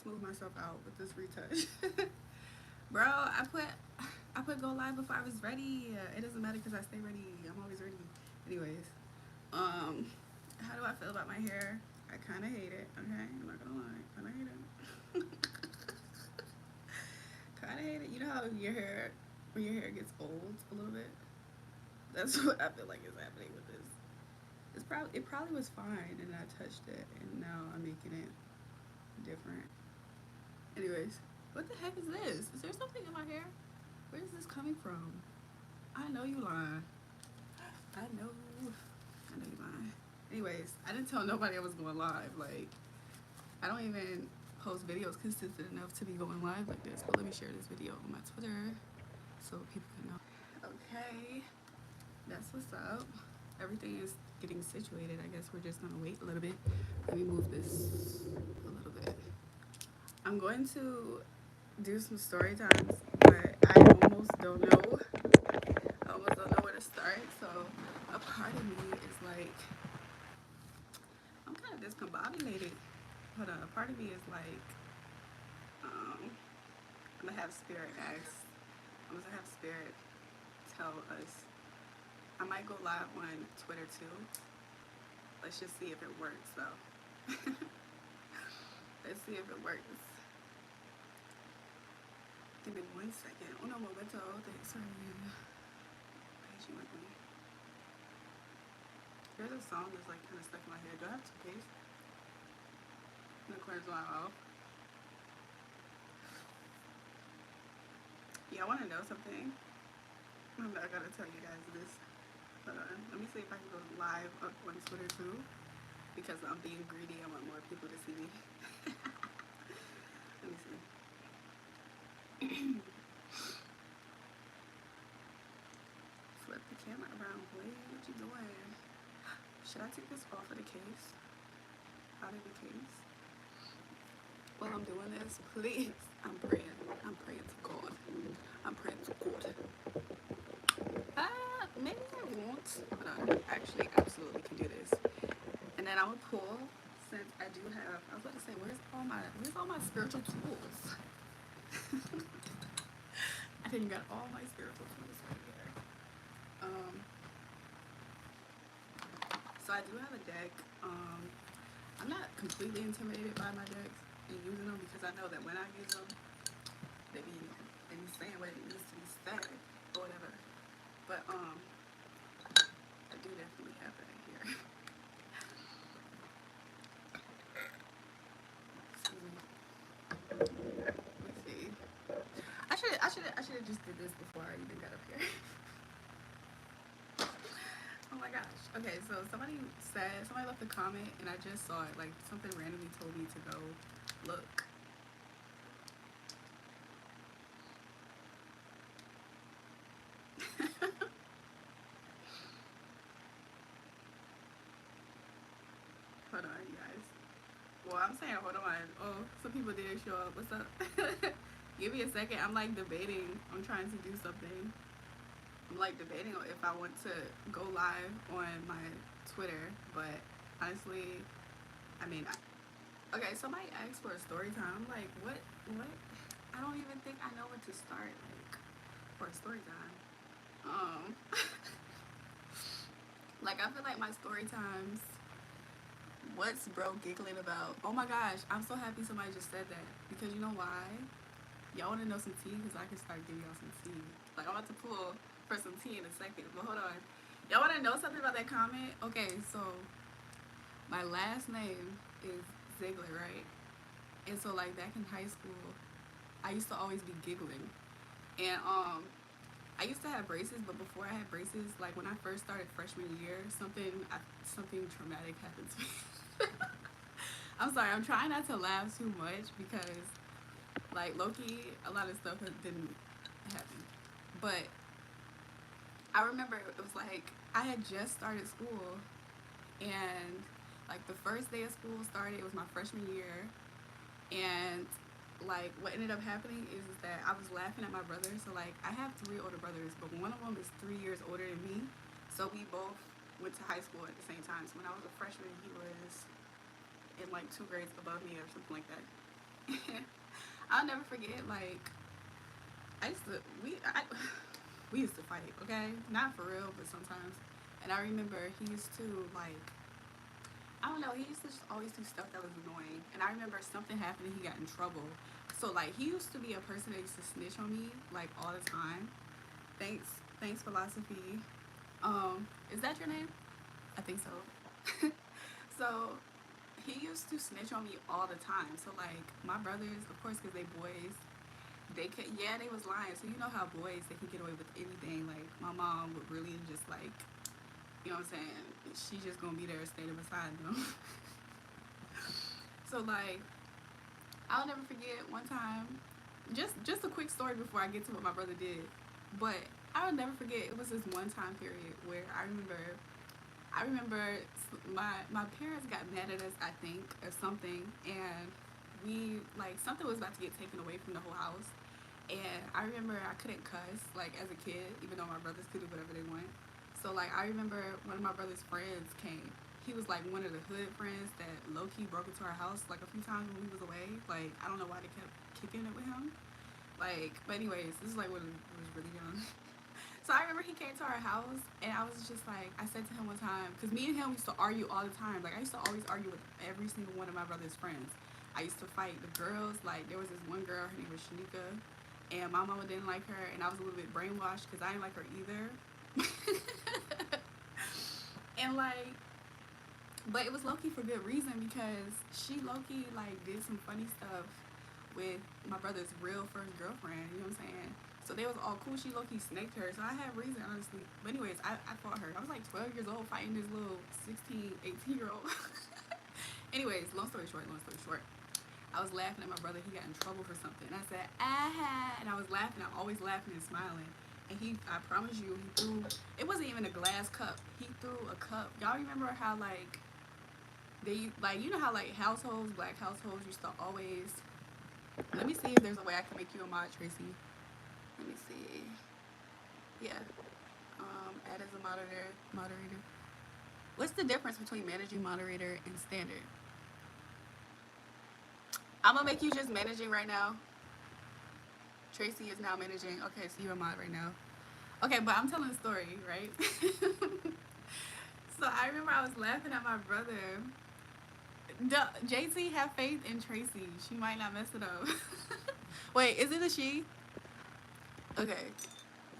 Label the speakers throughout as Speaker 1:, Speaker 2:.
Speaker 1: smooth myself out with this retouch. Bro, I put go live before I was ready. It doesn't matter because I stay ready. I'm always ready. Anyways, um, how do I feel about my hair? I kind of hate it. Okay, I'm not gonna lie. Kind of hate it. Kind of hate it. You know how your hair, when your hair gets old a little bit. That's what I feel like is happening with this. It probably was fine, and I touched it, and now I'm making it different. Anyways, what the heck is this? Is there something in my hair? Where is this coming from? I know you lying. I know. I know you lying. Anyways, I didn't tell nobody I was going live. Like, I don't even post videos consistent enough to be going live like this. But let me share this video on my Twitter so people can know. Okay, that's what's up. Everything is getting situated. I guess we're just gonna wait a little bit. Let me move this a little bit. I'm going to do some story times, but I almost don't know. I almost don't know where to start. So a part of me is like, I'm kind of discombobulated. Hold on. A part of me is like, I'm gonna have spirit ask. I'm gonna have spirit tell us. I might go live on Twitter too. Let's just see if it works though. Let's see if it works. Give me 1 second. Uno momento. Sorry. Patient with me. There's a song that's like kind of stuck in my head. Do I have toothpaste? In the corners of my mouth. Yeah, I want to know something. I'm not gonna tell you guys this. Hold on. Let me see if I can go live up on Twitter too. Because I'm being greedy. I want more people to see me. Let me see. Flip the camera around, boy. What you doing? Should I take this off of the case? Out of the case? While I'm doing this, please. I'm praying. I'm praying to God. I'm praying to God. Maybe I won't. But I actually absolutely can do this. And then I would pull, since I do have, I was about to say, where's all my spiritual tools? I think you got all my spiritual tools right here. So I do have a deck. I'm not completely intimidated by my decks and using them because I know that when I use them, they be saying what it needs to be said or whatever. But I do definitely have that here. Excuse me. Let's see. I should have just did this before I even got up here. Oh my gosh. Okay, so somebody left a comment and I just saw it. Like something randomly told me to go look. Hold on, you guys. Well, I'm saying hold on. Oh, some people didn't show up. What's up? Give me a second. I'm like debating. I'm trying to do something. I'm like debating if I want to go live on my Twitter, but honestly, I mean, okay, somebody asked for a story time. I'm like, what? What? I don't even think I know where to start, like, for a story time. Um, like, I feel like my story times, what's bro giggling about? Oh my gosh, I'm so happy somebody just said that. Because you know why? Y'all want to know some tea? Because I can start giving y'all some tea. Like, I'm about to pull for some tea in a second, but hold on. Y'all want to know something about that comment? Okay, so my last name is Ziegler, right? And so, like, back in high school, I used to always be giggling. And I used to have braces, but before I had braces, like when I first started freshman year, something traumatic happened to me. I'm sorry, I'm trying not to laugh too much because, like, low-key, a lot of stuff didn't happen. But I remember it was like I had just started school, and like the first day of school started. It was my freshman year, and like what ended up happening is that I was laughing at my brother. So like I have three older brothers, but one of them is 3 years older than me. So we both went to high school at the same time. So when I was a freshman, he was in like 2 grades above me or something like that. I'll never forget, like, I used to, we used to fight, okay? Not for real, but sometimes. And I remember he used to, like, I don't know, he used to just always do stuff that was annoying. And I remember something happened and he got in trouble. So, like, he used to be a person that used to snitch on me, like, all the time. Thanks, thanks, philosophy. Is that your name? I think so. So, he used to snitch on me all the time. So, like, my brothers, of course, because they boys, they could, yeah, they was lying. So, you know how boys, they can get away with anything. Like, my mom would really just, like, you know what I'm saying? She's just gonna be there standing beside them. So, like, I'll never forget one time, just a quick story before I get to what my brother did. But I'll never forget, it was this one time period where I remember my parents got mad at us, I think, or something, and we, like, something was about to get taken away from the whole house. And I remember I couldn't cuss, like, as a kid, even though my brothers could do whatever they want. So, like, I remember one of my brother's friends came. He was, like, one of the hood friends that low-key broke into our house, like, a few times when we was away. Like, I don't know why they kept kicking it with him. Like, but anyways, this is, like, when I was really young. So I remember he came to our house, and I was just like, I said to him one time, because me and him used to argue all the time. Like, I used to always argue with every single one of my brother's friends. I used to fight the girls. Like, there was this one girl, her name was Shanika, and my mama didn't like her, and I was a little bit brainwashed because I didn't like her either. And, like, but it was low-key for good reason because she low-key, like, did some funny stuff with my brother's real first girlfriend, you know what I'm saying? So they was all cool. She low-key snaked her. So I had reason, honestly. But anyways, I fought her. I was like 12 years old fighting this little 16, 18-year-old. Anyways, long story short. I was laughing at my brother. He got in trouble for something. I said, ah, and I was laughing. I'm always laughing and smiling. And I promise you, he threw, it wasn't even a glass cup. He threw a cup. Y'all remember how, like, they, like, you know how, like, households, black households used to always, let me see if there's a way I can make you a mod, Tracy. Let me see. Yeah. Add as a moderator. What's the difference between managing moderator and standard? I'm gonna make you just managing right now. Tracy is now managing. Okay, so you're a mod right now. Okay, but I'm telling a story, right? So I remember I was laughing at my brother. JT, have faith in Tracy. She might not mess it up. Wait, is it a she? Okay,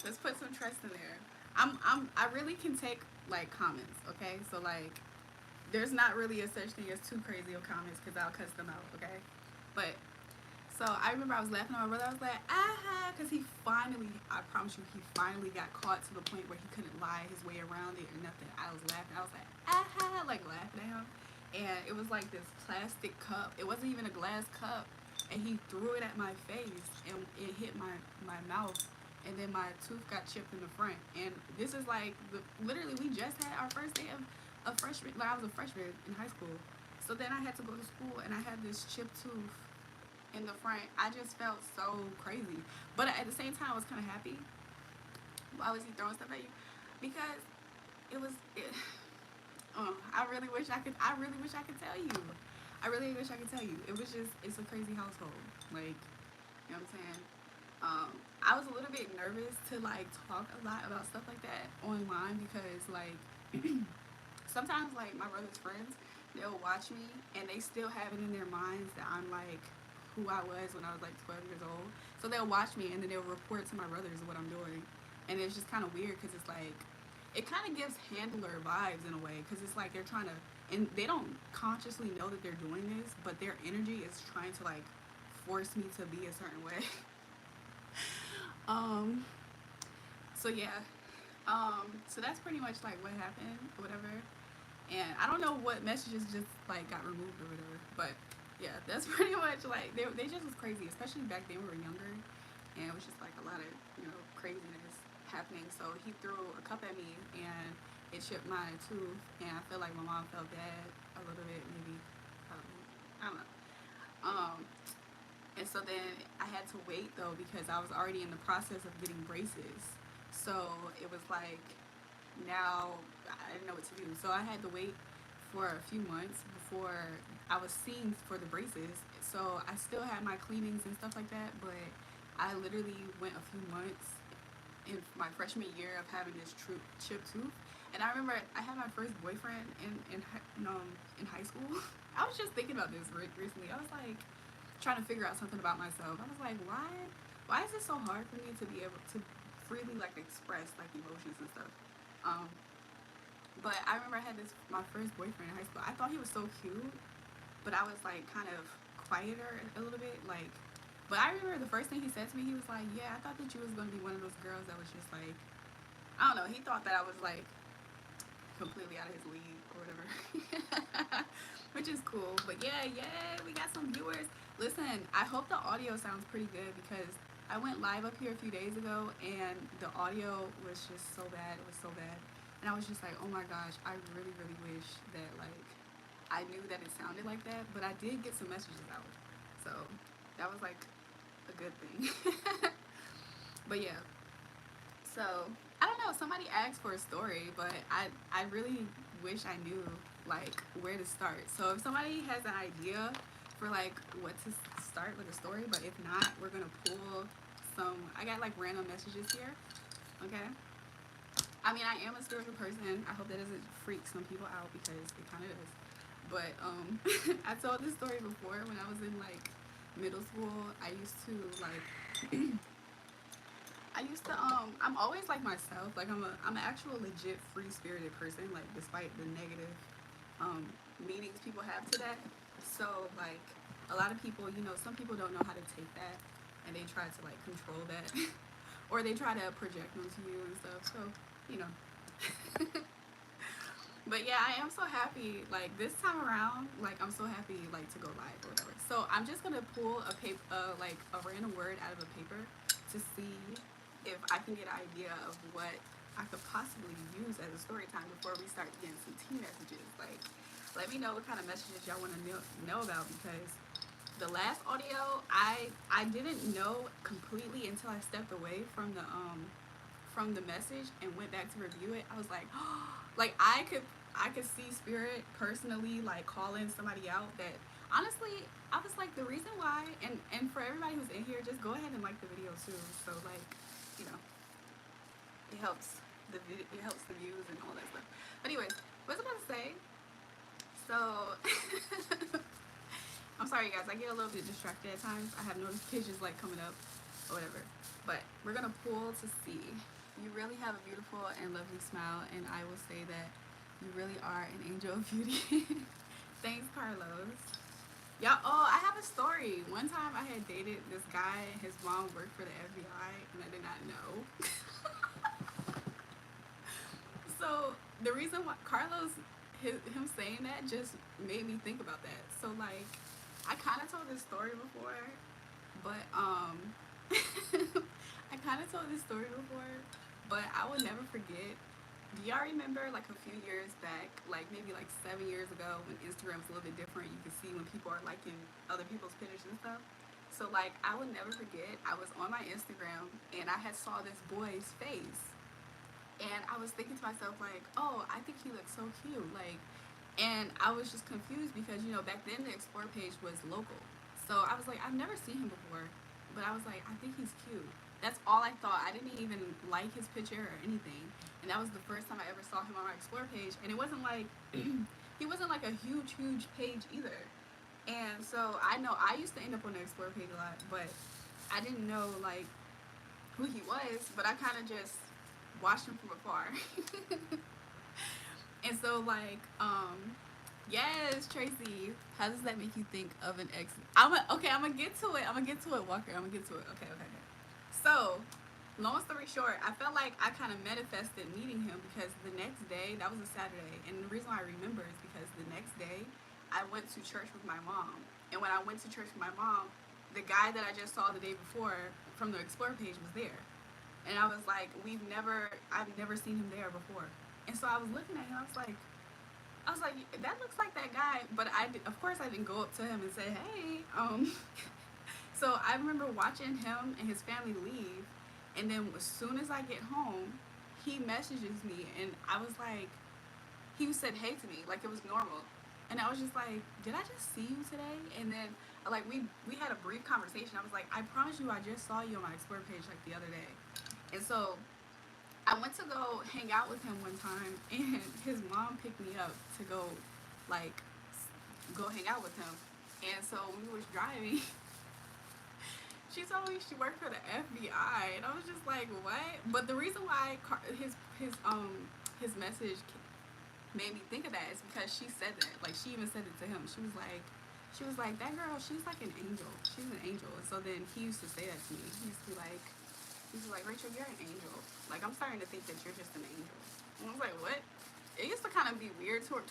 Speaker 1: let's put some trust in there. I really can take, like, comments. Okay, so, like, there's not really a such thing as too crazy of comments because I'll cuss them out. Okay, but so I remember I was laughing at my brother. I was like, aha, because he finally, I promise you, he finally got caught to the point where he couldn't lie his way around it or nothing. I was laughing. I was like, aha, like laughing at him. And it was like this plastic cup. It wasn't even a glass cup. And he threw it at my face and it hit my mouth. And then my tooth got chipped in the front. And this is like, literally, we just had our first day of a freshman. Like, I was a freshman in high school. So then I had to go to school and I had this chipped tooth in the front. I just felt so crazy. But at the same time, I was kind of happy. Why was he throwing stuff at you? Because it was, I really wish I could, I really wish I could tell you. I really wish I could tell you. It was just, it's a crazy household. Like, you know what I'm saying? I was a little bit nervous to, like, talk a lot about stuff like that online because, like, sometimes, like, my brother's friends, they'll watch me and they still have it in their minds that I'm, like, who I was when I was, like, 12 years old. So they'll watch me and then they'll report to my brothers what I'm doing. And it's just kind of weird because it's, like, it kind of gives handler vibes in a way because it's, like, they're trying to, and they don't consciously know that they're doing this, but their energy is trying to, like, force me to be a certain way. um, so yeah. So that's pretty much, like, what happened or whatever. And I don't know what messages just, like, got removed or whatever, but yeah, that's pretty much, like, they just was crazy, especially back then we were younger, and it was just, like, a lot of, you know, craziness happening. So he threw a cup at me, and it chipped my tooth, and I feel like my mom felt bad a little bit, maybe, I don't know. Um, and so then I had to wait, though, because I was already in the process of getting braces. So it was like, now I didn't know what to do. So I had to wait for a few months before I was seen for the braces. So I still had my cleanings and stuff like that, but I literally went a few months in my freshman year of having this chipped tooth. And I remember I had my first boyfriend in high school. I was just thinking about this recently. I was like trying to figure out something about myself. I was like, why is it so hard for me to be able to freely like express like emotions and stuff? Um, but I remember I had this my first boyfriend in high school. I thought he was so cute, but I was like kind of quieter a little bit. Like, but I remember the first thing he said to me, he was like, "Yeah, I thought that you was gonna be one of those girls that was just like, I don't know." He thought that I was like completely out of his league or whatever, which is cool. But yeah, we got some viewers. Listen, I hope the audio sounds pretty good because I went live up here a few days ago and the audio was just so bad. It was so bad. And I was just like, oh my gosh, I really, really wish that like I knew that it sounded like that. But I did get some messages out. So that was like a good thing. But yeah. So I don't know, somebody asked for a story, but I really wish I knew like where to start. So if somebody has an idea for like what to start with a story, but if not, we're gonna pull some. I got like random messages here. Okay. I mean, I am a spiritual person. I hope that doesn't freak some people out because it kind of is. But I told this story before when I was in like middle school. I used to like I'm always like myself. Like I'm an actual legit free spirited person, like despite the negative meanings people have to that. So like a lot of people, some people don't know how to take that and they try to like control that or they try to project onto you and stuff. So, you know. But yeah, I am so happy. Like this time around, like I'm so happy like to go live or whatever. So I'm just gonna pull a paper, like a random word out of a paper to see if I can get an idea of what I could possibly use as a story time before we start getting some tea messages. Like, let me know what kind of messages y'all want to know about because the last audio I didn't know completely until I stepped away from the message and went back to review it. I was like, like I could see spirit personally like calling somebody out that honestly I was like the reason why and for everybody who's in here, just go ahead and like the video too. So like, it helps it helps the views and all that stuff. But anyways, what was I about to say? So I'm sorry guys, I get a little bit distracted at times. I have notifications like coming up or whatever. But we're gonna pull to see. You really have a beautiful and lovely smile, and I will say that you really are an angel of beauty. Thanks, Carlos. Yeah, I have a story. One time I had dated this guy, his mom worked for the FBI, and I did not know. So the reason why him saying that just made me think about that. So like, I kind of told this story before, but I kind of told this story before, but I will never forget. Do y'all remember like a few years back, like maybe like 7 years ago when Instagram was a little bit different, you could see when people are liking other people's pictures and stuff? So like I will never forget, I was on my Instagram and I had saw this boy's face and I was thinking to myself like, oh, I think he looks so cute. Like, and I was just confused because, back then the Explore page was local. So I was like, I've never seen him before, but I was like, I think he's cute. That's all I thought. I didn't even like his picture or anything. And that was the first time I ever saw him on my Explore page. And it wasn't like, he wasn't like a huge page either. And so I know I used to end up on the Explore page a lot, but I didn't know like who he was, but I kind of just watched him from afar. And so like, yes, Tracy, how does that make you think of an ex? I'm gonna get to it, Walker. I'm gonna get to it. Okay. So, long story short, I felt like I kind of manifested meeting him because the next day, that was a Saturday, and the reason why I remember is because the next day, I went to church with my mom. And when I went to church with my mom, the guy that I just saw the day before from the Explore page was there. And I was like, I've never seen him there before. And so I was looking at him, I was like, that looks like that guy. But of course I didn't go up to him and say, hey. So I remember watching him and his family leave. And then as soon as I get home, he messages me. And I was like, he said hey to me like it was normal, and I was just like, did I just see you today? And then like we had a brief conversation. I was like, I promise you, I just saw you on my explore page like the other day. And so I went to go hang out with him one time, and his mom picked me up to go, like, go hang out with him. And so we was driving. She told me she worked for the FBI, and I was just like, what? But the reason why his message made me think of that is because she said that. Like, she even said it to him. She was like, that girl, she's like an angel. She's an angel. And so then he used to say that to me. He used to be like, Rachel, you're an angel. Like, I'm starting to think that you're just an angel. And I was like, what? It used to kind of be weird towards,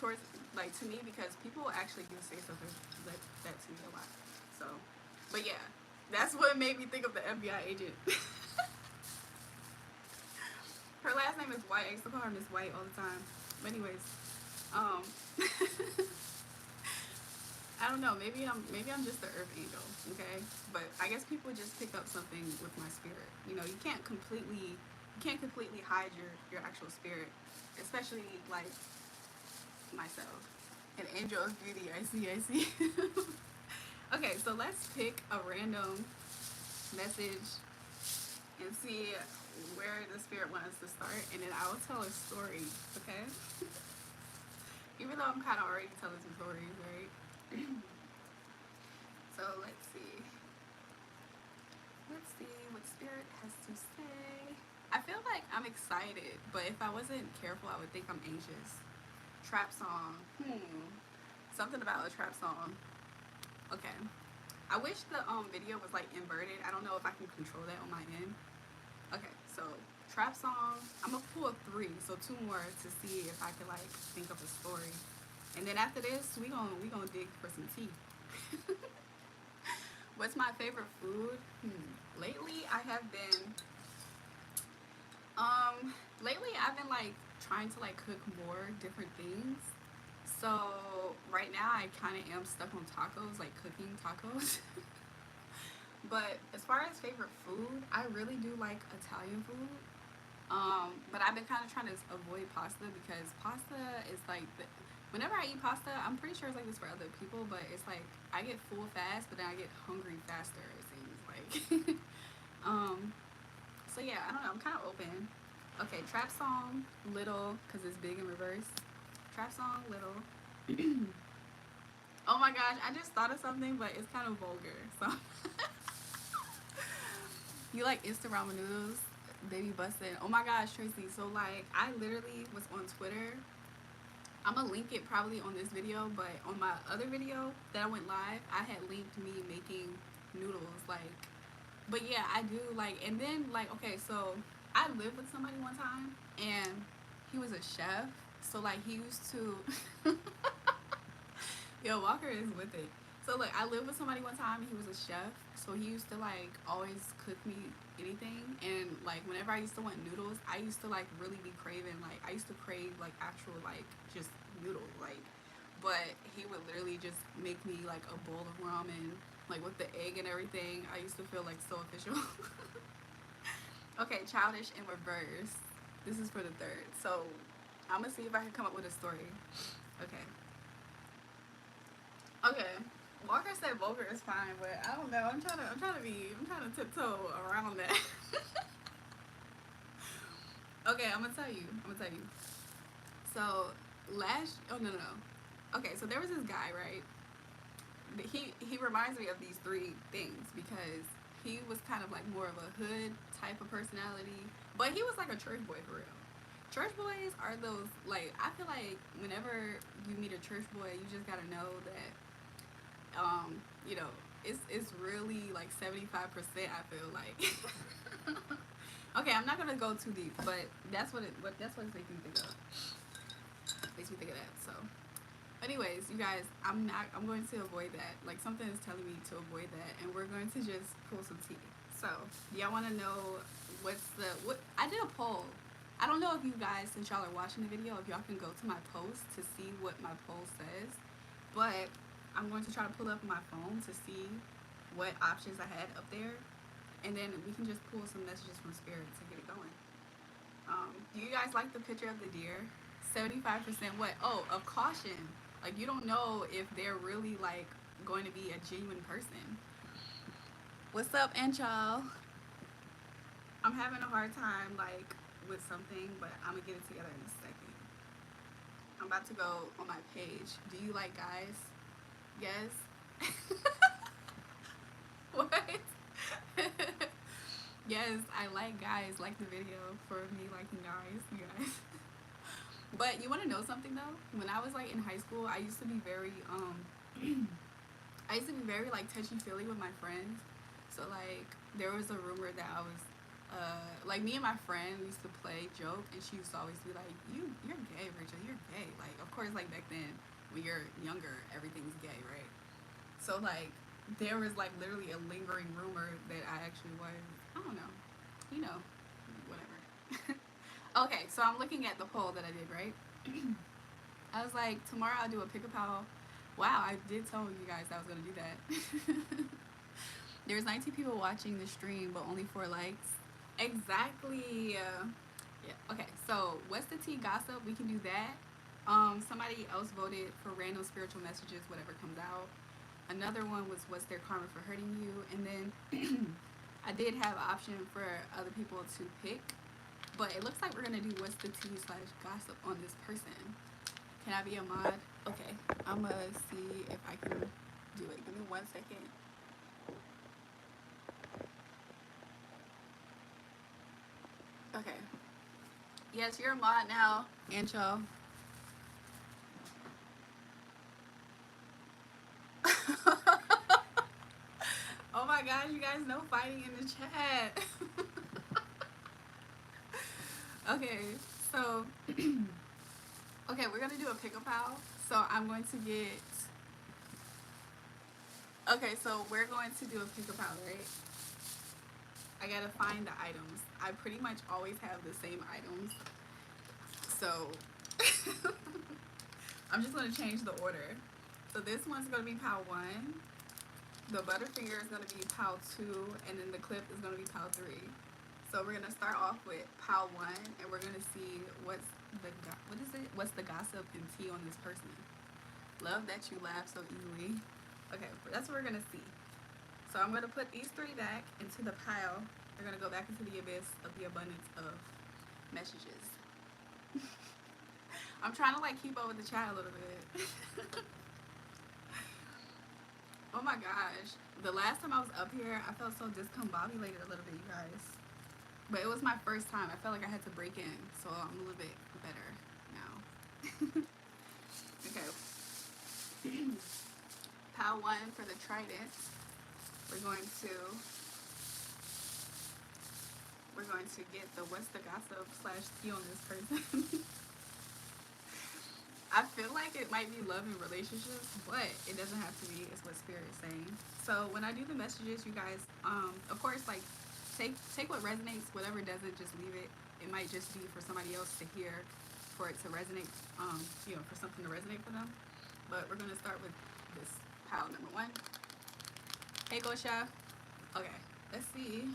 Speaker 1: like, to me, because people actually do say something like that to me a lot. So, but yeah, that's what made me think of the FBI agent. Her last name is White. I used to call her Miss White all the time. But anyways, I don't know. Maybe I'm just the earth angel, okay? But I guess people just pick up something with my spirit. You know, you can't completely hide your actual spirit, especially like myself. An angel of beauty. I see. Okay, so let's pick a random message and see where the spirit wants to start, and then I'll tell a story. Okay. Even though I'm kind of already telling some stories, right? So let's see what spirit has to say. I feel like I'm excited, but if I wasn't careful, I would think I'm anxious. Trap song. Something about a trap song. Okay. I wish the video was like inverted. I don't know if I can control that on my end. Okay, so trap song. I'm gonna pull 3, so 2 more to see if I can like think of a story. And then after this, we gonna dig for some tea. What's my favorite food? Lately I've been like trying to like cook more different things. So right now I kind of am stuck on tacos, like cooking tacos. But as far as favorite food, I really do like Italian food. But I've been kind of trying to avoid pasta because pasta is like whenever I eat pasta, I'm pretty sure it's like this for other people, but it's like I get full fast, but then I get hungry faster. It seems like. So yeah, I don't know. I'm kind of open. Okay, trap song, Little, because it's big in reverse. Trap song, Little. Oh my gosh, I just thought of something, but it's kind of vulgar. So, you like instant ramen noodles? Baby busted. Oh my gosh, Tracy. So like, I literally was on Twitter. I'm gonna link it probably on this video, but on my other video that I went live, I had linked me making noodles. Like, but yeah, I do like. And then like, okay, so I lived with somebody one time, and he was a chef. So like, he used to. Yo, Walker is with it. So like, I lived with somebody one time, and he was a chef. So he used to like always cook me anything, and like whenever I used to want noodles, I used to like really be craving, like I used to crave like actual like just noodles, like. But he would literally just make me like a bowl of ramen, like with the egg and everything. I used to feel like so official. Okay, childish in reverse. This is for the 3rd. So I'm gonna see if I can come up with a story. Okay. Okay. Walker said vulgar is fine, but I don't know. I'm trying to tiptoe around that. Okay, I'm gonna tell you. So no. Okay, so there was this guy, right? He reminds me of these 3 things because he was kind of like more of a hood type of personality, but he was like a church boy for real. Church boys are those, like, I feel like whenever you meet a church boy, you just gotta know that you know, it's really like 75%, I feel like. Okay, I'm not gonna go too deep, but that's what it's making me think of. Makes me think of that. So anyways, you guys, I'm going to avoid that. Like, something is telling me to avoid that, and we're going to just pull some tea. So y'all want to know what I did a poll. I don't know if you guys, since y'all are watching the video, if y'all can go to my post to see what my poll says, but I'm going to try to pull up my phone to see what options I had up there, and then we can just pull some messages from spirit to get it going. Do you guys like the picture of the deer? 75% what? Oh, of caution. Like you don't know if they're really like going to be a genuine person. What's up, and y'all? I'm having a hard time like with something, but I'm gonna get it together in a second. I'm about to go on my page. Do you like guys? Yes. What? Yes, I like guys. Like the video for me liking guys, you guys. But you want to know something though? When I was like in high school, I used to be very I used to be very like touchy feely with my friends. So like there was a rumor that I was like me and my friend used to play joke, and she used to always be like, you're gay, Rachel, you're gay. Like of course like back then when you're younger everything's gay, right? So like there was like literally a lingering rumor that I actually was. I don't know, you know, whatever. Okay, so I'm looking at the poll that I did, right? I was like, tomorrow I'll do a pick a pal. Wow, I did tell you guys I was gonna do that. There's 19 people watching the stream, but only 4 likes. Exactly. Yeah. Okay. So, what's the tea gossip? We can do that. Somebody else voted for random spiritual messages, whatever comes out. Another one was what's their karma for hurting you, and then I did have an option for other people to pick, but it looks like we're gonna do what's the tea slash gossip on this person. Can I be a mod? Okay, I'm gonna see if I can do it. Give me 1 second. Okay. Yes, you're a mod now, Ancho. Oh my gosh, you guys know fighting in the chat. Okay, so okay, we're gonna do a pick a pal. So I'm going to get. Okay, so we're going to do a pick a pal, right? I gotta find the items. I pretty much always have the same items. So I'm just gonna change the order. So this one's gonna be pal 1. The Butterfinger is gonna be pal 2, and then the clip is gonna be pal 3. So we're gonna start off with pal 1, and we're gonna see what is it? What's the gossip and tea on this person? Love that you laugh so easily. Okay, that's what we're gonna see. So I'm gonna put these 3 back into the pile. They're gonna go back into the abyss of the abundance of messages. I'm trying to like keep up with the chat a little bit. Oh my gosh. The last time I was up here, I felt so discombobulated a little bit, you guys. But it was my first time. I felt like I had to break in, so I'm a little bit better now. Okay. Pile 1 for the trident. We're going to get the what's the gossip slash tea on this person. I feel like it might be love and relationships, but it doesn't have to be. It's what Spirit is saying. So when I do the messages, you guys, of course, like take what resonates. Whatever doesn't, just leave it. It might just be for somebody else to hear, for it to resonate. For something to resonate for them. But we're gonna start with this pile number 1. Hey, Gosha. Okay, let's see.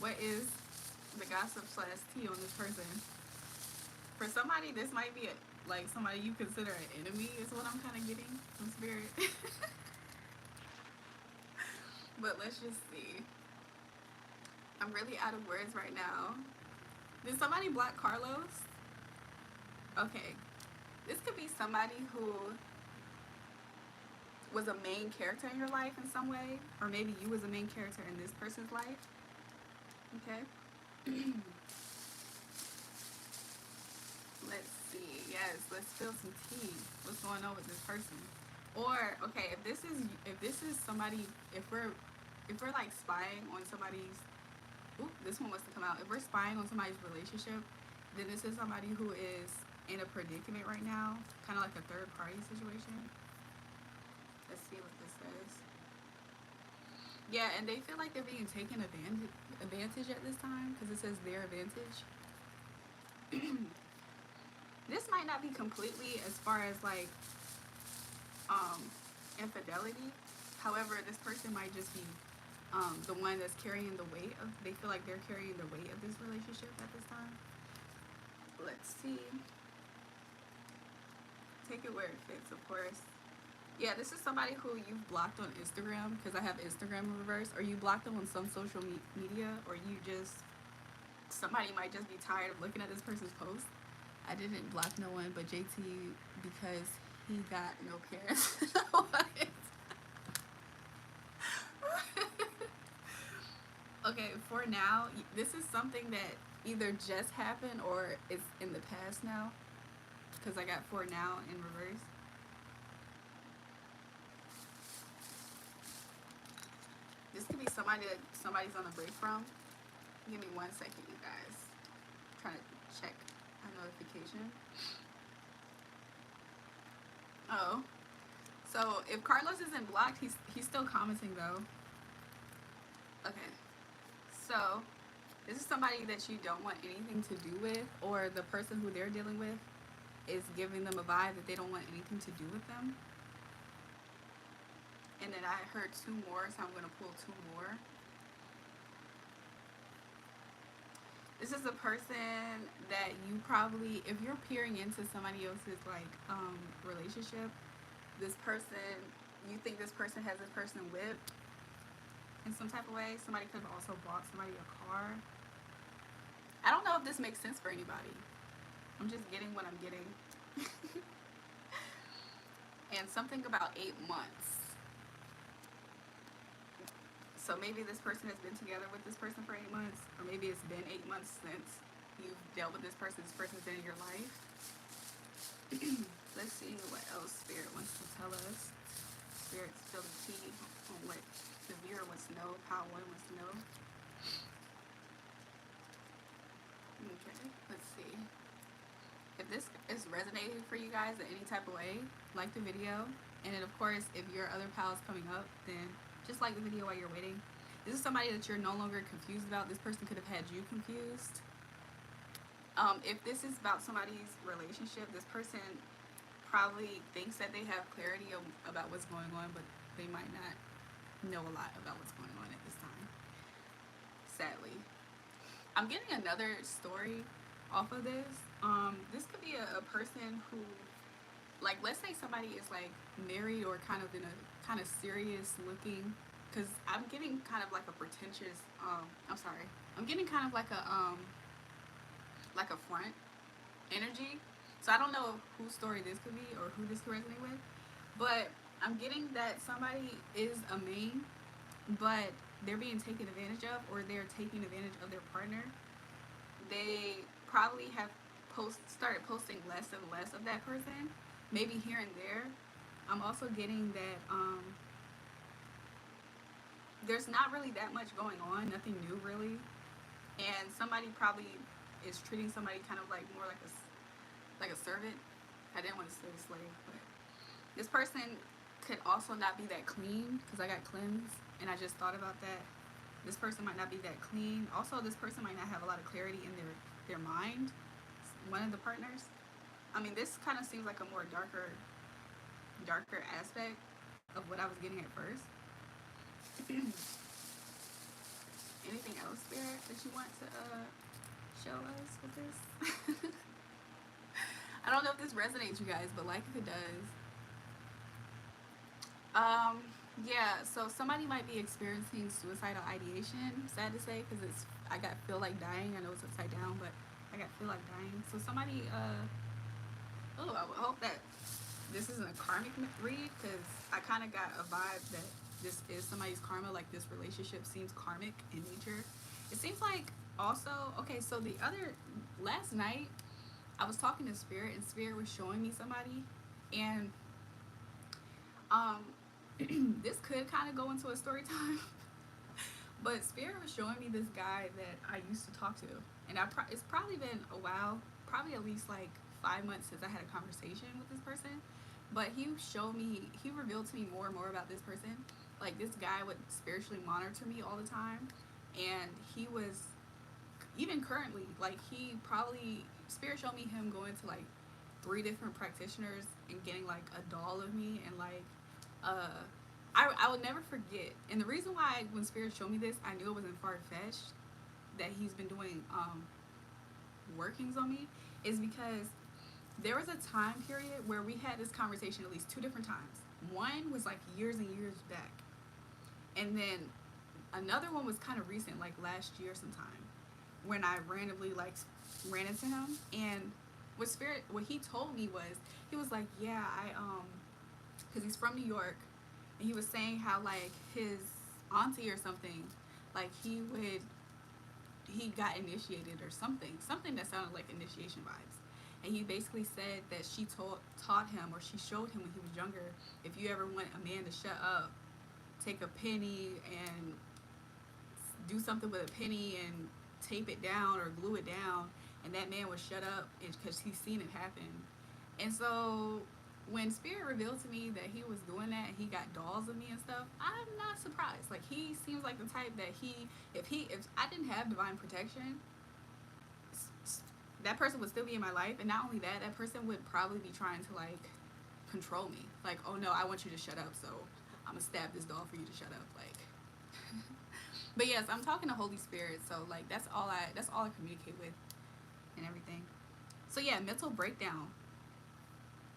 Speaker 1: What is the gossip slash tea on this person? For somebody, this might be like somebody you consider an enemy is what I'm kind of getting from Spirit. But let's just see. I'm really out of words right now. Did somebody block Carlos? Okay. This could be somebody who was a main character in your life in some way. Or maybe you was a main character in this person's life. Okay. Let's see. Yes, let's spill some tea. What's going on with this person? Or okay, if this is somebody, if we're like spying on somebody's, this one wants to come out. If we're spying on somebody's relationship, then this is somebody who is in a predicament right now, kind of like a third party situation. Let's see what this says. Yeah, and they feel like they're being taken advantage at this time because it says their advantage. This might not be completely as far as like infidelity. However, this person might just be the one that's carrying the weight of. They feel like they're carrying the weight of this relationship at this time. Let's see. Take it where it fits, of course. Yeah, this is somebody who you've blocked on Instagram, because I have Instagram in reverse, or you blocked them on some social media, or you just, somebody might just be tired of looking at this person's post. I didn't block no one but JT because he got no parents. Okay, for now, this is something that either just happened or it's in the past now, because I got for now in reverse. This could be somebody that somebody's on a break from. Give me 1 second, you guys. I'm trying to check a notification. Oh, so if Carlos isn't blocked, he's still commenting though. Okay, so this is somebody that you don't want anything to do with, or the person who they're dealing with is giving them a vibe that they don't want anything to do with them. And then I heard 2 more, so I'm going to pull 2 more. This is a person that you probably, if you're peering into somebody else's like relationship, this person, you think this person has this person whipped in some type of way. Somebody could have also bought somebody a car. I don't know if this makes sense for anybody. I'm just getting what I'm getting. And something about 8 months. So maybe this person has been together with this person for 8 months, or maybe it's been 8 months since you've dealt with this person. This person's been in your life. Let's see what else Spirit wants to tell us. Spirit's still the key on what the viewer wants to know, how one wants to know. Okay, let's see. If this is resonating for you guys in any type of way, like the video. And then of course, if your other pal is coming up, then just like the video while you're waiting. This is somebody that you're no longer confused about. This person could have had you confused. If this is about somebody's relationship, this person probably thinks that they have clarity about what's going on, but they might not know a lot about what's going on at this time. Sadly. I'm getting another story off of this. This could be a person who, like, let's say somebody is like married or kind of in a kind of serious looking, because I'm getting kind of like a pretentious, I'm getting kind of like a front energy. So I don't know whose story this could be or who this could resonate with, but I'm getting that somebody is a main, but they're being taken advantage of, or they're taking advantage of their partner. They probably have started posting less and less of that person, maybe here and there. I'm also getting that there's not really that much going on, nothing new really, and somebody probably is treating somebody kind of like more like a servant. I didn't want to say slave, but this person could also not be that clean, because I got cleansed and I just thought about that. This person might not be that clean. Also, this person might not have a lot of clarity in their mind. One of the partners. I mean, this kind of seems like a more darker aspect of what I was getting at first. Anything else, Spirit, that you want to show us with this? I don't know if this resonates, you guys, but like if it does. Yeah, so somebody might be experiencing suicidal ideation, sad to say, because I got feel like dying. I know it's upside down, but I got feel like dying. So somebody, I would hope that this isn't a karmic read, because I kind of got a vibe that this is somebody's karma, like this relationship seems karmic in nature. It seems like also, okay, so last night, I was talking to Spirit, and Spirit was showing me somebody, and this could kind of go into a story time, but Spirit was showing me this guy that I used to talk to, and it's probably been a while, probably at least like 5 months since I had a conversation with this person, but he revealed to me more and more about this person. Like, this guy would spiritually monitor me all the time, and he was, even currently, like, Spirit showed me him going to like 3 different practitioners and getting like a doll of me, and like I would never forget. And the reason why when Spirit showed me this, I knew it wasn't far-fetched that he's been doing workings on me, is because there was a time period where we had this conversation at least two different times. One was like years and years back, and then another one was kind of recent, like last year sometime, when I randomly like ran into him. And what he told me was, he was like, yeah, because he's from New York, and he was saying how like his auntie or something, like he got initiated or something that sounded like initiation vibes. And he basically said that she taught him, or she showed him when he was younger, if you ever want a man to shut up, take a penny and do something with a penny and tape it down or glue it down, and that man would shut up because he's seen it happen. And so when Spirit revealed to me that he was doing that and he got dolls of me and stuff, I'm not surprised. Like, he seems like the type that if I didn't have divine protection, that person would still be in my life. And not only that, that person would probably be trying to like control me. Like, oh no, I want you to shut up, so I'm gonna stab this doll for you to shut up. Like, but yes, I'm talking to Holy Spirit, so like that's all I communicate with and everything. So yeah, mental breakdown.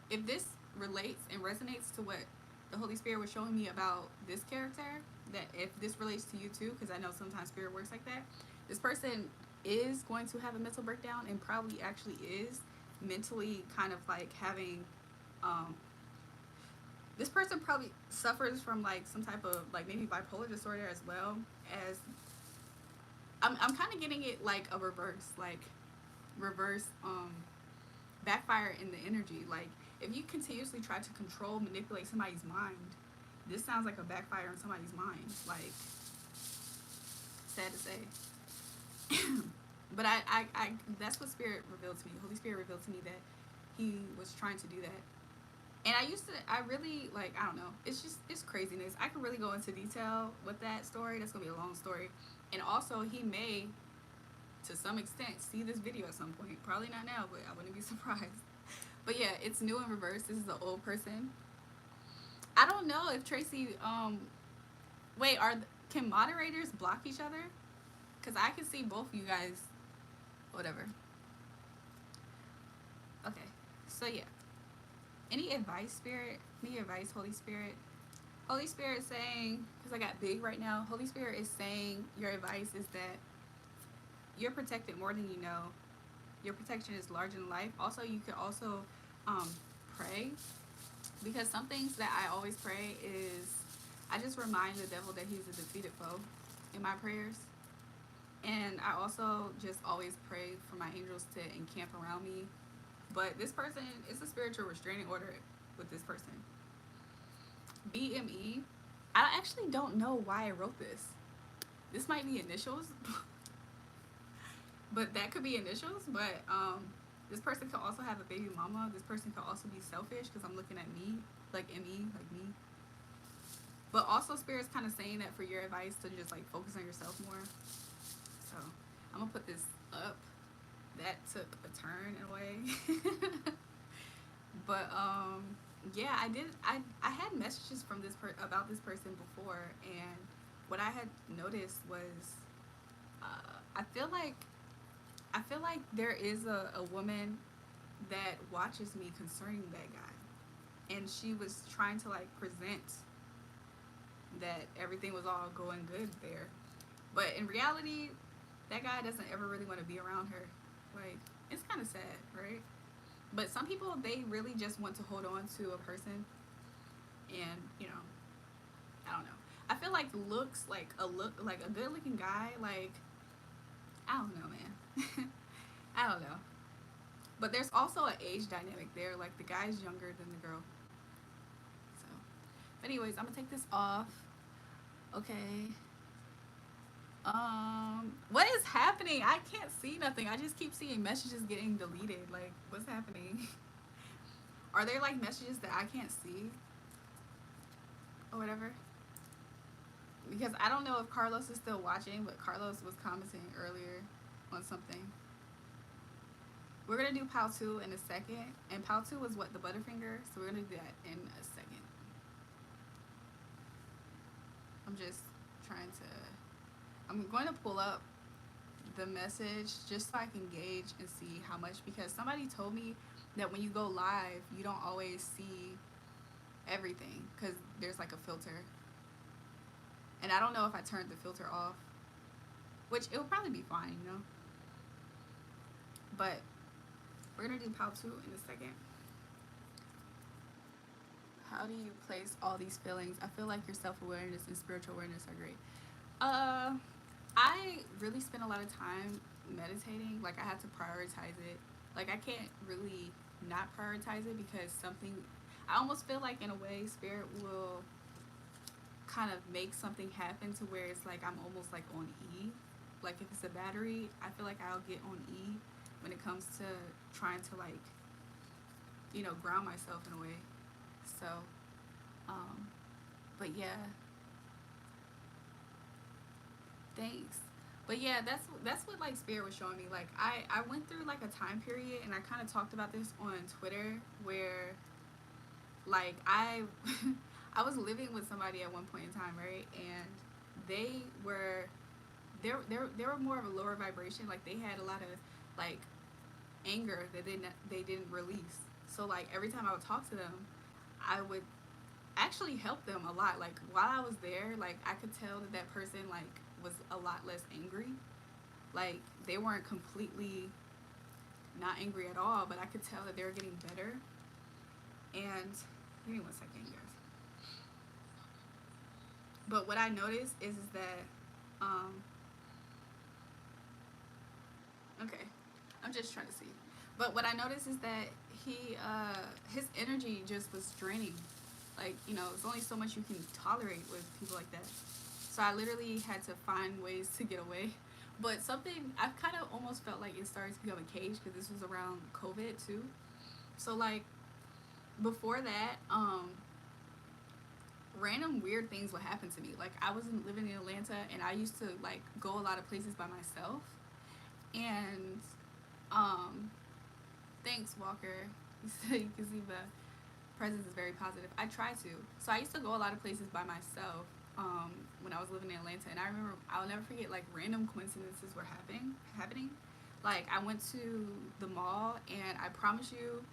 Speaker 1: If this relates and resonates to what the Holy Spirit was showing me about this character, that if this relates to you too, because I know sometimes Spirit works like that, this person is going to have a mental breakdown and probably actually is mentally kind of like having this person probably suffers from like some type of like maybe bipolar disorder, as well as I'm kind of getting it like a reverse backfire in the energy. Like, if you continuously try to control, manipulate somebody's mind, this sounds like a backfire in somebody's mind. Like, sad to say. But I that's what Spirit revealed to me. Holy Spirit revealed to me that he was trying to do that. And I really, like, I don't know. It's craziness. I can really go into detail with that story. That's going to be a long story. And also, he may, to some extent, see this video at some point. Probably not now, but I wouldn't be surprised. But yeah, it's new in reverse. This is an old person. I don't know if Tracy, wait, can moderators block each other? Because I can see both of you guys, whatever. Okay, so yeah. Any advice, Spirit? Any advice, Holy Spirit? Holy Spirit is saying, because I got big right now, Holy Spirit is saying your advice is that you're protected more than you know. Your protection is larger than life. Also, you could also pray, because some things that I always pray is I just remind the devil that he's a defeated foe in my prayers. And I also just always pray for my angels to encamp around me. But this person, it's a spiritual restraining order with this person. BME. I actually don't know why I wrote this. This might be initials. But that could be initials. But this person could also have a baby mama. This person could also be selfish, because I'm looking at me, like ME, like me. But also, Spirit's kind of saying that for your advice to just like focus on yourself more. So I'm gonna put this up. That took a turn in a way. But yeah, I had messages from about this person before, and what I had noticed was I feel like there is a woman that watches me concerning that guy, and she was trying to like present that everything was all going good there, but in reality, that guy doesn't ever really want to be around her. Like, it's kind of sad, right? But some people, they really just want to hold on to a person, and I don't know. I feel like like a good looking guy, like, I don't know, man. I don't know. But there's also an age dynamic there. Like, the guy's younger than the girl. So, but anyways, I'm gonna take this off. Okay. What is happening? I can't see nothing. I just keep seeing messages getting deleted. Like, what's happening? Are there like messages that I can't see or whatever? Because I don't know if Carlos is still watching, but Carlos was commenting earlier on something. We're gonna do POW 2 in a second, and POW 2 is what, the Butterfinger, so we're gonna do that in a second. I'm just trying to, I'm going to pull up the message just so I can gauge and see how much, because somebody told me that when you go live, you don't always see everything because there's like a filter. And I don't know if I turned the filter off, which it will probably be fine, you know. But we're gonna do pile 2 in a second. How do you place all these feelings? I feel like your self-awareness and spiritual awareness are great. Uh, I really spent a lot of time meditating. Like I had to prioritize it. Like I can't really not prioritize it because something. I almost feel like in a way, spirit will kind of make something happen to where it's like I'm almost like on E. Like if it's a battery, I feel like I'll get on E when it comes to trying to like ground myself in a way. So, um, but yeah, thanks. But yeah, that's what like spirit was showing me. Like I went through like a time period, and I kind of talked about this on Twitter where like I was living with somebody at one point in time, right? And they were they were more of a lower vibration. Like they had a lot of like anger that they didn't release. So like every time I would talk to them, I would actually help them a lot. Like while I was there, like I could tell that that person like was a lot less angry. Like they weren't completely not angry at all, but I could tell that they were getting better. And give me one second, you guys. But what I noticed is that okay, I'm just trying to see. But what I noticed is that his energy just was draining. Like it's only so much you can tolerate with people like that. So I literally had to find ways to get away. But something I've kind of almost felt like it started to become a cage because this was around COVID too. So like before that, random weird things would happen to me. Like I wasn't living in Atlanta, and I used to like go a lot of places by myself. And um, thanks Walker. You can see the presence is very positive. I try to. So I used to go a lot of places by myself when I was living in Atlanta, and I remember I'll never forget like random coincidences were happening. Like I went to the mall, and I promise you,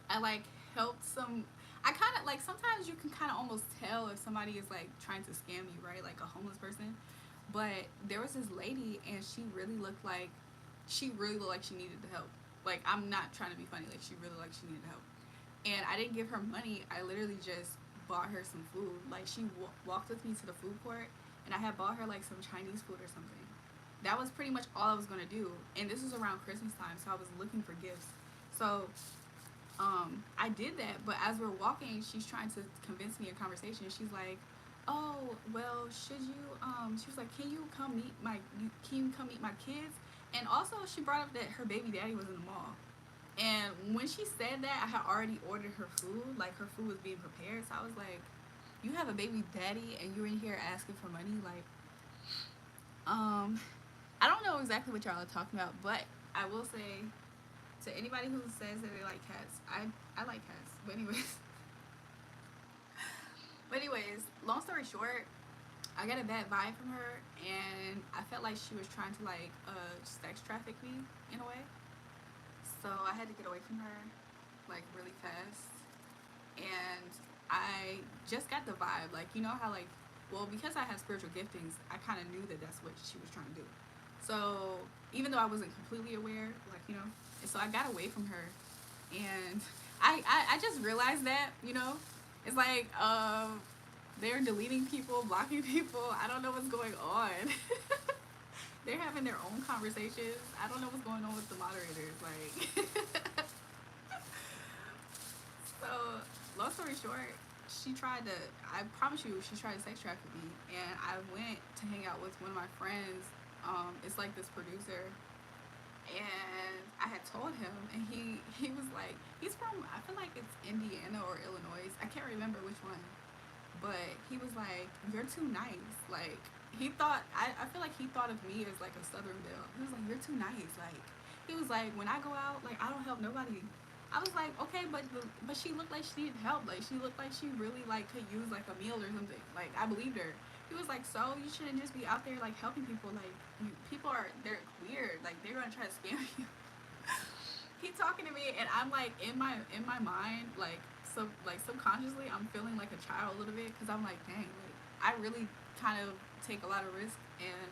Speaker 1: I like helped some. I kind of like sometimes you can kind of almost tell if somebody is like trying to scam you, right? Like a homeless person. But there was this lady, and she really looked like she needed the help. Like I'm not trying to be funny. Like she really looked like she needed help, and I didn't give her money. I literally just bought her some food. Like she walked with me to the food court, and I had bought her like some Chinese food or something. That was pretty much all I was gonna do. And this was around Christmas time, so I was looking for gifts. So I did that, but as we're walking, she's trying to convince me a conversation. She's like, "Oh, well, should you?" She was like, Can you come meet my kids?" And also, she brought up that her baby daddy was in the mall. And when she said that, I had already ordered her food. Like her food was being prepared, so I was like, "You have a baby daddy, and you're in here asking for money?" Like, um, I don't know exactly what y'all are talking about, but I will say to anybody who says that they like cats, I like cats. But anyways, long story short, I got a bad vibe from her, and I felt like she was trying to like sex traffic me in a way. So I had to get away from her like really fast. And I just got the vibe, like how like well because I have spiritual giftings, I kind of knew that that's what she was trying to do. So even though I wasn't completely aware, like and so I got away from her, and I just realized that it's like they're deleting people, blocking people. I don't know what's going on. They're having their own conversations. I don't know what's going on with the moderators. Like, so long story short, she tried to. I promise you, she tried to sex traffic me, and I went to hang out with one of my friends. It's like this producer, and I had told him, and he was like, he's from, I feel like it's Indiana or Illinois. I can't remember which one, but he was like, "You're too nice." Like he thought, I feel like he thought of me as like a Southern belle. He was like, "You're too nice." Like he was like, "When I go out, like I don't help nobody." I was like, "Okay, but she looked like she needed help. Like she looked like she really like could use like a meal or something." Like I believed her. He was like, "So you shouldn't just be out there like helping people. Like people are they're weird. Like they're gonna try to scam you." he talking to me, and I'm like in my mind, like subconsciously, I'm feeling like a child a little bit because I'm like, dang, like I really kind of take a lot of risk, and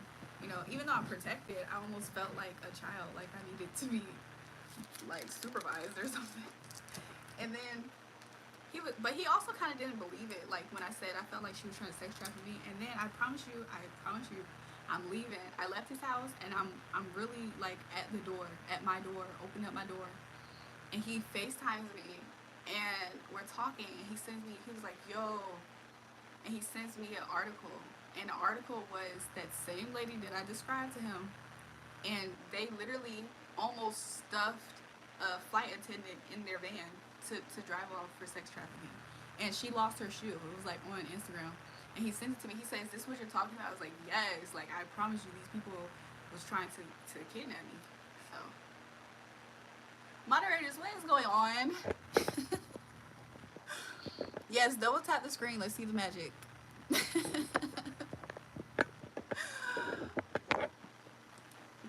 Speaker 1: even though I'm protected, I almost felt like a child, like I needed to be like supervised or something. And then but he also kind of didn't believe it. Like when I said I felt like she was trying to sex traffic me, and then I promise you, I'm leaving. I left his house, and I'm really like at the door, at my door, opening up my door, and he FaceTimes me, and we're talking, and he sends me. He was like, "Yo," and he sends me an article, and the article was that same lady that I described to him, and they literally almost stuffed a flight attendant in their van to drive off for sex trafficking. And she lost her shoe. It was like on Instagram. And he sent it to me. He says, "Is this what you're talking about?" I was like, "Yes. Like, I promise you, these people was trying to kidnap me." So, moderators, what is going on? Yes, double tap the screen. Let's see the magic.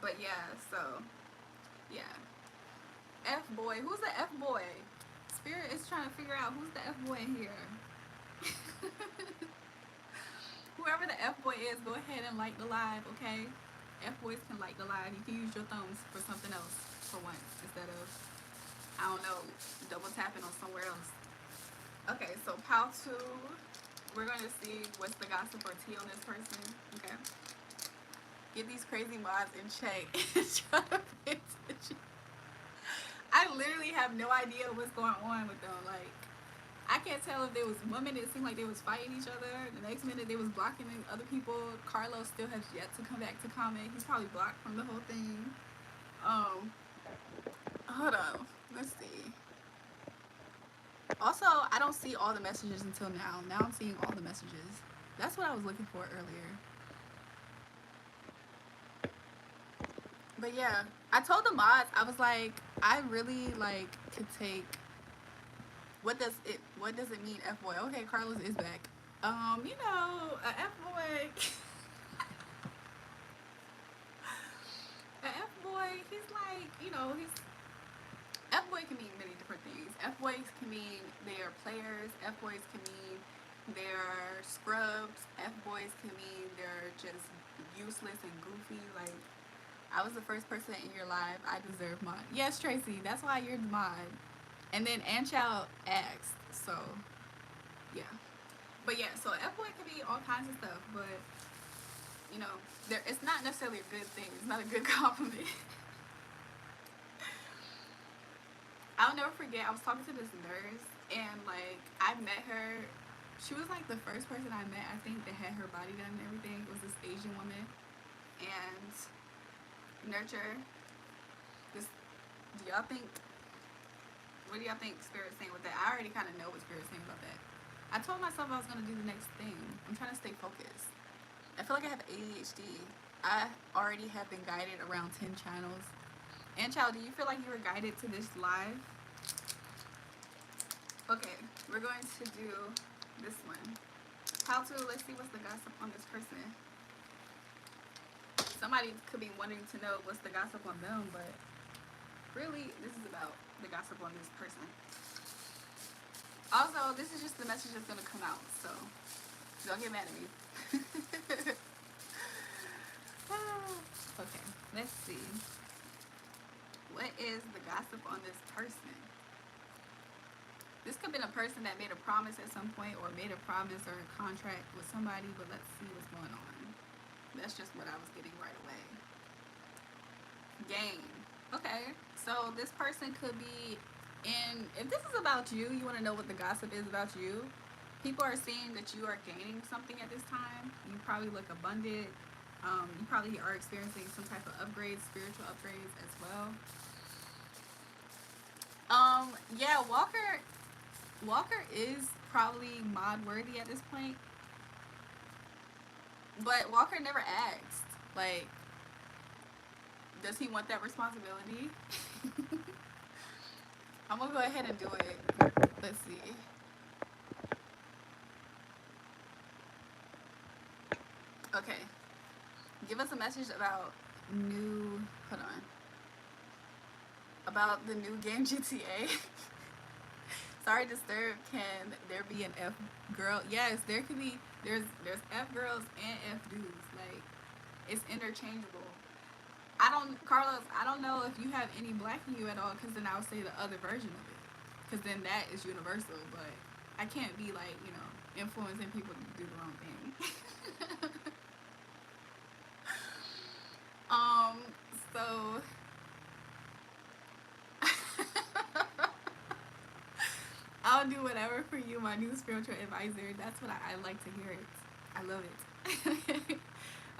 Speaker 1: But yeah, so, yeah. F boy. Who's the F boy? Spirit is trying to figure out who's the F boy here. Whoever the F boy is, go ahead and like the live, okay? F boys can like the live. You can use your thumbs for something else for once instead of, I don't know, double tapping on somewhere else. Okay, so Pal 2, we're going to see what's the gossip or tea on this person, okay? Get these crazy mods in check. Try to pay attention. I literally have no idea what's going on with them. Like, I can't tell if there was one minute it seemed like they was fighting each other. The next minute they was blocking other people. Carlos still has yet to come back to comment. He's probably blocked from the whole thing. Hold on. Let's see. Also, I don't see all the messages until now. Now I'm seeing all the messages. That's what I was looking for earlier. But yeah, I told the mods, I was like, I really like could take. What does it mean, F boy? Okay, Carlos is back. A F boy. A F boy, he's like, he's F boy can mean many different things. F boys can mean they are players. F boys can mean they're scrubs. F boys can mean they're just useless and goofy. Like, I was the first person in your live. I deserve mod. Yes, Tracy, that's why you're the mod. And then Anchow asked, so yeah. But yeah, so F boy can be all kinds of stuff, but it's not necessarily a good thing. It's not a good compliment. I'll never forget, I was talking to this nurse, and like I met her. She was like the first person I met, I think, that had her body done and everything. It was this Asian woman, and nurture. This, do y'all think? What do y'all think Spirit's saying with that? I already kind of know what Spirit's saying about that. I told myself I was gonna do the next thing. I'm trying to stay focused. I feel like I have ADHD. I already have been guided around 10 channels. And child, do you feel like you were guided to this live? Okay, we're going to do this one. How to, let's see what's the gossip on this person. Somebody could be wanting to know what's the gossip on them, but really, this is about the gossip on this person. Also, this is just the message that's gonna come out, so don't get mad at me. Okay, let's see. What is the gossip on this person? This could have been a person that made a promise at some point, or made a promise or a contract with somebody, but let's see what's going on. That's just what I was getting right away. Game. Okay, so this person could be in, if this is about you, you want to know what the gossip is about you. People are seeing that you are gaining something at this time. You probably look abundant. You probably are experiencing some type of upgrades, spiritual upgrades as well. Yeah, Walker is probably mod worthy at this point. But Walker never asked, like, does he want that responsibility? I'm gonna go ahead and do it. Let's see. Okay. Give us a message about hold on. about the new game GTA. Sorry, disturbed. Can there be an F girl? Yes, there could be. There's F girls and F dudes. Like, it's interchangeable. Carlos, I don't know if you have any black in you at all, because then I would say the other version of it, because then that is universal. But I can't be like, influencing people to do the wrong thing. um, so I'll do whatever for you, my new spiritual advisor. That's what I like to hear it. I love it.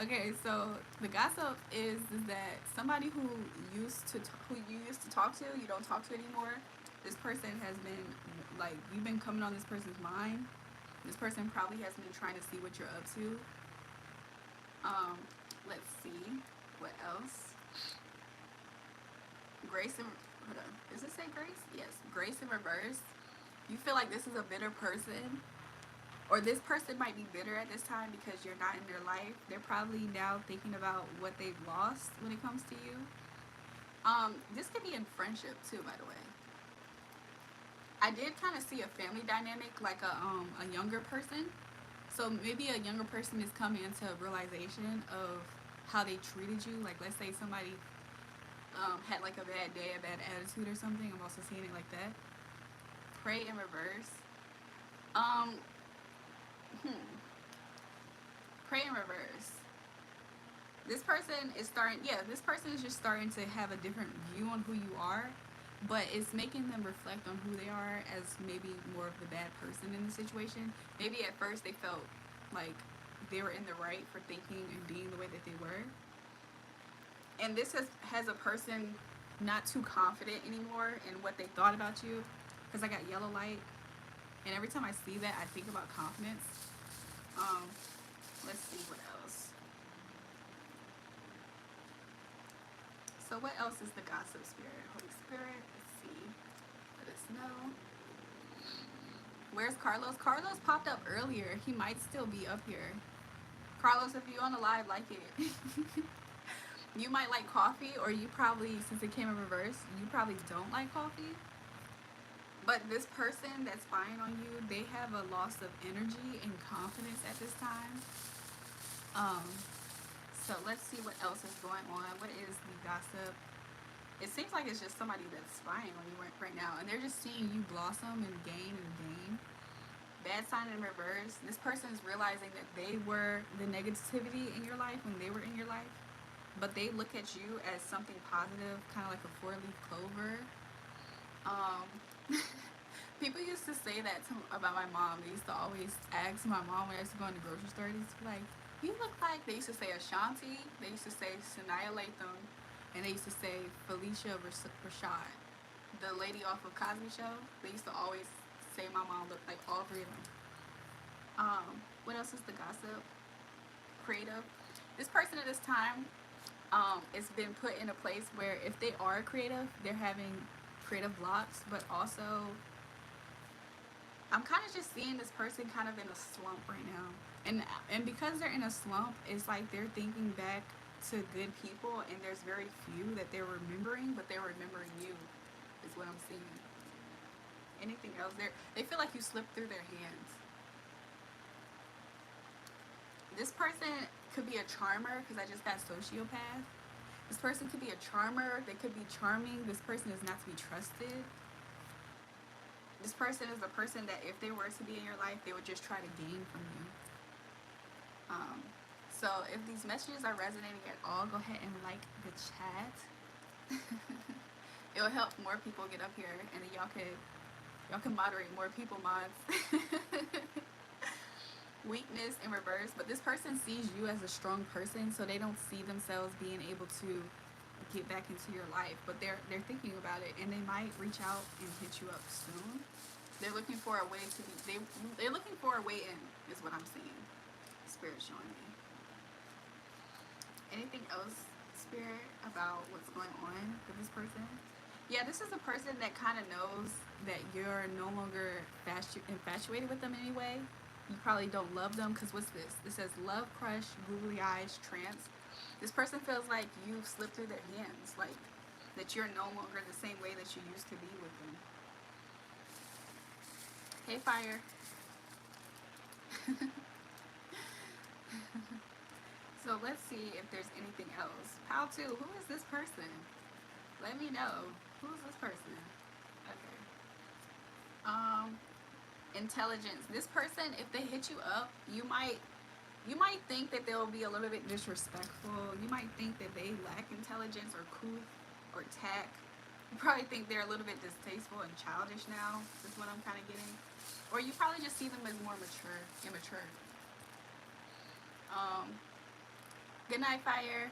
Speaker 1: Okay, so the gossip is that somebody who who you used to talk to, you don't talk to anymore. This person has been like, you've been coming on this person's mind. This person probably has been trying to see what you're up to. Let's see what else. Grace and hold on. Does it say grace? Yes, grace in reverse. You feel like this is a bitter person, or this person might be bitter at this time because you're not in their life. They're probably now thinking about what they've lost when it comes to you. This could be in friendship too, by the way. I did kind of see a family dynamic, like a younger person. So maybe a younger person is coming into a realization of how they treated you. Like, let's say somebody had like a bad day, a bad attitude or something. I'm also seeing it like that. Pray in reverse. Um, Pray in reverse. This person is this person is just starting to have a different view on who you are, but it's making them reflect on who they are as maybe more of the bad person in the situation. Maybe at first they felt like they were in the right for thinking and being the way that they were. And this has a person not too confident anymore in what they thought about you, because I got yellow light, and every time I see that, I think about confidence. Let's see what else. So what else is the gossip spirit? Holy Spirit, let's see. Let us know. Where's Carlos? Carlos popped up earlier. He might still be up here. Carlos, if you're on the live, like it. You might like coffee, or you probably, since it came in reverse, you probably don't like coffee. But this person that's spying on you, they have a loss of energy and confidence at this time. So let's see what else is going on. What is the gossip? It seems like it's just somebody that's spying on you right now, and they're just seeing you blossom and gain and gain. Bad sign in reverse. This person is realizing that they were the negativity in your life when they were in your life, but they look at you as something positive, kind of like a four-leaf clover. People used to say that about my mom. They used to always ask my mom when I used to go in the grocery store. They used to be like, you look like, they used to say Ashanti, they used to say Sanaya Latham, and they used to say Felicia Rashad, the lady off of Cosby Show. They used to always say my mom looked like all three of them. What else is the gossip? Creative. This person at this time, it's been put in a place where if they are creative, they're having creative blocks, but also I'm kind of just seeing this person kind of in a slump right now. And because they're in a slump, it's like they're thinking back to good people, and there's very few that they're remembering, but they're remembering you, is what I'm seeing. Anything else? They feel like you slipped through their hands. This person could be a charmer, because I just got sociopath. This person could be a charmer. They could be charming. This person is not to be trusted. This person is a person that if they were to be in your life, they would just try to gain from you. So if these messages are resonating at all, go ahead and like the chat. It will help more people get up here, and then y'all can moderate more people, mods. Weakness in reverse, but this person sees you as a strong person, so they don't see themselves being able to get back into your life, but they're thinking about it, and they might reach out and hit you up soon. They're looking for a way to be, they're looking for a way in, is what I'm seeing. Spirit showing me. Anything else, Spirit, about what's going on with this person? Yeah, this is a person that kind of knows that you're no longer infatuated with them anyway. You probably don't love them, because what's this? This says love, crush, googly eyes, trance. This person feels like you've slipped through their hands. Like, that you're no longer the same way that you used to be with them. Hey, fire. So let's see if there's anything else. Pal 2, who is this person? Let me know. Who is this person? Okay. Intelligence. This person, if they hit you up, you might think that they'll be a little bit disrespectful. You might think that they lack intelligence or couth or tact. You probably think they're a little bit distasteful and childish now, is what I'm kind of getting. Or you probably just see them as more immature. Good night, fire.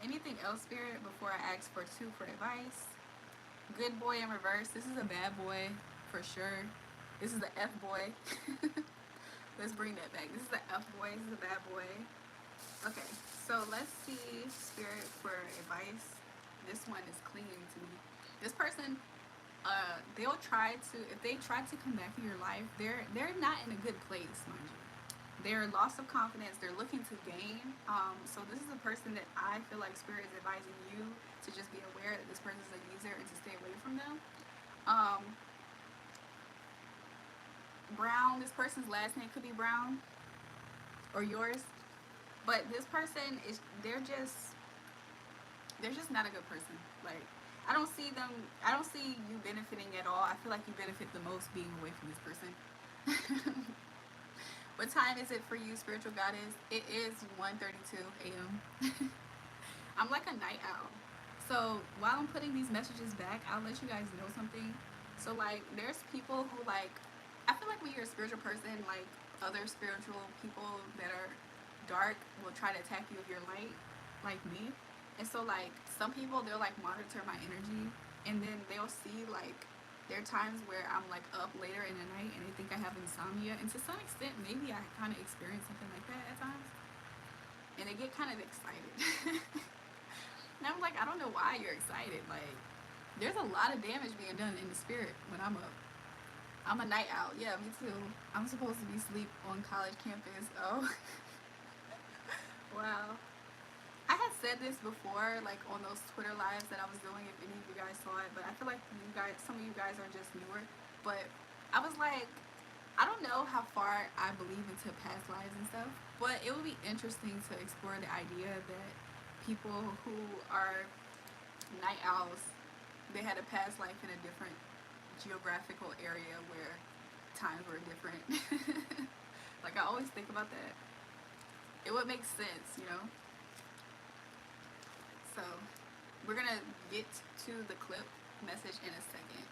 Speaker 1: Anything else, Spirit, before I ask for 2 for advice? Good boy in reverse. This is a bad boy, for sure. This is the F boy. Let's bring that back. This is the F boy. This is a bad boy. Okay, so let's see, Spirit, for advice. This one is clinging to me. This person, they'll try to, if they try to come back in your life, they're not in a good place, mind you. They're loss of confidence. They're looking to gain. So this is a person that I feel like Spirit is advising you to just be aware that this person is a user and to stay away from them. Brown. This person's last name could be Brown, or yours. But this person is, they're just not a good person. Like, I don't see you benefiting at all. I feel like you benefit the most being away from this person. What time is it for you, spiritual goddess? It is 1:32 a.m. I'm like a night owl. So while I'm putting these messages back, I'll let you guys know something. So like, there's people who like, I feel like when you're a spiritual person, like other spiritual people that are dark will try to attack you with your light, like me. And so like, some people, they'll like monitor my energy, and then they'll see like, there are times where I'm like up later in the night and they think I have insomnia, and to some extent maybe I kind of experience something like that at times, and they get kind of excited. And I'm like, I don't know why you're excited. Like, there's a lot of damage being done in the spirit when I'm up. I'm a night owl. Yeah, me too. I'm supposed to be asleep on college campus. Oh. Wow. I had said this before, like on those Twitter lives that I was doing, if any of you guys saw it, but I feel like some of you guys are just newer. But I was like, I don't know how far I believe into past lives and stuff, but it would be interesting to explore the idea that people who are night owls, they had a past life in a different geographical area where times were different. Like, I always think about that. It would make sense, you know? So, we're gonna get to the clip message in a second.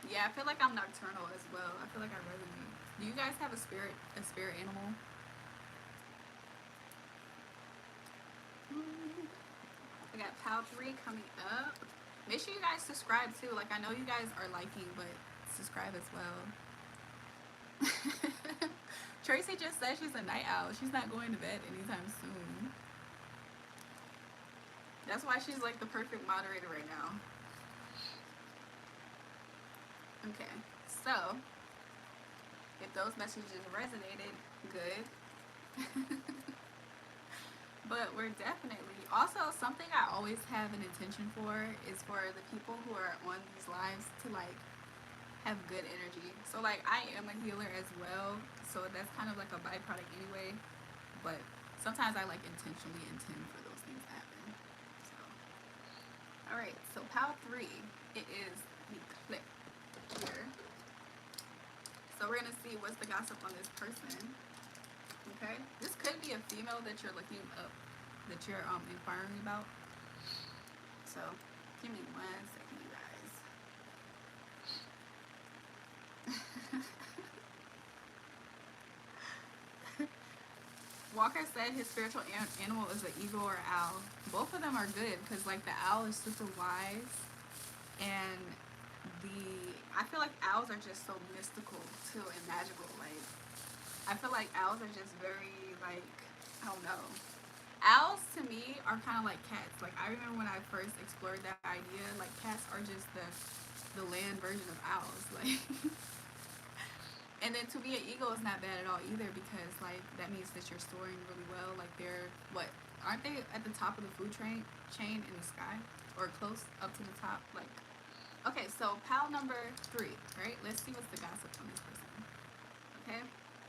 Speaker 1: Yeah, I feel like I'm nocturnal as well. I feel like I resonate. Do you guys have a spirit animal? I got Pal 3 coming up. Make sure you guys subscribe too. Like, I know you guys are liking, but subscribe as well. Tracy just said she's a night owl. She's not going to bed anytime soon. That's why she's like the perfect moderator right now. Okay, so if those messages resonated, good. But we're definitely, also something I always have an intention for is for the people who are on these lives to like have good energy. So like, I am a healer as well, so that's kind of like a byproduct anyway, but sometimes I like intentionally intend for those things to happen. So, alright, so Pal 3, it is the clip here. So we're gonna see what's the gossip on this person. Okay, this could be a female that you're looking up, that you're inquiring about. So give me 1 second, you guys. Walker said his spiritual animal is an eagle or owl. Both of them are good, because like the owl is super wise, and I feel like owls are just so mystical too and magical. Like, I feel like owls are just very, like, I don't know. Owls to me are kind of like cats. Like, I remember when I first explored that idea, like cats are just the land version of owls. Like, and And then to be an ego is not bad at all either, because like that means that you're soaring really well. Like they're what, aren't they at the top of the food chain in the sky, or close up to the top? Like, okay, so pal number 3, right? Let's see what's the gossip on this person. Okay,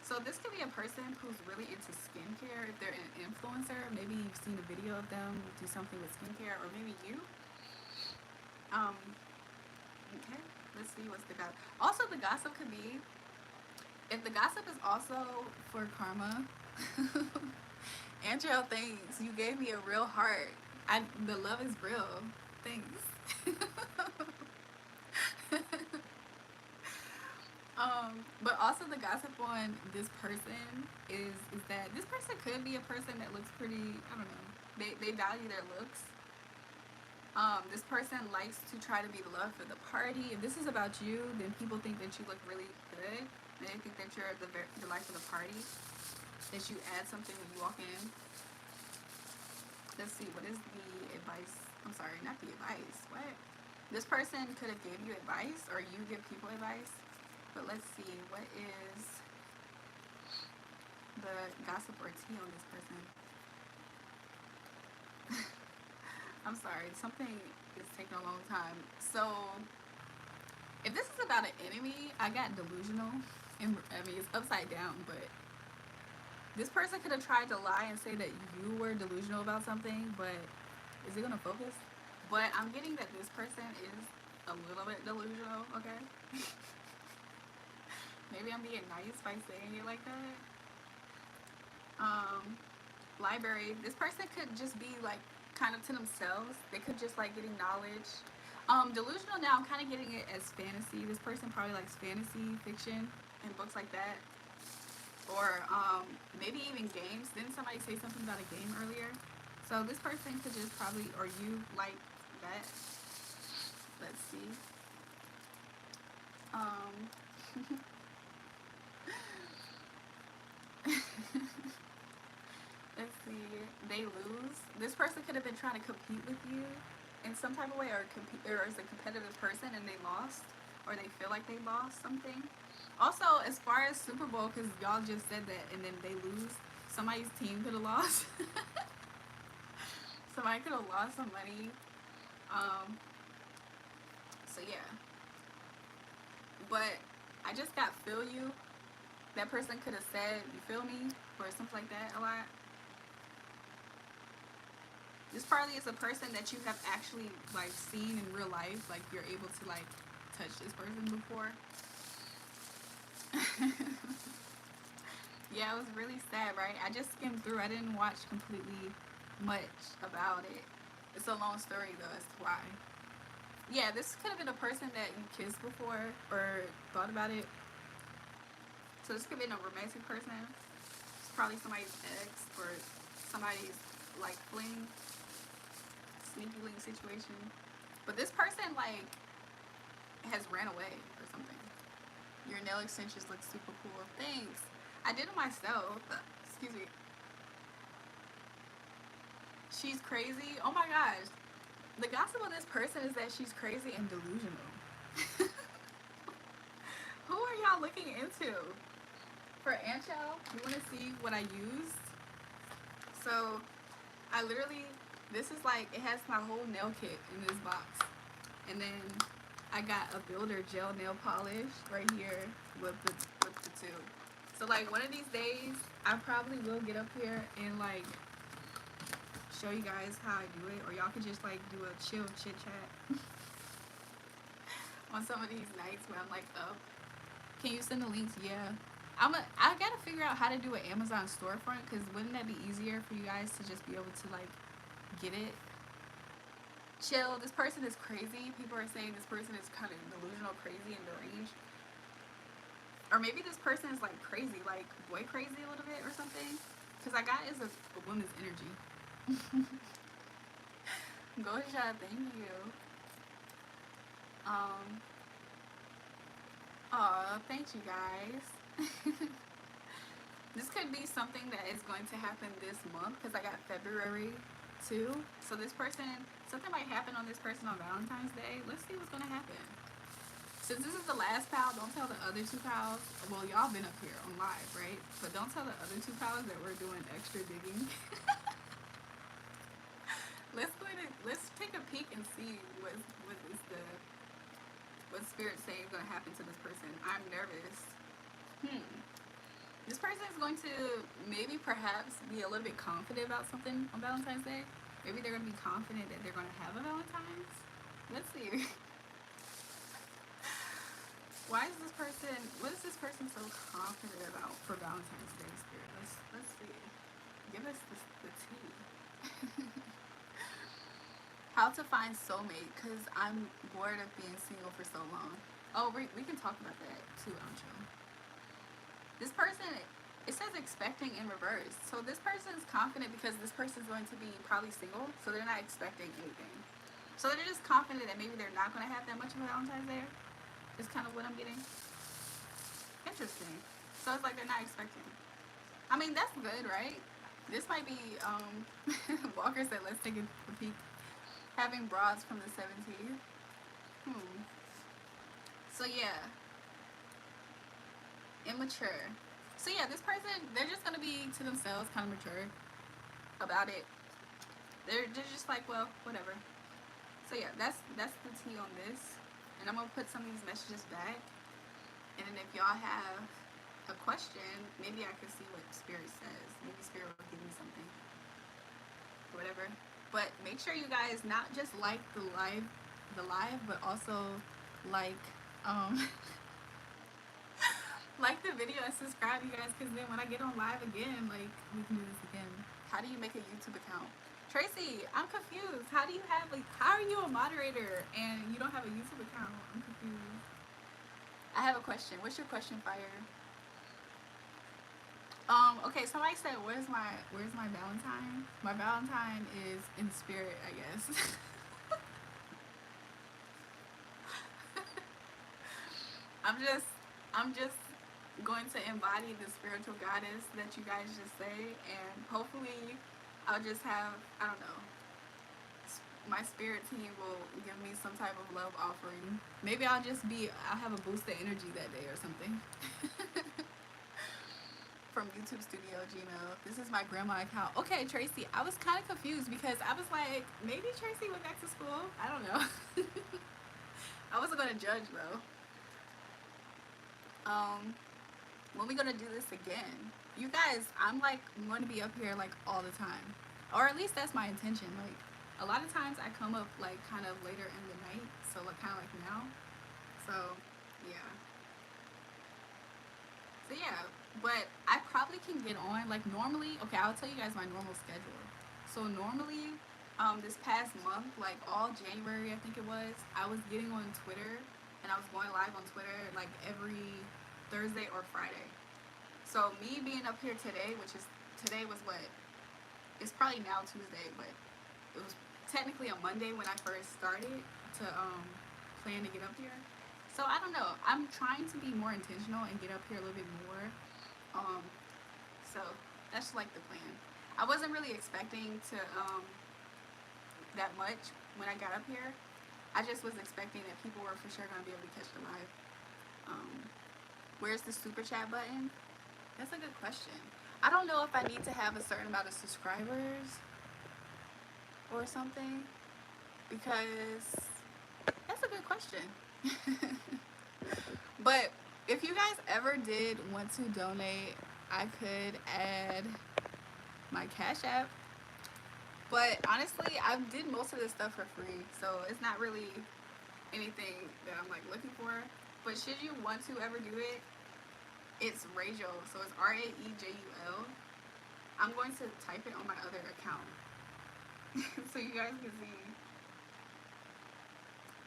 Speaker 1: so this could be a person who's really into skincare. If they're an influencer, maybe you've seen a video of them do something with skincare, or maybe you. Okay, let's see what's the gossip. Also, the gossip could be, if the gossip is also for karma. Angel, thanks. You gave me a real heart. The love is real. Thanks. But also the gossip on this person is that this person could be a person that looks pretty, I don't know. They value their looks. This person likes to try to be the love for the party. If this is about you, then people think that you look really good. They think that you're the life of the party. That you add something when you walk in. Let's see, what is the advice? I'm sorry, not the advice. What? This person could have gave you advice, or you give people advice. But let's see, what is the gossip or tea on this person? I'm sorry, something is taking a long time. So, if this is about an enemy, I got delusional. And, I mean, it's upside down, but this person could have tried to lie and say that you were delusional about something, but is it going to focus? But I'm getting that this person is a little bit delusional, okay? Maybe I'm being nice by saying it like that. Library. This person could just be like kind of to themselves. They could just like getting knowledge. Delusional now, I'm kind of getting it as fantasy. This person probably likes fantasy fiction and books like that. Or maybe even games. Didn't somebody say something about a game earlier? So this person could just probably, or you like that. Let's see. Let's see. They lose. This person could have been trying to compete with you in some type of way, or is a competitive person and they lost, or they feel like they lost something. Also, as far as Super Bowl, because y'all just said that, and then they lose, somebody's team could have lost. Somebody could have lost some money. So yeah. But I just got feel you. That person could have said, you feel me? Or something like that a lot. This probably is a person that you have actually like seen in real life. Like you're able to like touch this person before. Yeah, it was really sad, right? I just skimmed through. I didn't watch completely much about it. It's a long story though as to why. Yeah, this could have been a person that you kissed before or thought about it. So this could have been a romantic person. It's probably somebody's ex or somebody's like fling, sneaky link situation. But this person like has ran away or something. Your nail extensions look super cool. Thanks. I did it myself. Excuse me. She's crazy. Oh my gosh. The gossip on this person is that she's crazy and delusional. Who are y'all looking into? For Ancho, you want to see what I used? So, I literally, this is like, it has my whole nail kit in this box. And then I got a builder gel nail polish right here with the tube. So like one of these days, I probably will get up here and like show you guys how I do it, or y'all can just like do a chill chit chat on some of these nights when I'm like up. Can you send the links? Yeah. I gotta figure out how to do an Amazon storefront, because wouldn't that be easier for you guys to just be able to like get it? Chill, this person is crazy. People are saying this person is kind of delusional, crazy, and deranged. Or maybe this person is like crazy, like boy crazy a little bit or something. Because I got is a woman's energy. Go shot, thank you. Thank you guys. This could be something that is going to happen this month, because I got February too. So this person, something might happen on this person on Valentine's Day. Let's see what's going to happen. Since this is the last pal, don't tell the other two pals. Well, y'all been up here on live, right? But don't tell the other two pals that we're doing extra digging. Let's take a peek and see what spirit's saying is gonna happen to this person. I'm nervous. This person is going to maybe perhaps be a little bit confident about something on Valentine's Day. Maybe they're gonna be confident that they're gonna have a Valentine's. Let's see. What is this person so confident about for Valentine's Day, spirit? Let's see. Give us the tea. How to find soulmate, because I'm bored of being single for so long. Oh, we can talk about that too, Ancho. This person, it says expecting in reverse. So this person is confident because this person is going to be probably single, so they're not expecting anything. So they're just confident that maybe they're not going to have that much of a Valentine's Day. Is kind of what I'm getting. Interesting. So it's like they're not expecting. I mean, that's good, right? This might be, Walker said, let's take a peek. Having broads from the 17th. So yeah. Immature. So yeah, this person, they're just going to be to themselves, kind of mature about it. They're just like, well, whatever. So yeah, that's the tea on this. And I'm going to put some of these messages back. And then if y'all have a question, maybe I can see what Spirit says. Maybe Spirit will give me something. Whatever. But make sure you guys not just like the live, but also like like the video and subscribe, you guys, because then when I get on live again, like, we can do this again. How do you make a YouTube account? Tracy, I'm confused. How are you a moderator and you don't have a YouTube account? I'm confused. I have a question. What's your question, Fire? Okay, somebody said, where's my Valentine? My Valentine is in spirit, I guess. I'm just going to embody the spiritual goddess that you guys just say, and hopefully I'll just have, I don't know, my spirit team will give me some type of love offering. Maybe I'll have a boost of energy that day or something. From YouTube Studio Gmail. This is my grandma account. Okay, Tracy, I was kind of confused because I was like, maybe Tracy went back to school. I don't know. I wasn't going to judge though. When we gonna do this again? You guys, I'm going to be up here like all the time, or at least that's my intention. Like a lot of times I come up like kind of later in the night, so like kind of like now. So yeah, but I probably can get on like normally. Okay, I'll tell you guys my normal schedule. So normally, this past month, like all January I think it was, I was getting on Twitter and I was going live on Twitter like every Thursday or Friday. So me being up here today, today was what? It's probably now Tuesday, but it was technically a Monday when I first started to plan to get up here. So I don't know. I'm trying to be more intentional and get up here a little bit more. So that's like the plan. I wasn't really expecting to that much when I got up here. I just was expecting that people were for sure gonna be able to catch the live. Where's the super chat button? That's a good question. I don't know if I need to have a certain amount of subscribers or something, because that's a good question. But if you guys ever did want to donate, I could add my Cash App. But honestly, I did most of this stuff for free, so it's not really anything that I'm like looking for. But should you want to ever do it, it's Raejul, so it's Raejul. I'm going to type it on my other account so you guys can see.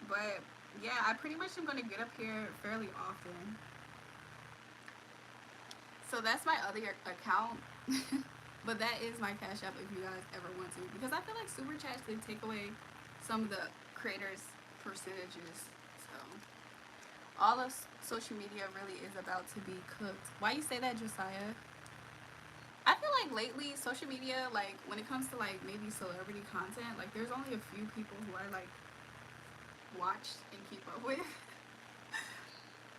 Speaker 1: But yeah, I pretty much am going to get up here fairly often. So that's my other account. But that is my Cash App if you guys ever want to, because I feel like super chats did take away some of the creators' percentages. So all of social media really is about to be cooked. Why you say that, Josiah? I feel like lately social media, like when it comes to like maybe celebrity content, like there's only a few people who I like watch and keep up with.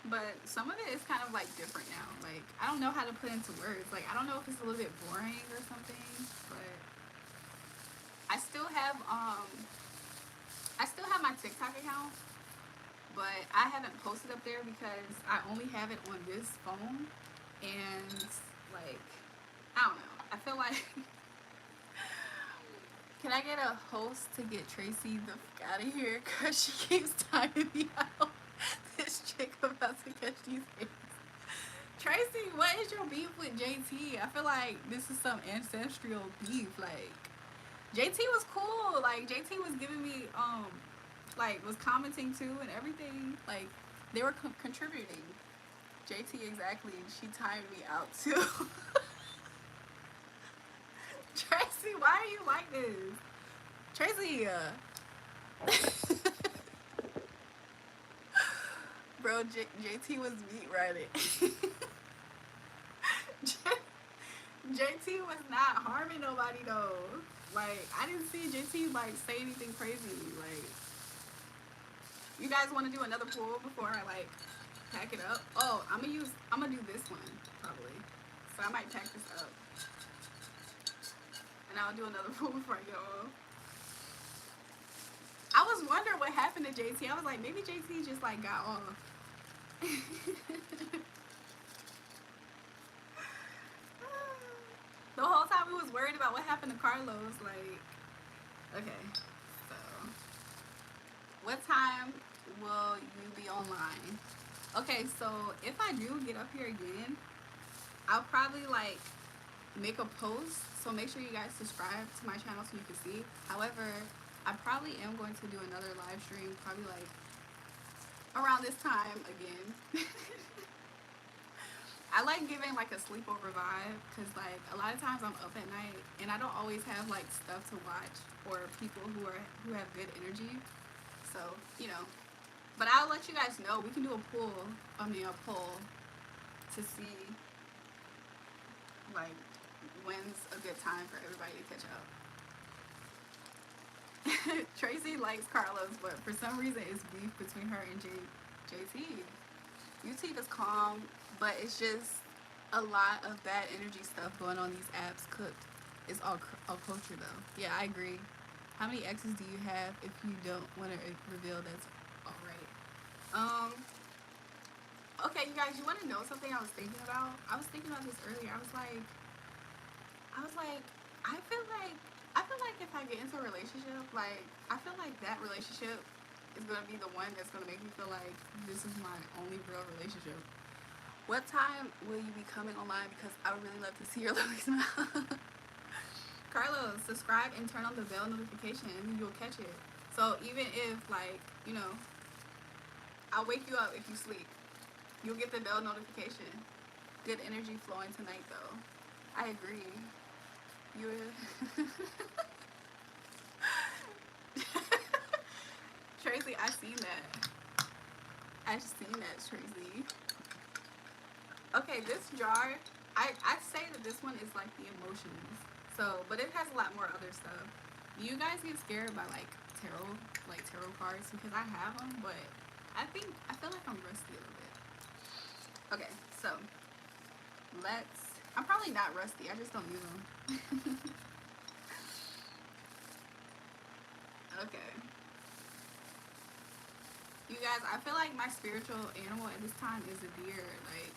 Speaker 1: But some of it is kind of like different now. Like I don't know how to put into words. Like I don't know if it's a little bit boring or something, but I still have my TikTok account, but I haven't posted up there because I only have it on this phone, and like I don't know. I feel like can I get a host to get Tracy the fuck out of here because she keeps timing me out. This chick about to catch these eggs. Tracy, what is your beef with JT? I feel like this is some ancestral beef. Like JT was cool. Like JT was giving me like was commenting too and everything. Like they were contributing. JT exactly. She timed me out too. Tracy, why are you like this? Tracy, bro, JT was meat riding. JT was not harming nobody though. Like I didn't see JT like say anything crazy. Like you guys want to do another pool before I like pack it up? Oh, I'm gonna do this one probably. So I might pack this up. And I'll do another pool before I go off. I was wondering what happened to JT. I was like, maybe JT just like got off. The whole time we was worried about what happened to Carlos. Like, okay, so what time will you be online? Okay, so if I do get up here again, I'll probably like make a post. So make sure you guys subscribe to my channel so you can see. However, I probably am going to do another live stream probably like around this time again. I like giving like a sleepover vibe because like a lot of times I'm up at night and I don't always have like stuff to watch or people who have good energy. So, you know. But I'll let you guys know. We can do a poll to see like when's a good time for everybody to catch up. Tracy likes Carlos, but for some reason it's beef between her and JT. UT is calm, but it's just a lot of bad energy stuff going on these apps. Cooked. It's all culture though. Yeah, I agree. How many exes do you have? If you don't want to reveal, that's all right. Okay, you guys, you want to know something I was thinking about? I was thinking about this earlier. I was like, I feel like if I get into a relationship, like I feel like that relationship is gonna be the one that's gonna make me feel like this is my only real relationship. What time will you be coming online? Because I would really love to see your lovely smile. Carlos, subscribe and turn on the bell notification and you'll catch it. So even if like, you know, I'll wake you up if you sleep. You'll get the bell notification. Good energy flowing tonight though. I agree. You Tracy, I seen that. Tracy. Okay, this jar, I'd say that this one is like the emotions. So, but it has a lot more other stuff. Do you guys get scared by like tarot cards? Because I have them, but I feel like I'm rusty a little bit. Okay, so I'm probably not rusty. I just don't use them. Okay. You guys, I feel like my spiritual animal at this time is a deer. Like,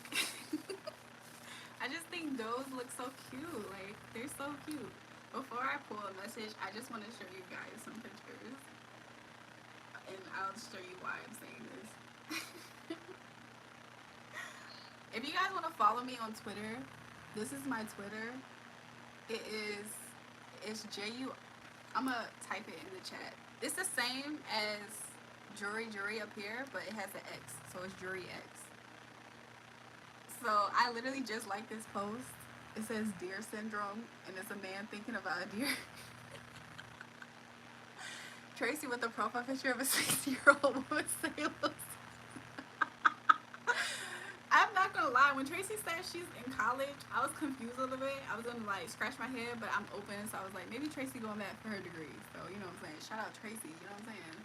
Speaker 1: I just think those look so cute. Like, they're so cute. Before I pull a message, I just want to show you guys some pictures. And I'll show you why I'm saying this. If you guys want to follow me on Twitter, this is my Twitter. It's JU. I'm going to type it in the chat. It's the same as Jury up here, but it has an X. So it's Jury X. So I literally just like this post. It says deer syndrome, and it's a man thinking about a deer. Tracy with a profile picture of a 60-year-old woman saying, I'm not gonna lie, when Tracy said she's in college, I was confused a little bit. I was gonna like scratch my head, but I'm open, so I was like, maybe Tracy going back for her degree. So, you know what I'm saying? Shout out Tracy, you know what I'm saying?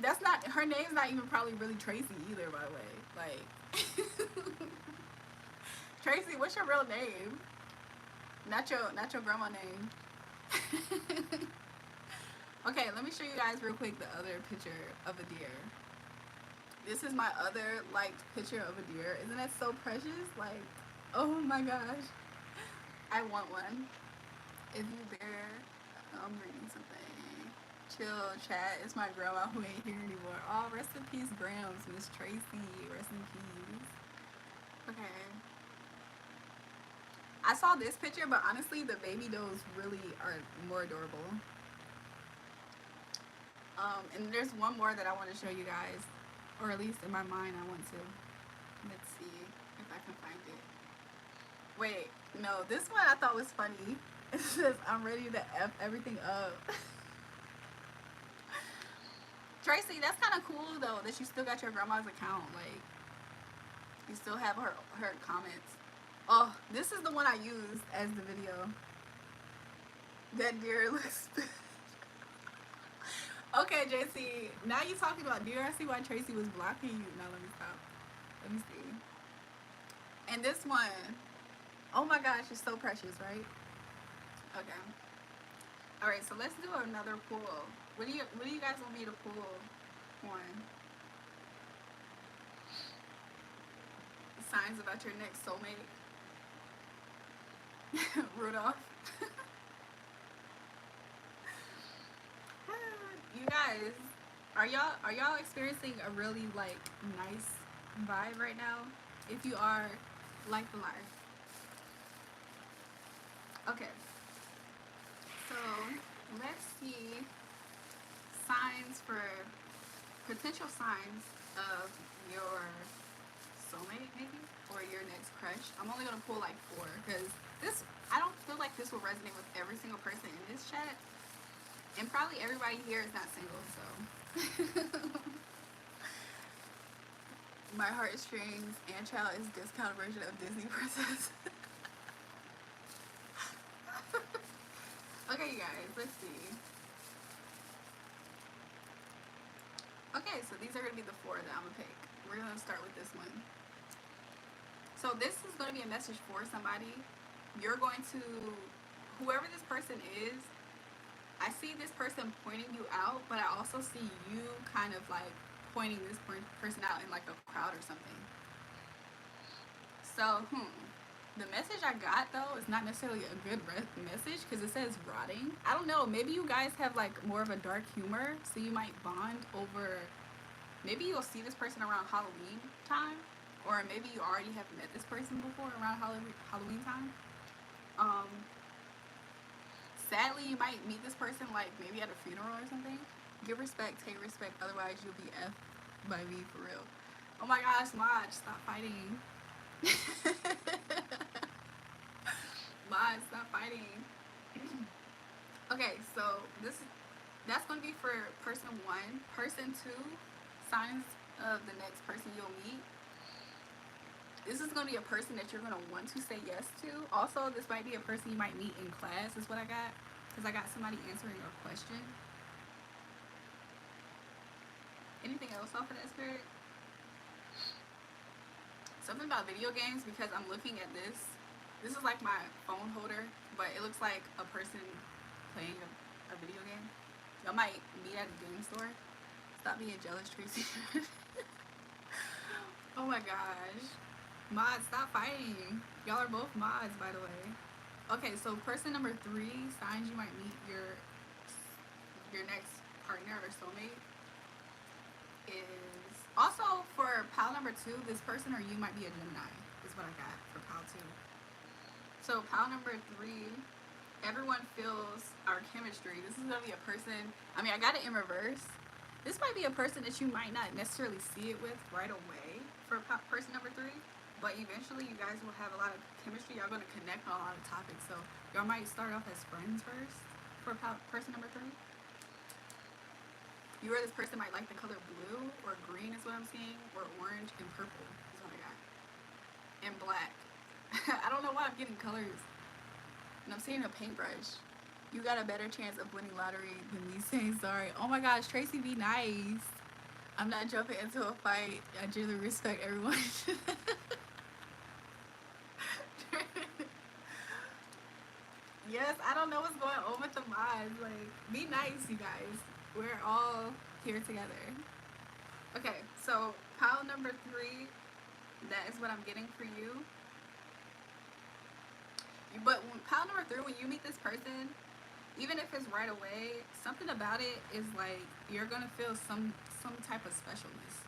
Speaker 1: That's not, her name's not even probably really Tracy either, by the way. Like, Tracy, what's your real name? Not your grandma name. Okay, let me show you guys real quick the other picture of a deer. This is my other liked picture of a deer. Isn't that so precious? Like, oh my gosh. I want one. If you bear, I'm reading something. Chill, chat. It's my grandma who ain't here anymore. Oh, rest in peace, Grams. Miss Tracy. Rest in peace. Okay. I saw this picture, but honestly, the baby does really are more adorable. And there's one more that I want to show you guys, or at least in my mind, I want to. Let's see if I can find it. Wait, no, this one I thought was funny. It says, "I'm ready to F everything up." Tracy, that's kind of cool though that you still got your grandma's account. Like, you still have her comments. Oh, this is the one I used as the video. That deer looks. Okay, JC. Now you talking about deer. I see why Tracy was blocking you. Now let me stop. Let me see. And this one, oh my gosh, it's so precious, right? Okay. All right, so let's do another pull. What do you guys want me to pull on? Signs about your next soulmate. Rudolph. You guys, are y'all experiencing a really like nice vibe right now? If you are, like the life. Okay. So let's see signs for potential signs of your soulmate, maybe, or your next crush. I'm only gonna pull like 4 because this, I don't feel like this will resonate with every single person in this chat. And probably everybody here is not single, so. My heartstrings and child is discount version of Disney Princess. Okay, you guys, let's see. Okay, so these are going to be the 4 that I'm going to pick. We're going to start with this one. So this is going to be a message for somebody. You're going to, whoever this person is, I see this person pointing you out, but I also see you kind of like pointing this person out in like a crowd or something. So, the message I got though is not necessarily a good message because it says rotting. I don't know, maybe you guys have like more of a dark humor, so you might bond over, maybe you'll see this person around Halloween time, or maybe you already have met this person before around Halloween time. Sadly, you might meet this person like maybe at a funeral or something. Give respect, take respect, otherwise you'll be F by me for real. Oh my gosh, Maj, stop fighting. Maj, stop fighting. Okay, so that's gonna be for person 1. Person 2, signs of the next person you'll meet. This is going to be a person that you're going to want to say yes to. Also, this might be a person you might meet in class is what I got. Because I got somebody answering a question. Anything else off of that, Spirit? Something about video games, because I'm looking at this. This is like my phone holder, but it looks like a person playing a video game. Y'all might meet at a game store. Stop being jealous, Tracy. Oh my gosh. Mods, stop fighting. Y'all are both mods, by the way. Okay, so person number 3, signs you might meet your next partner or soulmate, is also for pile number 2. This person or you might be a Gemini. Is what I got for pile 2. So pile number 3, everyone feels our chemistry. This is gonna be a person. I mean, I got it in reverse. This might be a person that you might not necessarily see it with right away for person number 3. But eventually you guys will have a lot of chemistry. Y'all going to connect on a lot of topics. So y'all might start off as friends first for person number 3. You or this person might like the color blue or green is what I'm seeing. Or orange and purple is what I got. And black. I don't know why I'm getting colors. And I'm seeing a paintbrush. You got a better chance of winning lottery than me saying sorry. Oh my gosh, Tracy, be nice. I'm not jumping into a fight. I generally respect everyone. Yes, I don't know what's going on with the mods. Like, be nice, you guys. We're all here together. Okay, so pile number 3, that is what I'm getting for you. But pile number 3, when you meet this person, even if it's right away, something about it is like you're gonna feel some type of specialness.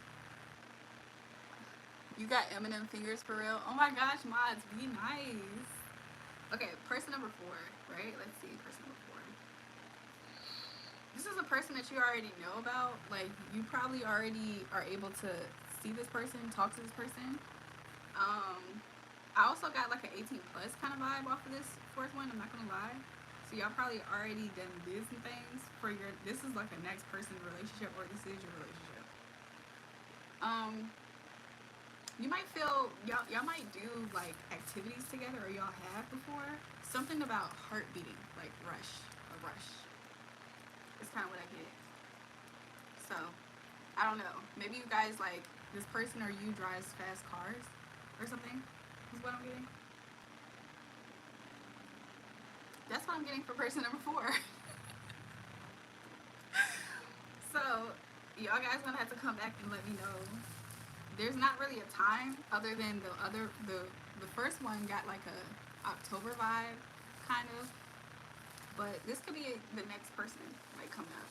Speaker 1: You got Eminem fingers for real. Oh my gosh, mods, be nice. Okay, person number 4, right? Let's see, person number 4. This is a person that you already know about. Like, you probably already are able to see this person, talk to this person. Um, I also got like an 18 plus kind of vibe off of this fourth one. I'm not gonna lie. So y'all probably already done did some things for your. This is like a next person relationship, or this is your relationship. Um, you might feel y'all might do like activities together, or y'all have before. Something about heart beating, like a rush. It's kind of what I get. So I don't know. Maybe you guys like this person, or you drives fast cars, or something. Is what I'm getting. That's what I'm getting for person number 4. So y'all guys gonna have to come back and let me know. There's not really a time other than the first one got like a October vibe, kind of. But this could be the next person like coming up.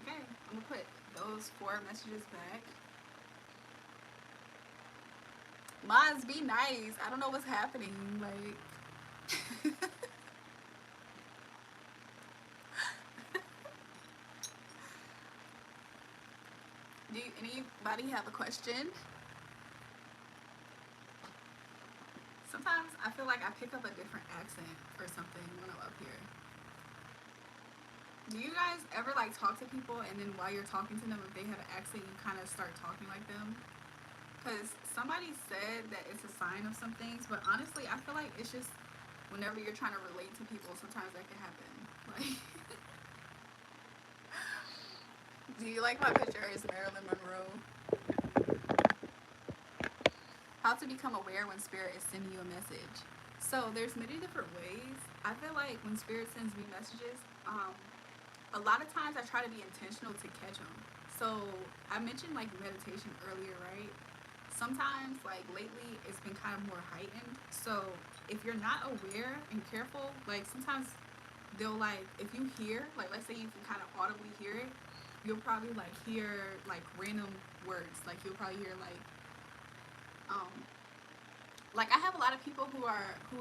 Speaker 1: Okay, I'm gonna put those 4 messages back. Mods, be nice. I don't know what's happening. Like, do anybody have a question? Sometimes I feel like I pick up a different accent or something when I'm up here. Do you guys ever like talk to people and then while you're talking to them, if they have an accent, you kind of start talking like them? Because somebody said that it's a sign of some things, but honestly, I feel like it's just whenever you're trying to relate to people, sometimes that can happen. Like, do you like my picture? Is Marilyn Monroe? How to become aware when spirit is sending you a message. So there's many different ways. I feel like when spirit sends me messages, a lot of times I try to be intentional to catch them. So I mentioned like meditation earlier, right? Sometimes like lately it's been kind of more heightened. So if you're not aware and careful, like sometimes they'll like, if you hear, like let's say you can kind of audibly hear it, you'll probably like hear like random words. Like you'll probably hear um like I have a lot of people who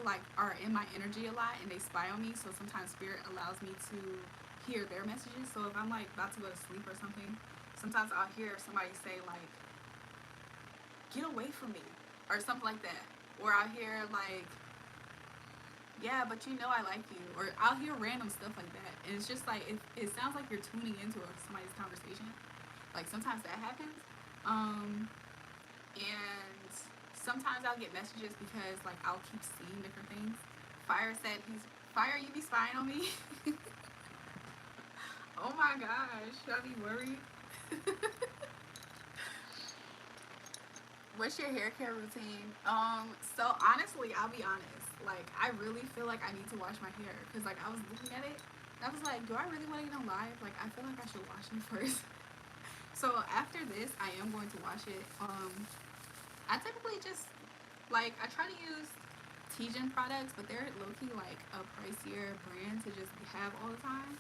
Speaker 1: like are in my energy a lot and they spy on me, so sometimes spirit allows me to hear their messages. So if I'm like about to go to sleep or something, sometimes I'll hear somebody say like, get away from me, or something like that. Or I'll hear like, yeah, but you know I like you. Or I'll hear random stuff like that. And it's just like, it sounds like you're tuning into somebody's conversation. Like sometimes that happens. And sometimes I'll get messages because like I'll keep seeing different things. Fire, you be spying on me? Oh my gosh, should I be worried? What's your hair care routine? So honestly, I'll be honest. Like, I really feel like I need to wash my hair. Because, like, I was looking at it. And I was like, do I really want to get on live? Like, I feel like I should wash it first. So, after this, I am going to wash it. I typically just, like, I try to use Tijan products. But they're low-key, like, a pricier brand to just have all the time.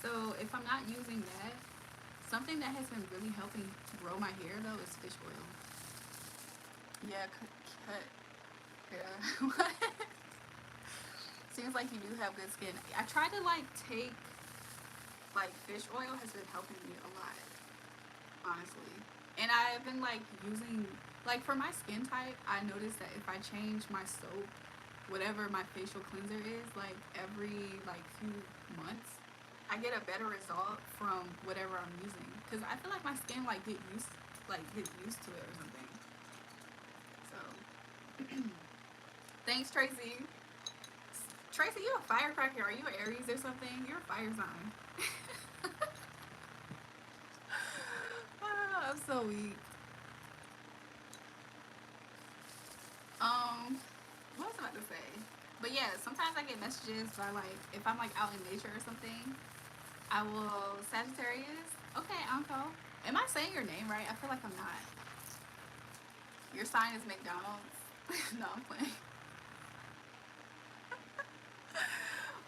Speaker 1: So, if I'm not using that, something that has been really helping grow my hair, though, is fish oil. Yeah, cut. Yeah. Seems like you do have good skin. I try to like take like fish oil has been helping me a lot, honestly. And I've been like using like for my skin type, I noticed that if I change my soap, whatever my facial cleanser is, like every like few months, I get a better result from whatever I'm using. Cause I feel like my skin like get used to it or something. So thanks, Tracy. Tracy, you a firecracker. Are you an Aries or something? You're a fire sign. I'm so weak. What was I about to say? But yeah, sometimes I get messages by like if I'm like out in nature or something. I will Sagittarius. Okay, Uncle. Am I saying your name right? I feel like I'm not. Your sign is McDonald's. No, I'm playing.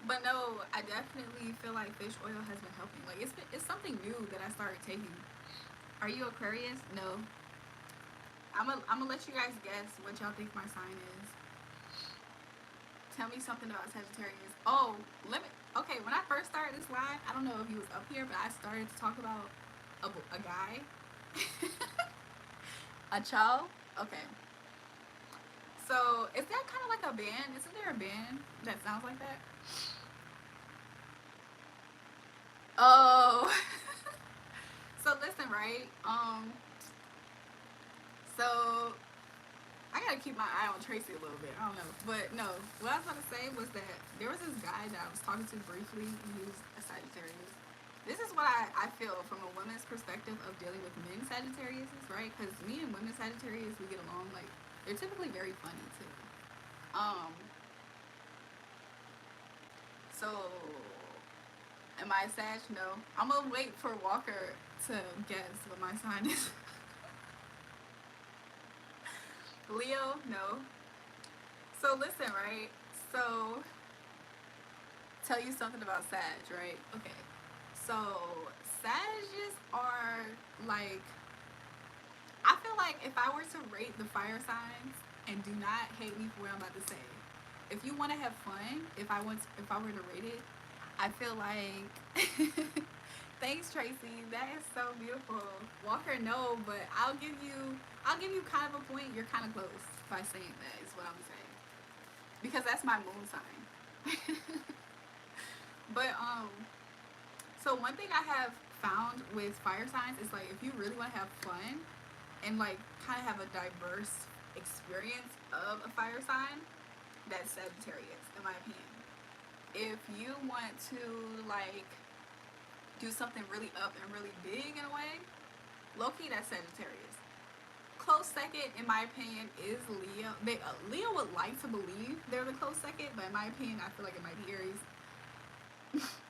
Speaker 1: But no, I definitely feel like fish oil has been helping. Like it's something new that I started taking. Are you Aquarius? No. I'm gonna let you guys guess what y'all think my sign is. Tell me something about Sagittarius. Oh, let me. Okay, when I first started this live, I don't know if he was up here, but I started to talk about a guy, a child. Okay, so is that kind of like a band? Isn't there a band that sounds like that? Oh, so listen, right? So I gotta keep my eye on Tracy a little bit. I don't know, but no. What I was about to say was that there was this guy that I was talking to briefly, and he was a Sagittarius. This is what I feel from a woman's perspective of dealing with men Sagittarius, right? Because me and women Sagittarius, we get along like they're typically very funny too. Um, so am I Sag? No. I'm gonna wait for Walker to guess what my sign is. Leo? No. So listen, right? So tell you something about Sag, right? Okay. So Sages are like I feel like if I were to rate the fire signs, and do not hate me for what I'm about to say. If you want to have fun, if I were to rate it, I feel like thanks Tracy, that is so beautiful. Walker no, but I'll give you kind of a point. You're kind of close by saying that is what I'm saying. Because that's my moon sign. But so one thing I have found with fire signs is like if you really want to have fun and like kind of have a diverse experience of a fire sign, that's Sagittarius, in my opinion. If you want to like do something really up and really big in a way, low key that's Sagittarius. Close second, in my opinion, is Leo. Leo would like to believe they're the close second, but in my opinion, I feel like it might be Aries.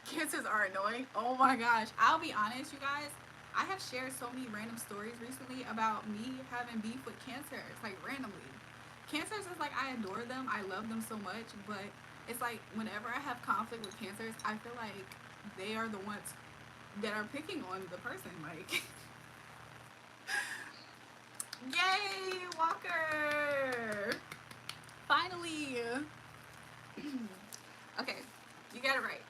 Speaker 1: Cancers are annoying. Oh my gosh. I'll be honest, you guys. I have shared so many random stories recently about me having beef with cancers, like randomly. Cancers is like I adore them, I love them so much, but it's like whenever I have conflict with cancers, I feel like they are the ones that are picking on the person. Like, yay, Walker! Finally! Okay, you got it right.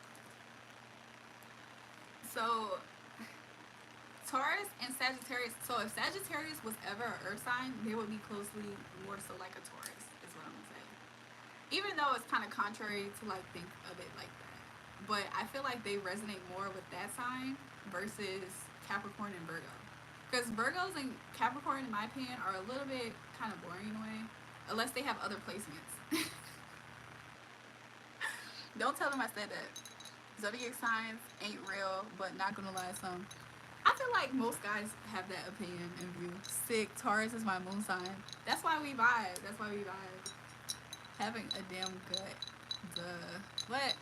Speaker 1: So Taurus and Sagittarius. So if Sagittarius was ever an earth sign, they would be closely more so like a Taurus, is what I'm gonna say. Even though it's kind of contrary to like think of it like that, but I feel like they resonate more with that sign versus Capricorn and Virgo. Because Virgos and Capricorn, in my opinion, are a little bit kind of boring in a way, unless they have other placements. Don't tell them I said that. Zodiac signs ain't real, but not gonna lie, some. I feel like most guys have that opinion and view. Sick. Taurus is my moon sign. That's why we vibe. That's why we vibe. Having a damn gut. Duh. What?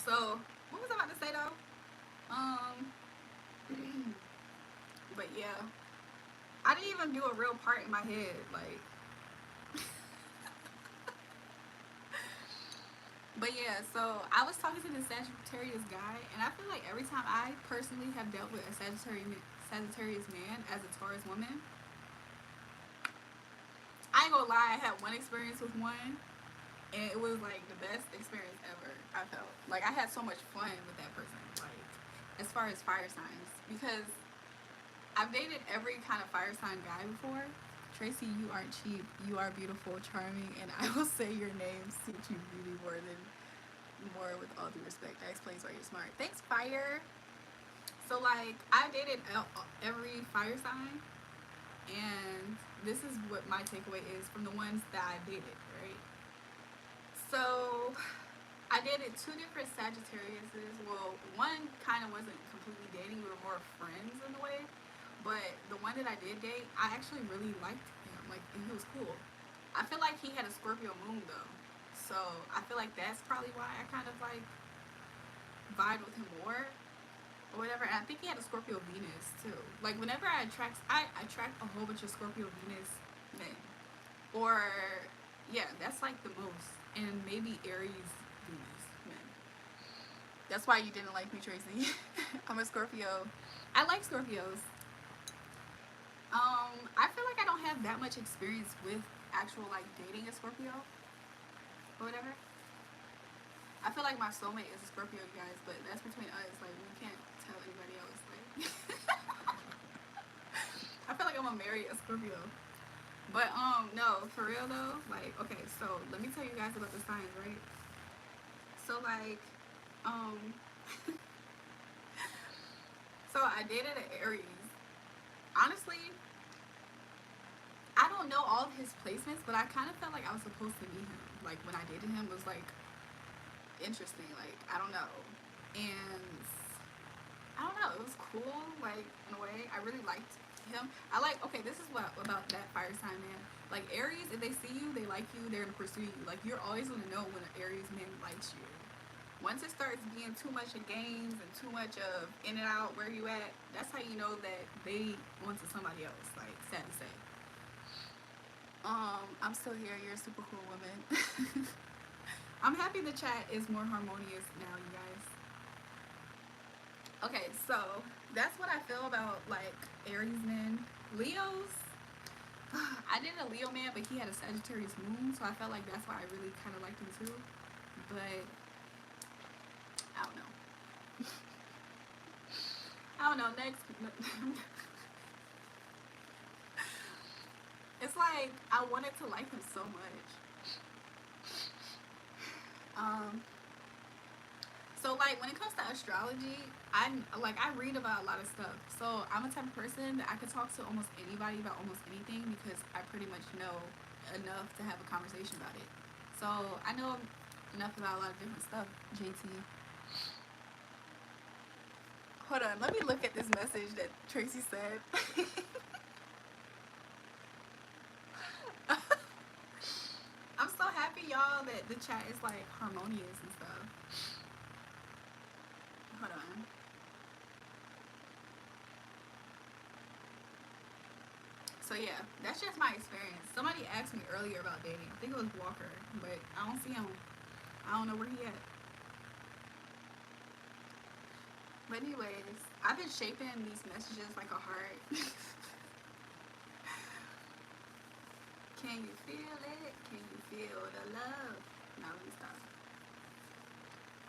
Speaker 1: So, what was I about to say though? Um, but yeah. I didn't even do a real part in my head. Like, but yeah, so I was talking to this Sagittarius guy, and I feel like every time I personally have dealt with a Sagittarius man as a Taurus woman, I ain't gonna lie, I had one experience with one, and it was like the best experience ever. I felt like I had so much fun with that person. Like as far as fire signs, because I've dated every kind of fire sign guy before. Tracy, you aren't cheap. You are beautiful, charming, and I will say your name suits you beauty more with all due respect. That explains why you're smart. Thanks, fire. So like I dated every fire sign, and this is what my takeaway is from the ones that I dated, right? So I dated two different Sagittariuses. Well, one kind of wasn't completely dating; we were more friends in a way. But the one that I did date, I actually really liked him. Like, and he was cool. I feel like he had a Scorpio moon though, so I feel like that's probably why I kind of like vibe with him more or whatever. And I think he had a Scorpio Venus too. Like whenever I attract a whole bunch of Scorpio Venus men, or yeah, that's like the most, and maybe Aries Venus men. That's why you didn't like me, Tracy. I'm a Scorpio. I like Scorpios. I feel like I don't have that much experience with actual like dating a Scorpio or whatever. I feel like my soulmate is a Scorpio, you guys, but that's between us. Like we can't tell anybody else. Like I feel like I'm gonna marry a Scorpio. But no, for real though, like okay, so let me tell you guys about the signs, right? So like um so I dated an Aries. Honestly, I don't know all of his placements, but I kind of felt like I was supposed to meet him. Like when I dated him, it was like interesting. Like I don't know, and I don't know. It was cool. Like in a way, I really liked him. I like. Okay, this is what about that fire sign man. Like Aries, if they see you, they like you. They're gonna pursue you. Like you're always gonna know when an Aries man likes you. Once it starts being too much of games and too much of in and out, where you at, that's how you know that they want to somebody else. Like sad to say. I'm still here. You're a super cool woman. I'm happy the chat is more harmonious now, you guys. Okay, so that's what I feel about like Aries men. Leos, I did a Leo man, but he had a Sagittarius moon, so I felt like that's why I really kind of liked him too. But I don't know. I don't know. Next, it's like I wanted to like him so much. Um, So like when it comes to astrology, I read about a lot of stuff. So I'm a type of person that I could talk to almost anybody about almost anything because I pretty much know enough to have a conversation about it. So I know enough about a lot of different stuff, JT. Hold on, let me look at this message that Tracy said. I'm so happy, y'all, that the chat is like harmonious and stuff. Hold on. So yeah, that's just my experience. Somebody asked me earlier about dating. I think it was Walker, but I don't see him. I don't know where he at. But anyways, I've been shaping these messages like a heart. Can you feel it? Can you feel the love? No, let me stop.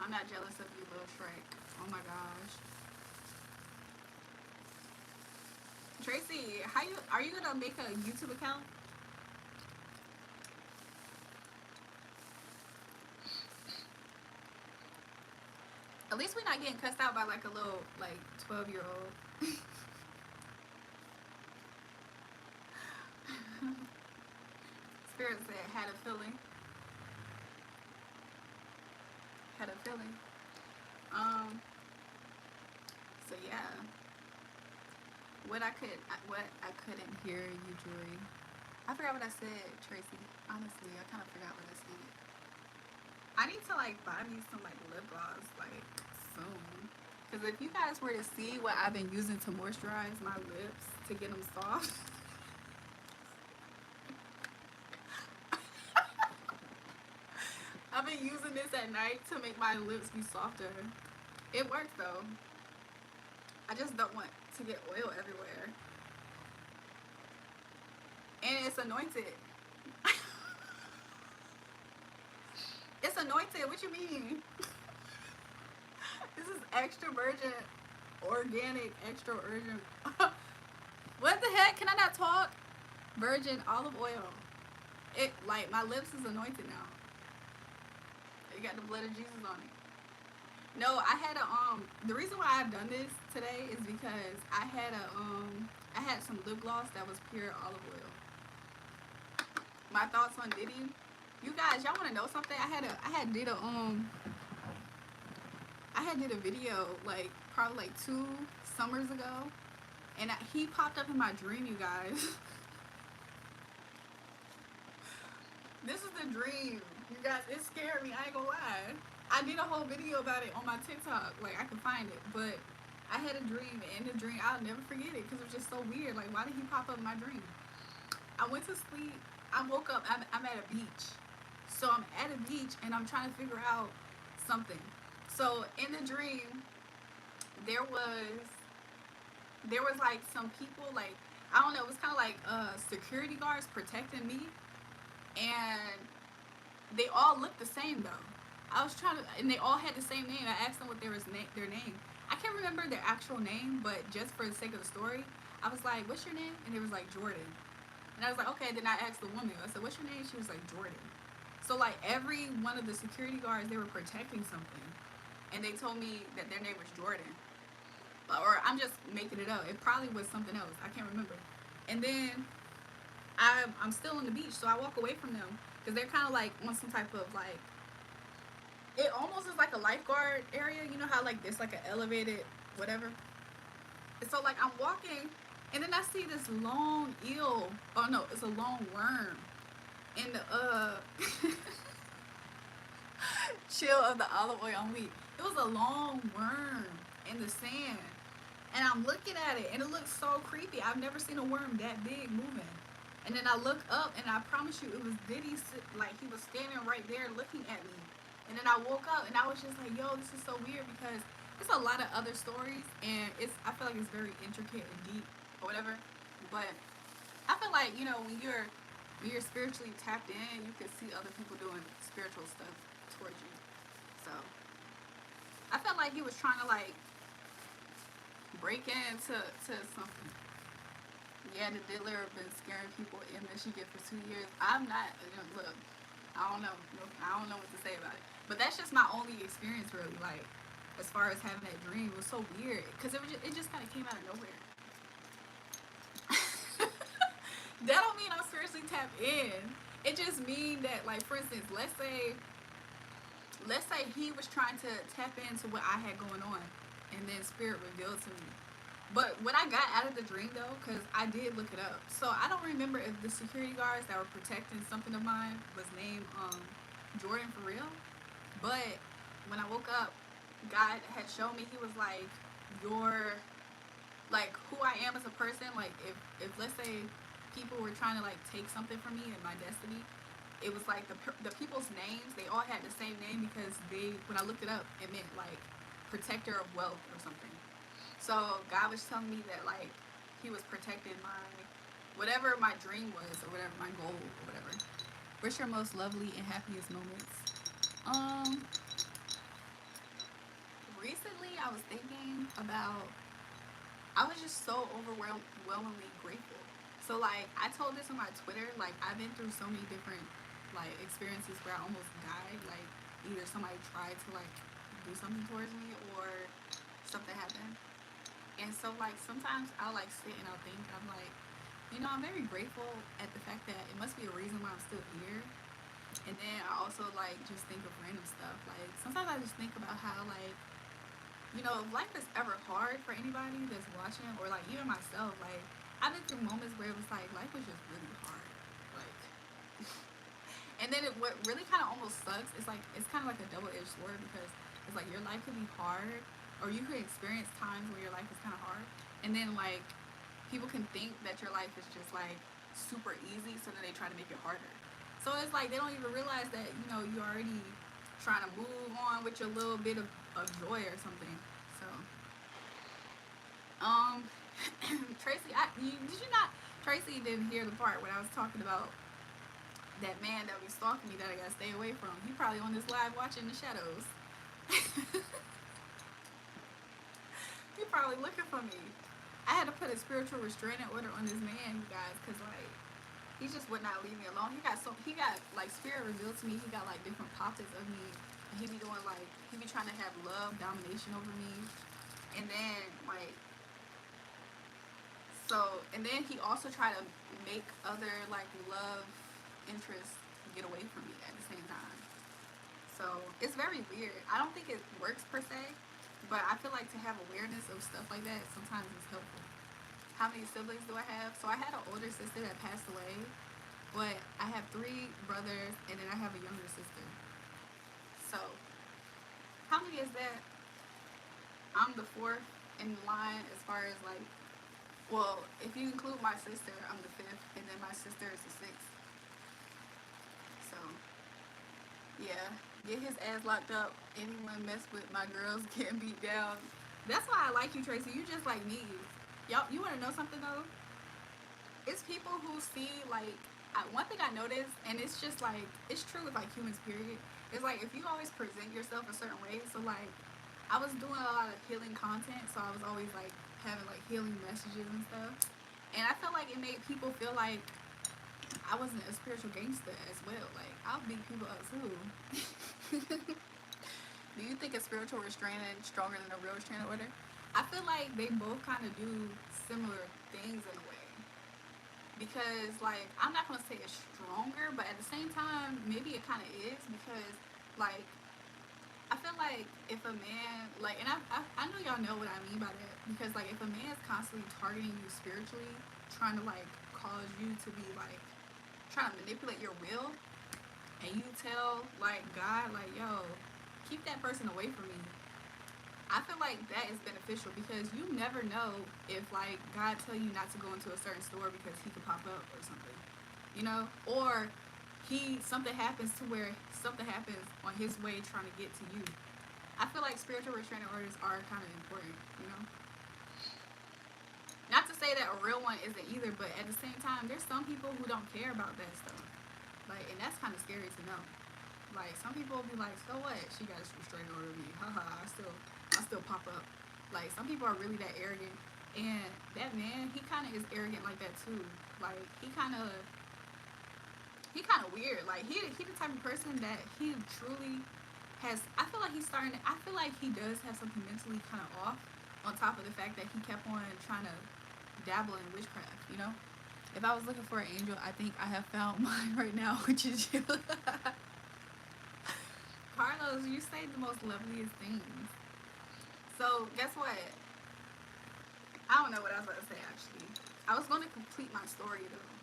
Speaker 1: I'm not jealous of you, little Shrek. Oh my gosh. Tracy, how you are you gonna make a YouTube account? At least we're not getting cussed out by like a little like 12-year-old. Spirit said had a feeling. Had a feeling. Um. So yeah. What I couldn't hear you, Jory. I forgot what I said, Tracy. Honestly, I kind of forgot what I said. I need to like buy me some like lip gloss like soon. Cause if you guys were to see what I've been using to moisturize my lips to get them soft, I've been using this at night to make my lips be softer. It works though. I just don't want to get oil everywhere. And it's anointed. It's anointed. What you mean? This is extra virgin, organic, extra virgin. What the heck? Can I not talk? Virgin olive oil. It like my lips is anointed now. It got the blood of Jesus on it. No, I had a the reason why I've done this today is because I had some lip gloss that was pure olive oil. My thoughts on Diddy. You guys, y'all wanna know something? I had did a video like probably like 2 summers ago, And he popped up in my dream, you guys. This is the dream, you guys. It scared me. I ain't gonna lie. I did a whole video about it on my TikTok. Like, I can find it, but I had a dream, and in the dream, I'll never forget it because it was just so weird. Like, why did he pop up in my dream? I went to sleep. I woke up. I'm at a beach. So I'm at a beach, and I'm trying to figure out something. So in the dream, there was like some people, like, I don't know. It was kind of like security guards protecting me, and they all looked the same though. I was trying to, and they all had the same name. I asked them what their name. I can't remember their actual name, but just for the sake of the story, I was like, "What's your name?" And it was like Jordan. And I was like, "Okay." Then I asked the woman. I said, "What's your name?" She was like, "Jordan." So like every one of the security guards, they were protecting something, and they told me that their name was Jordan. Or I'm just making it up. It probably was something else. I can't remember. And then I'm still on the beach, so I walk away from them because they're kind of like on some type of like, it almost is like a lifeguard area. You know how like it's like an elevated whatever. And so like I'm walking, and then I see this long eel. Oh no, it's a long worm in the chill of the olive oil on wheat. It was a long worm in the sand, and I'm looking at it, and it looks so creepy. I've never seen a worm that big moving. And then I look up, and I promise you, it was Diddy. Like, he was standing right there looking at me. And then I woke up, and I was just like, "Yo, this is so weird," because there's a lot of other stories, and I feel like it's very intricate and deep or whatever. But I feel like, you know, when you're spiritually tapped in, you can see other people doing spiritual stuff towards you. So I felt like he was trying to like break into something. Yeah, the diddler been scaring people in Michigan for 2 years. I'm not, you know, look, I don't know. I don't know what to say about it. But that's just my only experience, really. Like, as far as having that dream, it was so weird because it just kind of came out of nowhere. That don't mean I'm spiritually tapped in. It just mean that, like, for instance, let's say he was trying to tap into what I had going on, and then spirit revealed to me. But what I got out of the dream, though, because I did look it up, so I don't remember if the security guards that were protecting something of mine was named Jordan for real. But when I woke up, God had shown me, he was like, "Your, like, who I am as a person, like, if let's say people were trying to like take something from me and my destiny, it was like the people's names, they all had the same name because they, when I looked it up, it meant like protector of wealth or something. So God was telling me that like he was protecting my, whatever my dream was or whatever my goal or whatever. What's your most lovely and happiest moments? Um, Recently I was thinking about, I was just so overwhelmingly grateful. So like I told this on my Twitter, like I've been through so many different like experiences where I almost died. Like either somebody tried to like do something towards me or something happened. And so like sometimes I'll like sit and I'll think, I'm like, you know, I'm very grateful at the fact that it must be a reason why I'm still here. And then I also like just think of random stuff. Like sometimes I just think about how like, you know, if life is ever hard for anybody that's watching, or like even myself, like I've been through moments where it was like life was just really hard. Like, and then what really kind of almost sucks is like it's kind of like a double-edged sword because it's like your life could be hard, or you could experience times where your life is kind of hard, and then like people can think that your life is just like super easy, so then they try to make it harder. So it's like they don't even realize that, you know, you already trying to move on with your little bit of joy or something. So, um, Tracy, did you not? Tracy didn't hear the part when I was talking about that man that was stalking me that I gotta stay away from. He probably on this live watching the shadows. He probably looking for me. I had to put a spiritual restraining order on this man, you guys, cause like he just would not leave me alone. He got like spirit revealed to me. He got like different pockets of me. And he be doing like he be trying to have love domination over me, and then like so, and then he also tried to make other like love interests get away from me at the same time. So it's very weird. I don't think it works per se, but I feel like to have awareness of stuff like that sometimes is helpful. how many siblings do I have? So I had an older sister that passed away, but I have 3 brothers, and then I have a younger sister. So how many is that? I'm the fourth in line as far as like, well, if you include my sister, I'm the fifth, and then my sister is the sixth. So yeah, get his ass locked up. Anyone mess with my girls getting beat down. That's why I like you, Tracy. You just like me. Y'all, you want to know something though? It's people who see like one thing I noticed, and it's just like it's true with like humans. Period. It's like if you always present yourself a certain way. So like I was doing a lot of healing content, so I was always like having like healing messages and stuff. And I felt like it made people feel like I wasn't a spiritual gangster as well. Like I'll beat people up too. Do you think a spiritual restraining stronger than a real restraining order? I feel like they both kind of do similar things in a way. Because like I'm not gonna say it's stronger, but at the same time, maybe it kind of is because like I feel like if a man like, and I know y'all know what I mean by that because like if a man is constantly targeting you spiritually, trying to like cause you to be like trying to manipulate your will, and you tell like God like yo, keep that person away from me. I feel like that is beneficial because you never know if like God tell you not to go into a certain store because he could pop up or something, you know, or something happens to where something happens on his way trying to get to you. I feel like spiritual restraining orders are kind of important, you know. Not to say that a real one isn't either, but at the same time, there's some people who don't care about that stuff, like, and that's kind of scary to know. Like some people will be like, so what? She got a restraining order of me. Haha, I still pop up. Like some people are really that arrogant, and that man, he kind of is arrogant like that too. Like he kind of weird. Like he the type of person that he truly has. I feel like he's starting. I feel like he does have something mentally kind of off. On top of the fact that he kept on trying to dabble in witchcraft, you know. If I was looking for an angel, I think I have found mine right now, which is you. Carlos, you say the most loveliest things. So guess what? I don't know what I was about to say actually. I was going to complete my story though,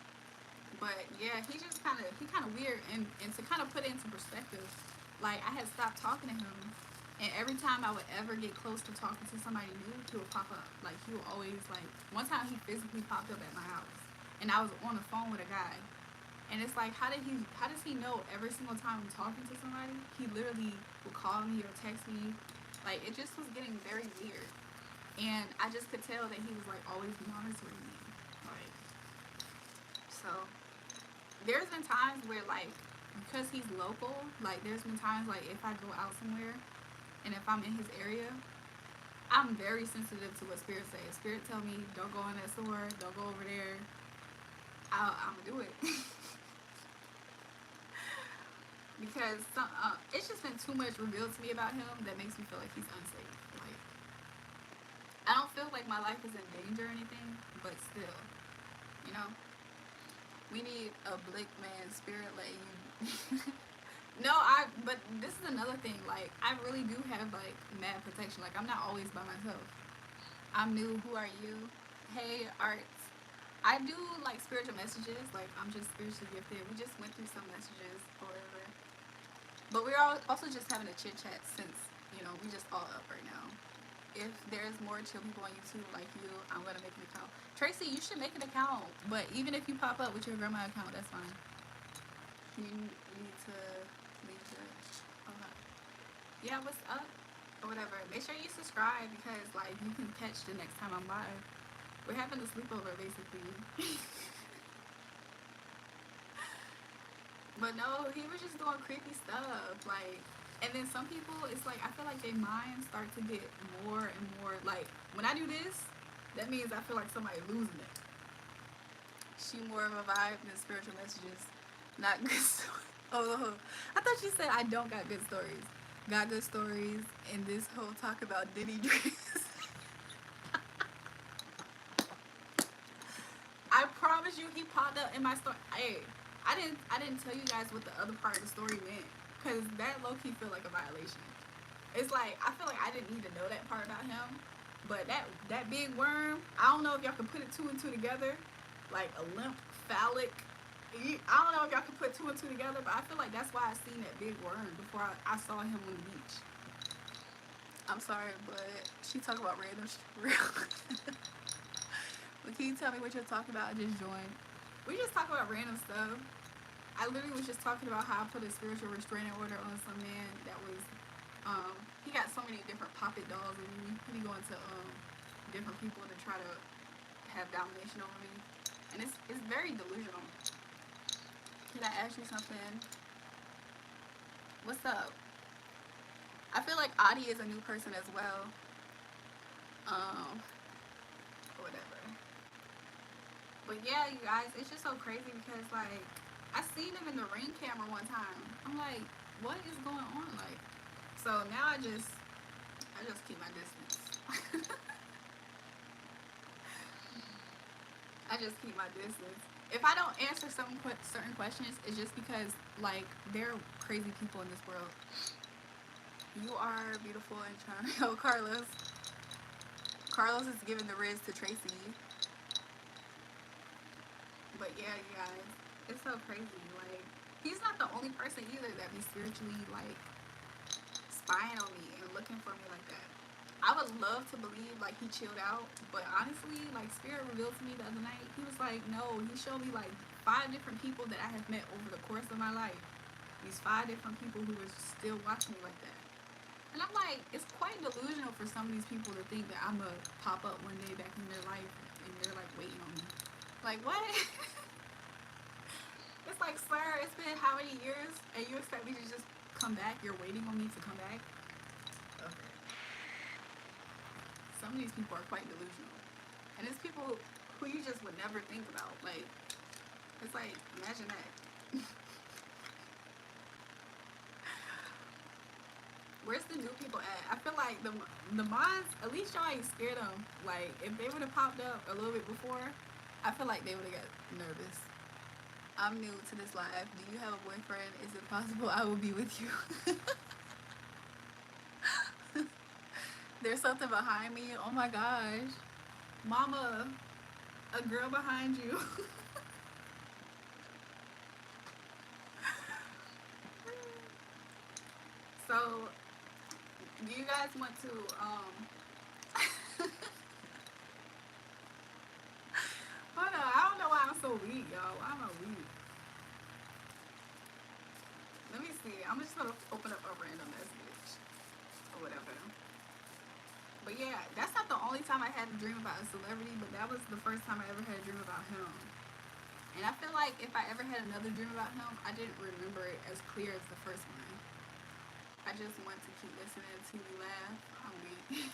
Speaker 1: but yeah, he kind of weird, and to kind of put it into perspective, like I had stopped talking to him, and every time I would ever get close to talking to somebody new, he would pop up. Like he would always like. One time he physically popped up at my house, and I was on the phone with a guy. And it's like, how does he know every single time I'm talking to somebody? He literally would call me or text me. Like, it just was getting very weird. And I just could tell that he was, like, always monitoring me. Like, so, there's been times where, like, because he's local, like, there's been times, like, if I go out somewhere, and if I'm in his area, I'm very sensitive to what Spirit says. Spirit tell me, don't go in that store, don't go over there. I'm gonna do it. Because it's just been too much revealed to me about him that makes me feel like he's unsafe. Like, I don't feel like my life is in danger or anything, but still, you know, we need a blick man spirit letting you. No, but this is another thing. Like, I really do have like mad protection. Like, I'm not always by myself. I'm new. Who are you? Hey, Arts. I do like spiritual messages. Like, I'm just spiritually gifted. We just went through some messages or whatever. But we're all also just having a chit chat since, you know, we just all up right now. If there's more chill people on YouTube like you, I'm gonna make an account. Tracy, you should make an account. But even if you pop up with your grandma account, that's fine. You need to leave the yeah, what's up? Or whatever. Make sure you subscribe because like you can catch the next time I'm live. We're having a sleepover basically. But no, he was just doing creepy stuff. Like, and then some people, it's like, I feel like their minds start to get more and more, like, when I do this, that means I feel like somebody losing it. She more of a vibe than spiritual messages. Not good stories. Oh, I thought you said I don't got good stories. Got good stories, and this whole talk about Diddy dreams. I promise you, he popped up in my story. Hey, I didn't tell you guys what the other part of the story meant, because that low-key feel like a violation. It's like, I feel like I didn't need to know that part about him, But that big worm, I don't know if y'all can put it two and two together, like a limp phallic. I don't know if y'all can put two and two together, but I feel like that's why I seen that big worm before I saw him on the beach. I'm sorry, but she talk about random shit. But can you tell me what you're talking about? I just joined. We just talk about random stuff. I literally was just talking about how I put a spiritual restraining order on some man that was, he got so many different puppet dolls and he going to different people to try to have domination over me. And it's very delusional. Can I ask you something? What's up? I feel like Adi is a new person as well. Whatever. But yeah, you guys, it's just so crazy because like I seen him in the Ring camera one time. I'm like, what is going on? Like, so now I just keep my distance. I just keep my distance. If I don't answer certain questions, it's just because like there are crazy people in this world. You are beautiful and charming. Oh, Carlos. Carlos is giving the riz to Tracy. But yeah, you guys, it's so crazy. Like, he's not the only person either that be spiritually like spying on me and looking for me like that. I would love to believe like he chilled out, but honestly, like Spirit revealed to me the other night, he was like, no, he showed me like 5 different people that I have met over the course of my life. These 5 different people who were still watching me like that. And I'm like, it's quite delusional for some of these people to think that I'm gonna pop up one day back in their life and they're like waiting on me. Like, what? It's like, sir, it's been how many years and you expect me to just come back? You're waiting on me to come back? Okay. Some of these people are quite delusional. And it's people who you just would never think about. Like, it's like, imagine that. Where's the new people at? I feel like the mods, at least y'all ain't scared of them. Like, if they would have popped up a little bit before, I feel like they would have got nervous. I'm new to this live. Do you have a boyfriend? Is it possible I will be with you? There's something behind me. Oh my gosh. Mama, a girl behind you. So, do you guys want to, hold on, I don't know why I'm so weak, y'all. Why am I weak? Let me see. I'm just gonna open up a random message or whatever. But yeah, that's not the only time I had a dream about a celebrity, but that was the first time I ever had a dream about him. And I feel like if I ever had another dream about him, I didn't remember it as clear as the first one. I just want to keep listening to you laugh. I'm weak.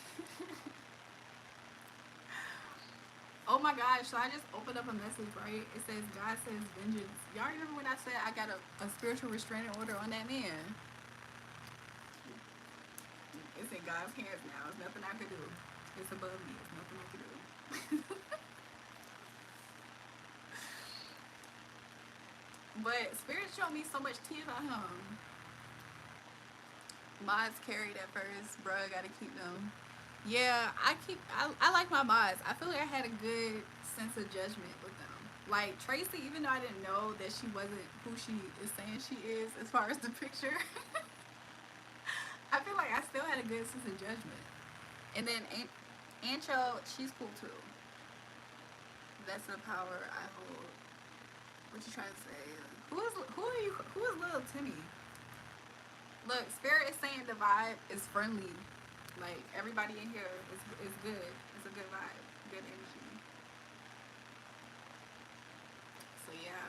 Speaker 1: Oh my gosh, so I just opened up a message, right? It says, God says vengeance. Y'all remember when I said I got a spiritual restraining order on that man? It's in God's hands now. There's nothing I can do. It's above me. There's nothing I can do. But Spirit showed me so much tea about him. Mods carried at first. Bruh, gotta keep them. Yeah, I like my mods. I feel like I had a good sense of judgment with them. Like Tracy, even though I didn't know that she wasn't who she is saying she is as far as the picture, I feel like I still had a good sense of judgment. And then Ancho, she's cool too. That's the power I hold. What you trying to say? Who is little Timmy? Look, Spirit is saying the vibe is friendly. Like, everybody in here is good. It's a good vibe. Good energy. So, yeah.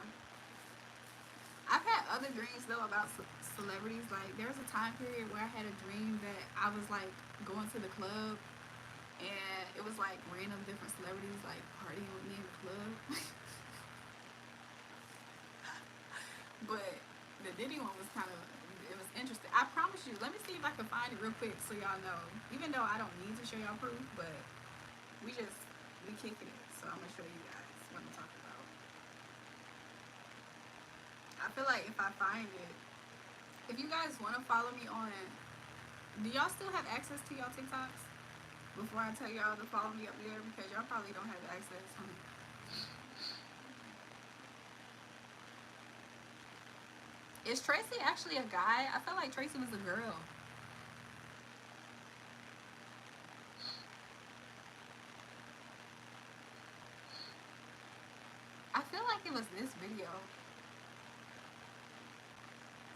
Speaker 1: I've had other dreams, though, about celebrities. Like, there was a time period where I had a dream that I was, like, going to the club. And it was, like, random different celebrities, like, partying with me in the club. But the Diddy one was kind of... it was interesting. I promise you. Let me see if I can find it real quick so y'all know. Even though I don't need to show y'all proof, but we kicking it. So I'm gonna show you guys what I'm talking about. I feel like if I find it, if you guys want to follow me on, do y'all still have access to y'all TikToks? before I tell y'all to follow me up there because y'all probably don't have access, honey. Is Tracy actually a guy? I felt like Tracy was a girl. I feel like it was this video.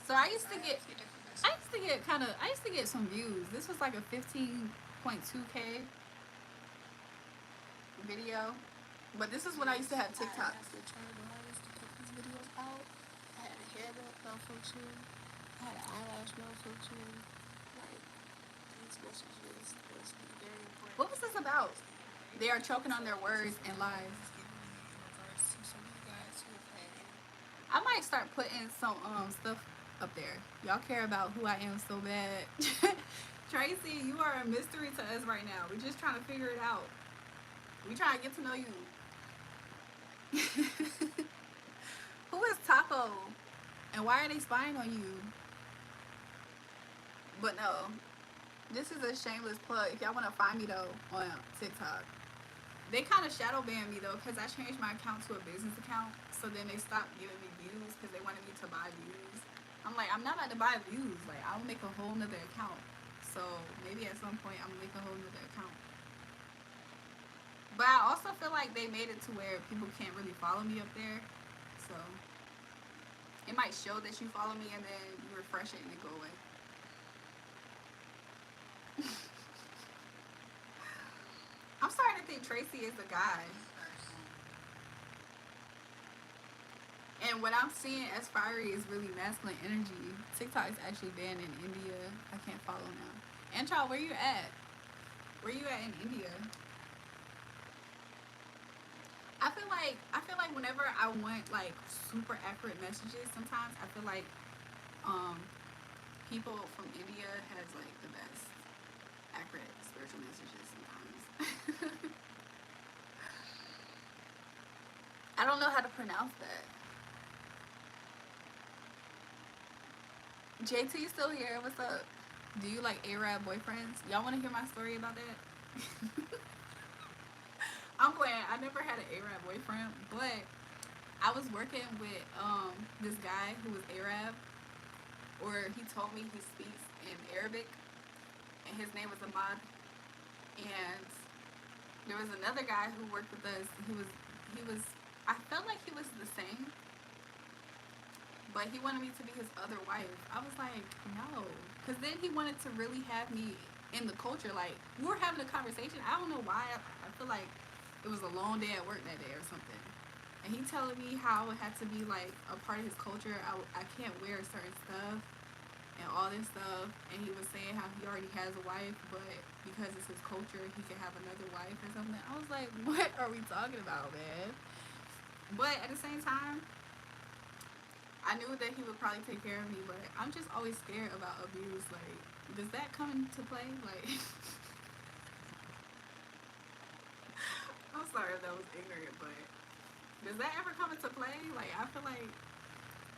Speaker 1: So I used to get I used to get some views. This was like a 15.2K video. But this is when I used to have TikTok.
Speaker 2: I used to try the hardest to put these videos out. I had a hair malfunction. I had an eyelash malfunction. Like, these messages was very important.
Speaker 1: What was this about? They are choking on their words and lies. I might start putting some stuff up there. Y'all care about who I am so bad. Tracy, you are a mystery to us right now. We're just trying to figure it out. We trying to get to know you. Who is Taco? And why are they spying on you? But no, this is a shameless plug. If y'all want to find me though on TikTok, they kind of shadow banned me though because I changed my account to a business account. So then they stopped giving me views because they wanted me to buy views. I'm like, I'm not about to buy views. Like, I'll make a whole nother account. So maybe at some point I'm gonna make a whole nother account. But I also feel like they made it to where people can't really follow me up there. So it might show that you follow me and then you refresh it and it go away. I'm starting to think Tracy is a guy. And what I'm seeing as fiery is really masculine energy. TikTok is actually banned in India. I can't follow now. Anchal, where you at? Where you at in India? I feel like whenever I want like super accurate messages, sometimes I feel like people from India has like the best accurate spiritual messages sometimes. I don't know how to pronounce that. JT still here? What's up? Do you like Arab boyfriends? Y'all want to hear my story about that? I'm playing. I never had an Arab boyfriend, but I was working with this guy who was Arab, or he told me he speaks in Arabic, and his name was Ahmad. And there was another guy who worked with us. He was. I felt like he was the same, but he wanted me to be his other wife. I was like, no, because then he wanted to really have me in the culture. Like, we were having a conversation. I don't know why. I feel like it was a long day at work that day or something. And he telling me how it had to be like a part of his culture. I can't wear certain stuff and all this stuff. And he was saying how he already has a wife, but because it's his culture, he can have another wife or something. I was like, what are we talking about, man? But at the same time, I knew that he would probably take care of me, but I'm just always scared about abuse. Like, does that come into play? Like, I'm sorry if that was ignorant, but does that ever come into play? Like, I feel like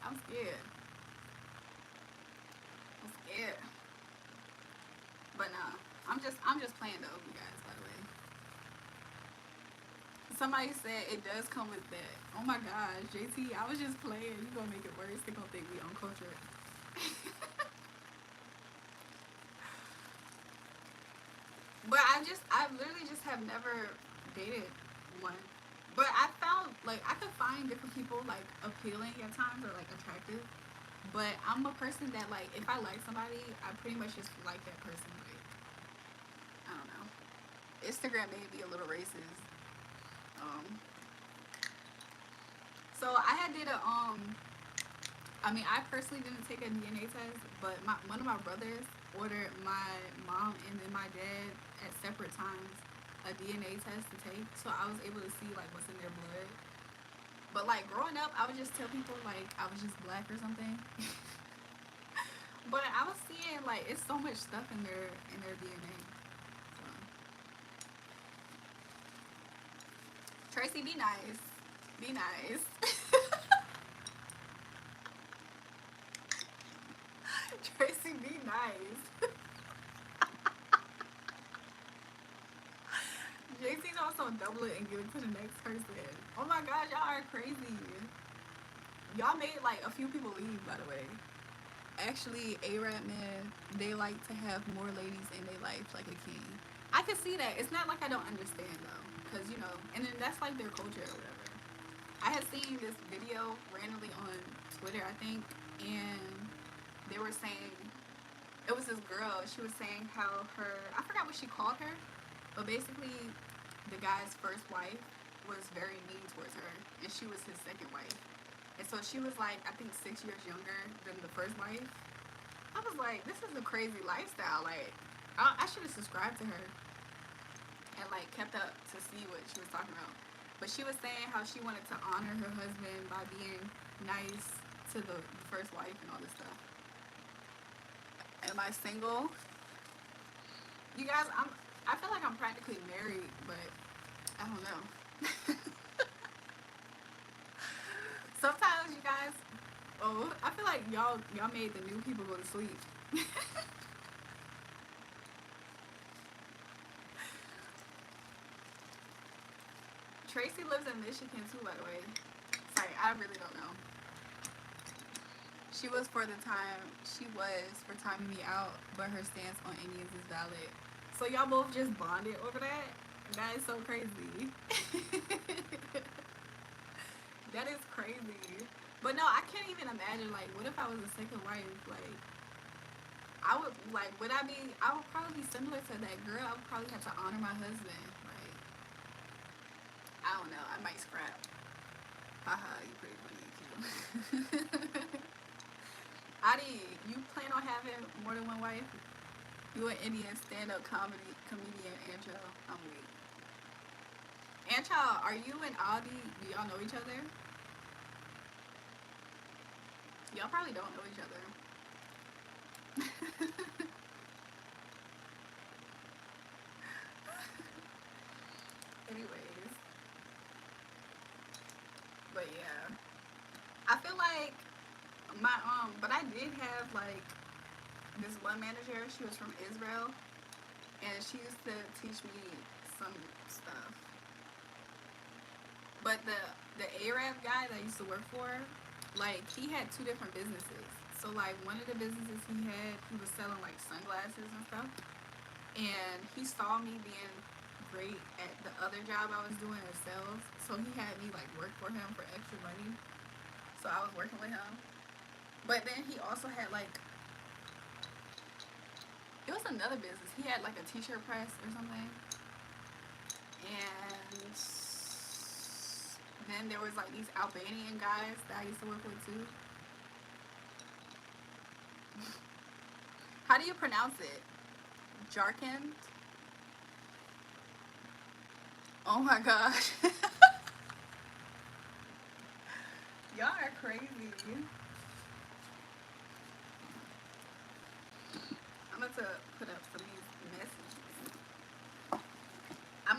Speaker 1: I'm scared. I'm scared. But nah, I'm just playing though, you guys, by the way. Somebody said it does come with that. Oh my gosh, JT, I was just playing. You gonna make it worse. They gonna think we uncultured. But I literally just have never dated one. But I found, like, I could find different people, like, appealing at times or, like, attractive. But I'm a person that, like, if I like somebody, I pretty much just like that person. Like, I don't know. Instagram may be a little racist. So I had did a, I mean, I personally didn't take a DNA test, but one of my brothers ordered my mom and then my dad at separate times a DNA test to take, so I was able to see like what's in their blood. But like growing up, I would just tell people like I was just black or something. But I was seeing like it's so much stuff in their DNA. So. Tracy, be nice. Be nice. Tracy, be nice. JC's also double it and give it to the next person. Oh my gosh, y'all are crazy. Y'all made like a few people leave, by the way. Actually, Arab men, they like to have more ladies in their life like a king. I can see that. It's not like I don't understand though, because you know, and then that's like their culture or whatever. I had seen this video randomly on Twitter, I think, and they were saying it was this girl. She was saying how I forgot what she called her, but basically, the guy's first wife was very mean towards her, and she was his second wife. And so she was like, I think 6 years younger than the first wife. I was like, this is a crazy lifestyle. Like, I should have subscribed to her and like kept up to see what she was talking about. But she was saying how she wanted to honor her husband by being nice to the first wife and all this stuff. Am I single? You guys, I feel like I'm practically married, but I don't know. Sometimes you guys, I feel like y'all made the new people go to sleep. Tracy lives in Michigan too, by the way. Sorry, I really don't know. She was for timing me out, but her stance on Indians is valid. So y'all both just bonded over that? That is so crazy. That is crazy. But no, I can't even imagine, like, what if I was a second wife? Like, I would probably be similar to that girl. I would probably have to honor my husband. Like, I don't know. I might scrap. Haha, you pretty funny, too. Adi, you plan on having more than one wife? You an Indian stand-up comedian, Ancho. I'm weak. Ancho, are you and Adi, do y'all know each other? Y'all probably don't know each other. Anyways. But yeah. I feel like but I did have like this one manager. She was from Israel, and she used to teach me some stuff. But the Arab guy that I used to work for, like, he had 2 different businesses. So like one of the businesses he was selling like sunglasses and stuff, and he saw me being great at the other job I was doing as sales, so he had me like work for him for extra money. So I was working with him. But then he also had like, it was another business. He had like a t-shirt press or something. And then there was like these Albanian guys that I used to work with too. How do you pronounce it? Jarkand? Oh my gosh. Y'all are crazy. I'm about to put up some of these messages. I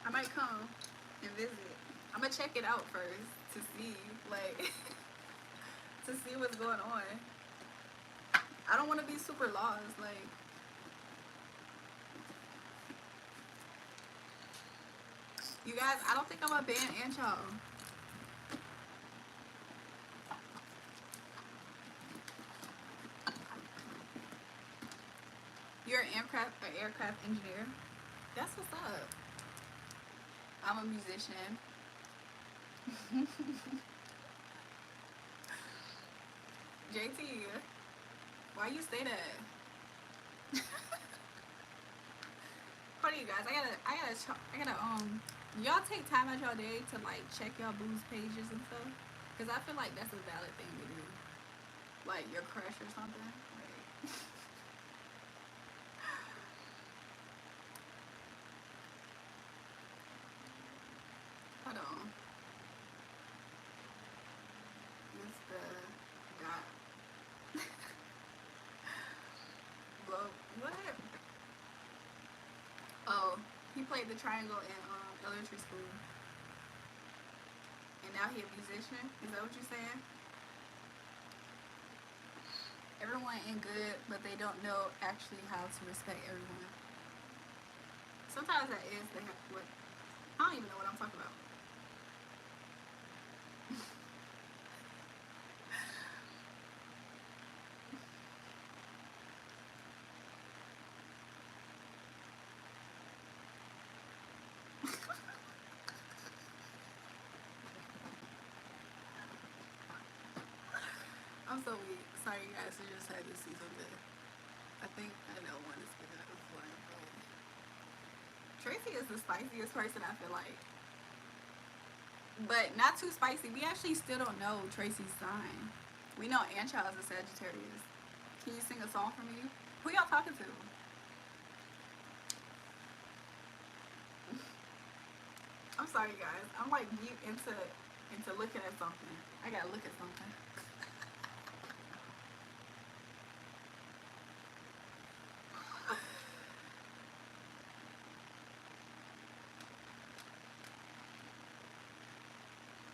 Speaker 1: might come and visit. I'm gonna check it out first to see, like, to see what's going on. I don't want to be super lost, like. You guys, I don't think I'm gonna ban Ancho. You're an aircraft engineer? That's what's up. I'm a musician. JT, why you say that? Hold on, you guys. I gotta y'all take time out y'all day to like check y'all boo's pages and stuff, cause I feel like that's a valid thing to do. Like your crush or something. Like, hold on. Mr. Dot. Blow. What? Oh, he played the triangle in elementary school. And now he a musician? Is that what you're saying? Everyone ain't good, but they don't know actually how to respect everyone. Sometimes that is what I don't even know what I'm talking about. I'm so weak. Sorry, you guys. I just had to see something. I think I know one is good. Tracy is the spiciest person, I feel like. But not too spicy. We actually still don't know Tracy's sign. We know Anchild's a Sagittarius. Can you sing a song for me? Who y'all talking to? I'm sorry, you guys. I'm like deep into looking at something. I gotta look at something.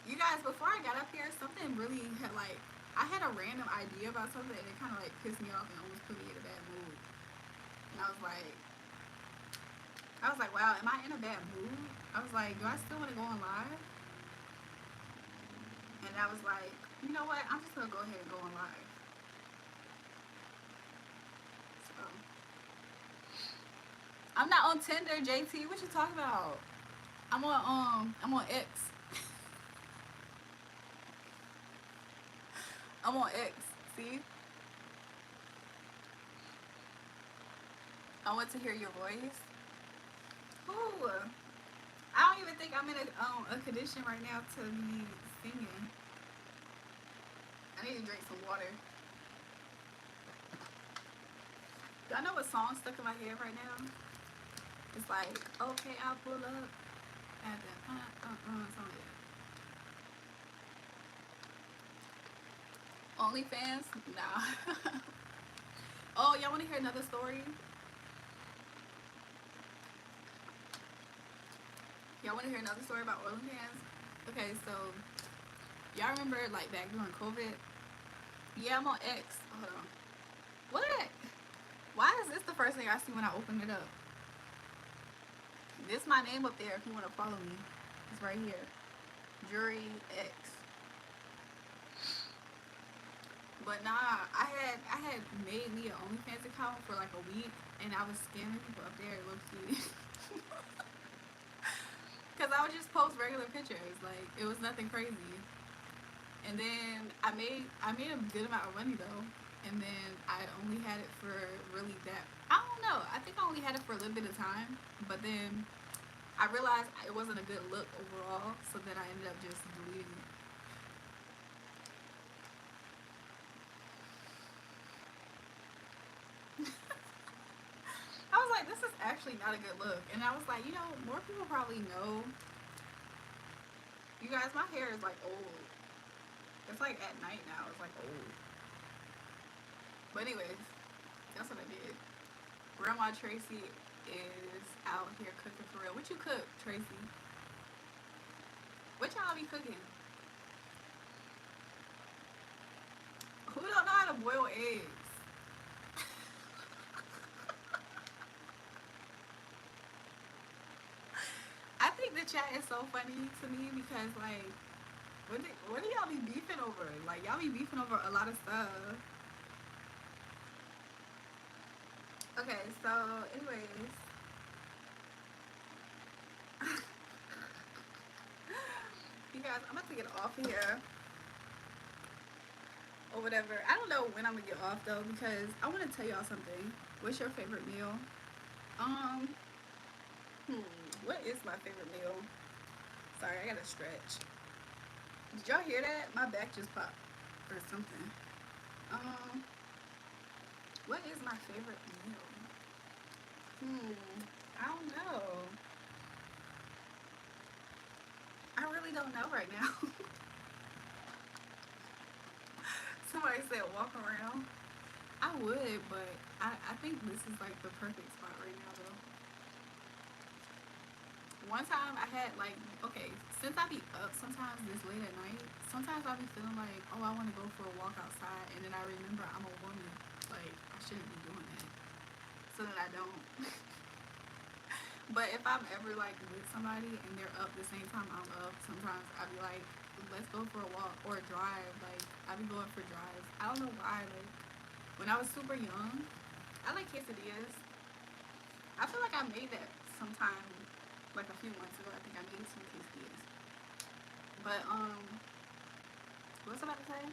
Speaker 1: You guys, before I got up here, something really had like I had a random idea about something and it kind of like pissed me off and almost put me in a bad mood. And I was like, wow, am I in a bad mood? I was like, do I still want to go on live? And I was like, you know what? I'm just gonna go ahead and go on live. So I'm not on Tinder, JT. What you talking about? I'm on X. I'm on X. See? I want to hear your voice. Ooh. I don't even think I'm in a condition right now to be singing. I need to drink some water. Do I know what song stuck in my head right now? It's like, okay, I'll pull up at that something like that. OnlyFans? Nah. Oh, y'all want to hear another story? Y'all want to hear another story about OnlyFans? Okay, so y'all remember like back during COVID? Yeah, I'm on X. Hold on. What? Why is this the first thing I see when I open it up? This my name up there if you want to follow me. It's right here. Jury X. But nah, I had made me an OnlyFans account for like a week and I was scamming people up there low-key. Cause I would just post regular pictures, like it was nothing crazy. And then I made a good amount of money though. And then I only had it for really that I don't know. I think I only had it for a little bit of time. But then I realized it wasn't a good look overall, so then I ended up just deleting it. I was like, this is actually not a good look. And I was like, you know, more people probably know. You guys, my hair is like old. It's like at night now. It's like old. But anyways, that's what I did. Grandma Tracy is out here cooking for real. What you cook, Tracy? What y'all be cooking? Who don't know how to boil eggs? I think the chat is so funny to me because like, what do y'all be beefing over? Like y'all be beefing over a lot of stuff. Okay, so anyways, you guys, I'm about to get off here or whatever. I don't know when I'm gonna get off though because I want to tell y'all something. What's your favorite meal? Um, what is my favorite meal? Sorry, I gotta stretch. Did y'all hear that? My back just popped or something. Um, what is my favorite meal? I don't know. I really don't know right now. Somebody said walk around. I would, but I think this is like the perfect spot right now though. One time I had like, okay, since I be up sometimes this late at night, sometimes I be feeling like, oh, I want to go for a walk outside, and then I remember I'm a woman, like I shouldn't be doing that, so that I don't. But if I'm ever like with somebody and they're up the same time I'm up, sometimes I'd be like, let's go for a walk or a drive. Like I'd be going for drives. I don't know why. Like when I was super young, I like quesadillas. I feel like I made that sometime like a few months ago. I think I made some quesadillas. But what's I about to say?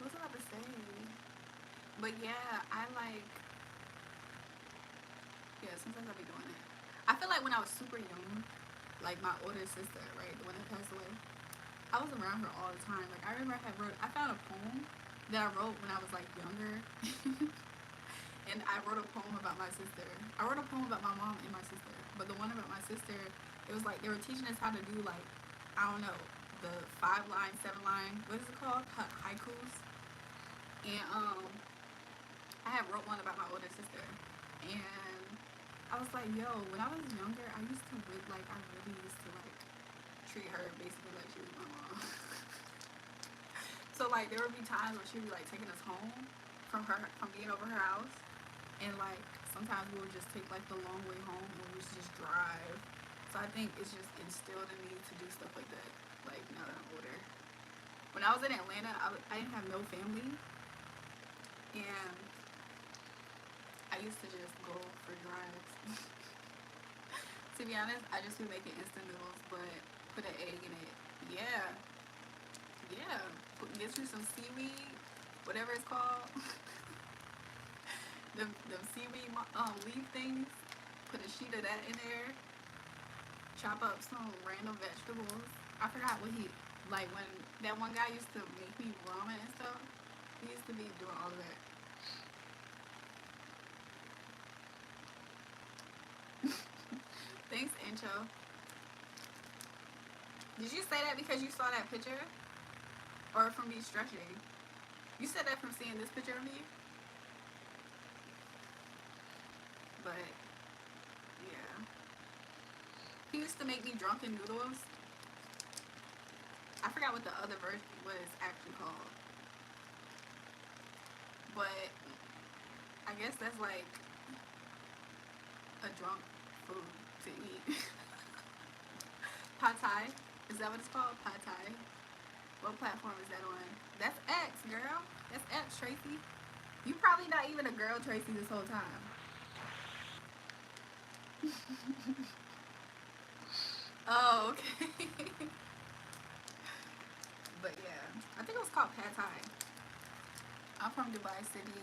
Speaker 1: What's I about to say? But yeah, I like yeah, sometimes I be doing it. I feel like when I was super young, like my older sister, right, the one that passed away, I was around her all the time. Like I remember I found a poem that I wrote when I was like younger, and I wrote a poem about my sister. I wrote a poem about my mom and my sister, but the one about my sister, it was like they were teaching us how to do like I don't know the 5 line, 7 line, what is it called, haikus, and I had wrote one about my older sister, and I was like, yo, when I was younger, I used to I really used to like treat her basically like she was my mom. So like there would be times where she'd be like taking us home from being over her house, and like sometimes we would just take like the long way home and we would just drive. So I think it's just instilled in me to do stuff like that. Like now that I'm older. When I was in Atlanta, I didn't have no family, and I used to just go for drives. To be honest, I just be making instant noodles, but put an egg in it. Yeah, yeah. Get you some seaweed, whatever it's called. the seaweed leaf things. Put a sheet of that in there. Chop up some random vegetables. I forgot what he like when that one guy used to make me ramen and stuff. He used to be doing all of that. Thanks, Ancho. Did you say that because you saw that picture? Or from me stretching? You said that from seeing this picture of me? But, yeah. He used to make me drunken noodles. I forgot what the other version was actually called. But, I guess that's like a drunk food to eat. Pad Thai? Is that what it's called? Pad Thai? What platform is that on? That's X, girl. That's X, Tracy. You probably not even a girl, Tracy, this whole time. Oh, okay. But yeah, I think it was called Pad Thai. I'm from Dubai City,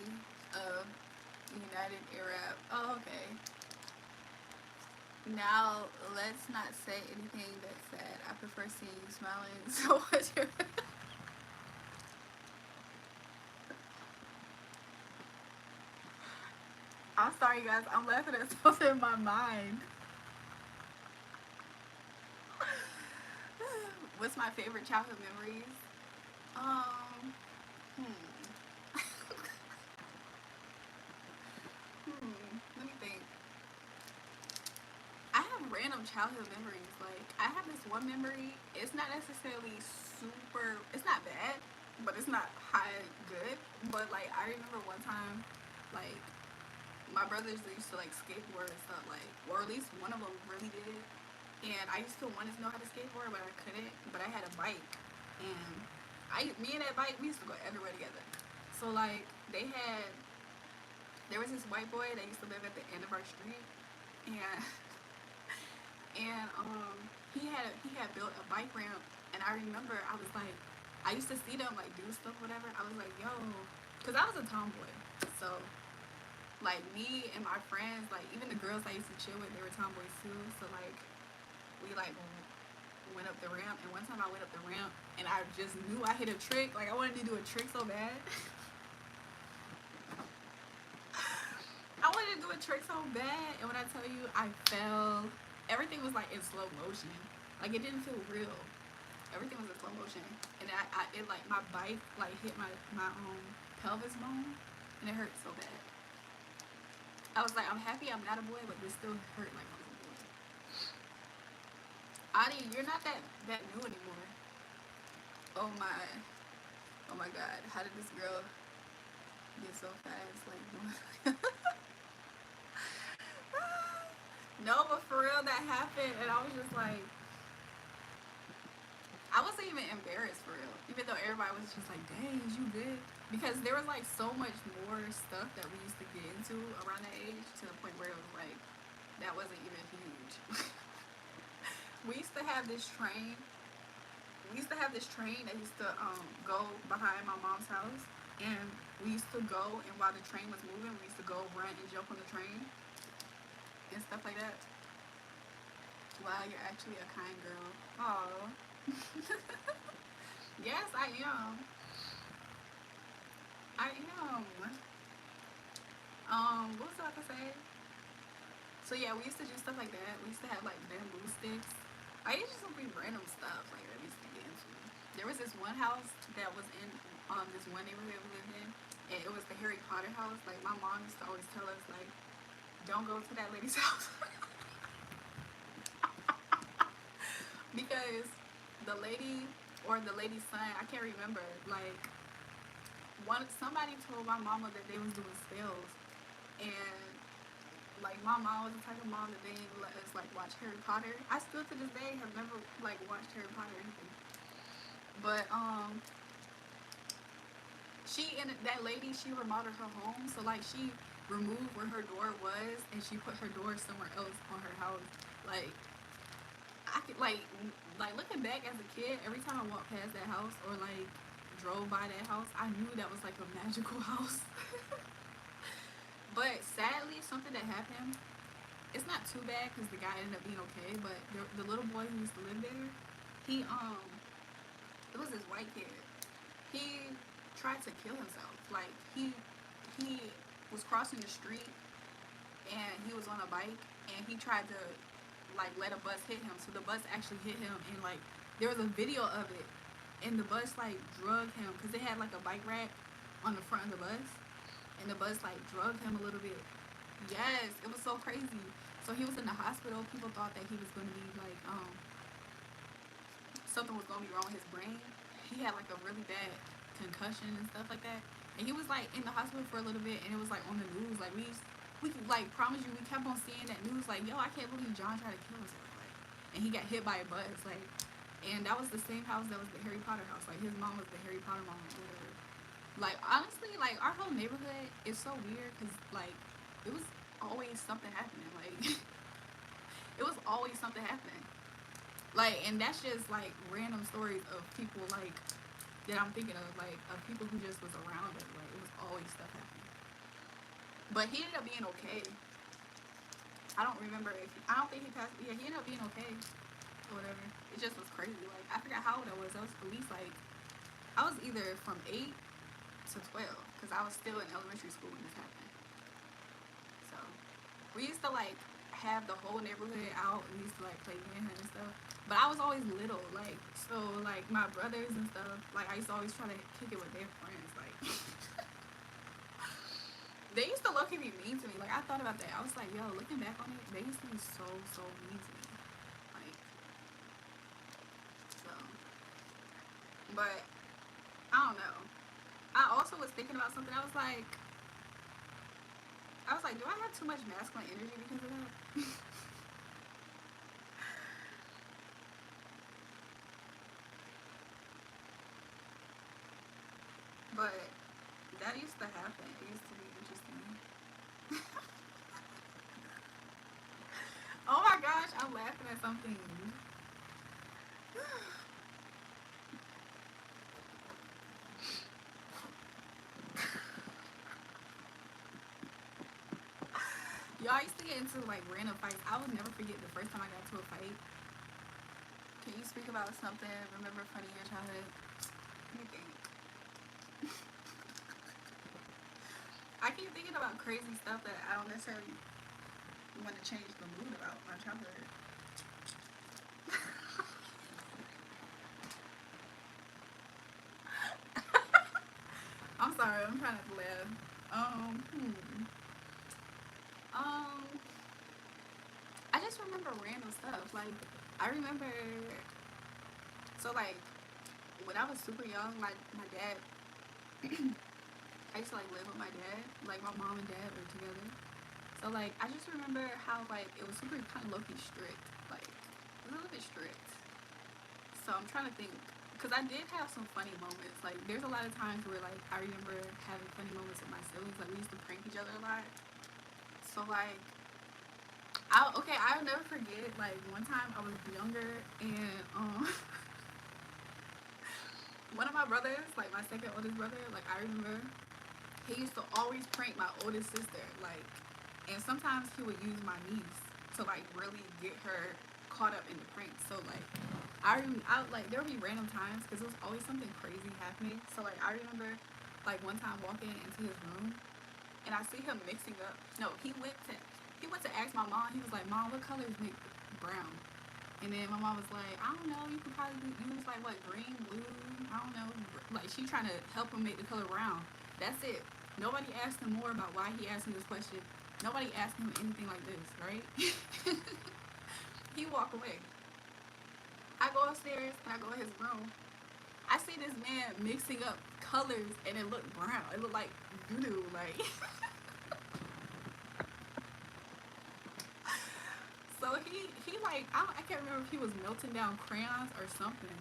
Speaker 1: United Arab. Oh, okay. Now, let's not say anything that's sad. I prefer seeing you smiling. So what's your... I'm sorry, guys. I'm laughing at something in my mind. What's my favorite childhood memories? Um, hmm. Let me think. I have random childhood memories. Like, I have this one memory. It's not necessarily super, it's not bad, but it's not high good. But, like, I remember one time, like, my brothers used to, like, skateboard and stuff, like, or at least one of them really did. And I used to want to know how to skateboard, but I couldn't. But I had a bike. And me and that bike, we used to go everywhere together. So, like, there was this white boy that used to live at the end of our street. And and he had built a bike ramp, and I remember I was like, I used to see them like do stuff, whatever. I was like, yo, because I was a tomboy, so like me and my friends, like even the girls I used to chill with, they were tomboys too. So like we like went up the ramp, and one time I went up the ramp, and I just knew I hit a trick. Like I wanted to do a trick so bad. I wanted to do a trick so bad, and when I tell you I fell, everything was like in slow motion. Like it didn't feel real. Everything was in slow motion, and it like my bike like hit my pelvis bone, and it hurt so bad. I was like, I'm happy I'm not a boy, but this still hurt like I was a boy. Adi, you're not that new anymore. Oh my, oh my God, how did this girl get so fast? Like, No, but for real, that happened, and I was just like, I wasn't even embarrassed for real, even though everybody was just like, "Dang, is you good?" Because there was like so much more stuff that we used to get into around that age to the point where it was like that wasn't even huge. we used to have this train. We used to have this train that used to go behind my mom's house, and we used to go, and while the train was moving, we used to go run and jump on the train and stuff like that. Wow, you're actually a kind girl. Oh. Yes, I am. I am. What was I about to say? So yeah, we used to do stuff like that. We used to have like bamboo sticks. I used to be random stuff like that we used to get into. There was this one house that was in this one neighborhood we lived in, and it was the Harry Potter house. Like my mom used to always tell us like, don't go to that lady's house because the lady or the lady's son, I can't remember. Like somebody told my mama that they was doing spells, and like my mom was the type of mom that they didn't let us like watch Harry Potter. I still to this day have never like watched Harry Potter or anything. But she and that lady, she remodeled her home, so like she removed where her door was and she put her door somewhere else on her house. Like I could like looking back as a kid, every time I walked past that house or like drove by that house, I knew that was like a magical house. But sadly, something that happened, it's not too bad because the guy ended up being okay. But the little boy who used to live there, he it was this white kid. He tried to kill himself. Like he was crossing the street and he was on a bike and he tried to like let a bus hit him. So the bus actually hit him and like there was a video of it and the bus like drug him because they had like a bike rack on the front of the bus and the bus like drugged him a little bit. Yes, it was so crazy. So he was in the hospital. People thought that he was gonna be like something was gonna be wrong with his brain. He had like a really bad concussion and stuff like that. And he was like in the hospital for a little bit, and it was like on the news. Like we like promise you, we kept on seeing that news. Like yo, I can't believe John tried to kill himself. Like, and he got hit by a bus. Like, and that was the same house that was the Harry Potter house. Like his mom was the Harry Potter mom or whatever. Like honestly, like our whole neighborhood is so weird because like it was always something happening. Like it was always something happening. Like, and that's just like random stories of people like that I'm thinking of, like of people who just was around it. Like it was always stuff happening. But he ended up being okay. I don't remember if I don't think he passed. Yeah, he ended up being okay or whatever. It just was crazy. Like I forgot how old I was. I was at least like I was either from 8 to 12 because I was still in elementary school when this happened. So we used to like have the whole neighborhood out and we used to like play manhunt and stuff. But I was always little, like so like my brothers and stuff, like I used to always try to kick it with their friends. Like they used to look at me mean to me. Like I thought about that. I was like, yo, looking back on it, they used to be so mean to me. Like so. But I don't know. I also was thinking about something. I was like, do I have too much masculine energy because of that? But that used to happen. It used to be interesting. Oh my gosh, I'm laughing at something. Y'all used to get into like random fights. I will never forget the first time I got into a fight. Can you speak about something? Remember funny in your childhood? Let me think. I keep thinking about crazy stuff that I don't necessarily want to change the mood about my childhood. I'm sorry, I'm trying not to laugh. Um, I just remember random stuff. Like, I remember, so like, when I was super young, my dad, I used to like live with my dad. Like, my mom and dad were together. So So like I just remember how like it was super kind of low-key strict, like a little bit strict. So I'm trying to think, because I did have some funny moments. Like there's a lot of times where like I remember having funny moments with my siblings. Like we used to prank each other a lot. So like I'll never forget like one time I was younger and one of my brothers, like my second oldest brother, like I remember he used to always prank my oldest sister, like, and sometimes he would use my niece to like really get her caught up in the prank. So like I like there would be random times because there was always something crazy happening. So like I remember like one time walking into his room and I see him mixing up. No, he went to ask my mom. He was like, "Mom, what colors make brown?" And then my mom was like, "I don't know. You could probably use like what, green, blue. I don't know." Like she trying to help him make the color brown. That's it. Nobody asked him more about why he asked me this question. Nobody asked him anything like this, right? He walked away. I go upstairs and I go in his room. I see this man mixing up colors and it looked brown. It looked like doo doo. Like so he like I can't remember if he was melting down crayons or something.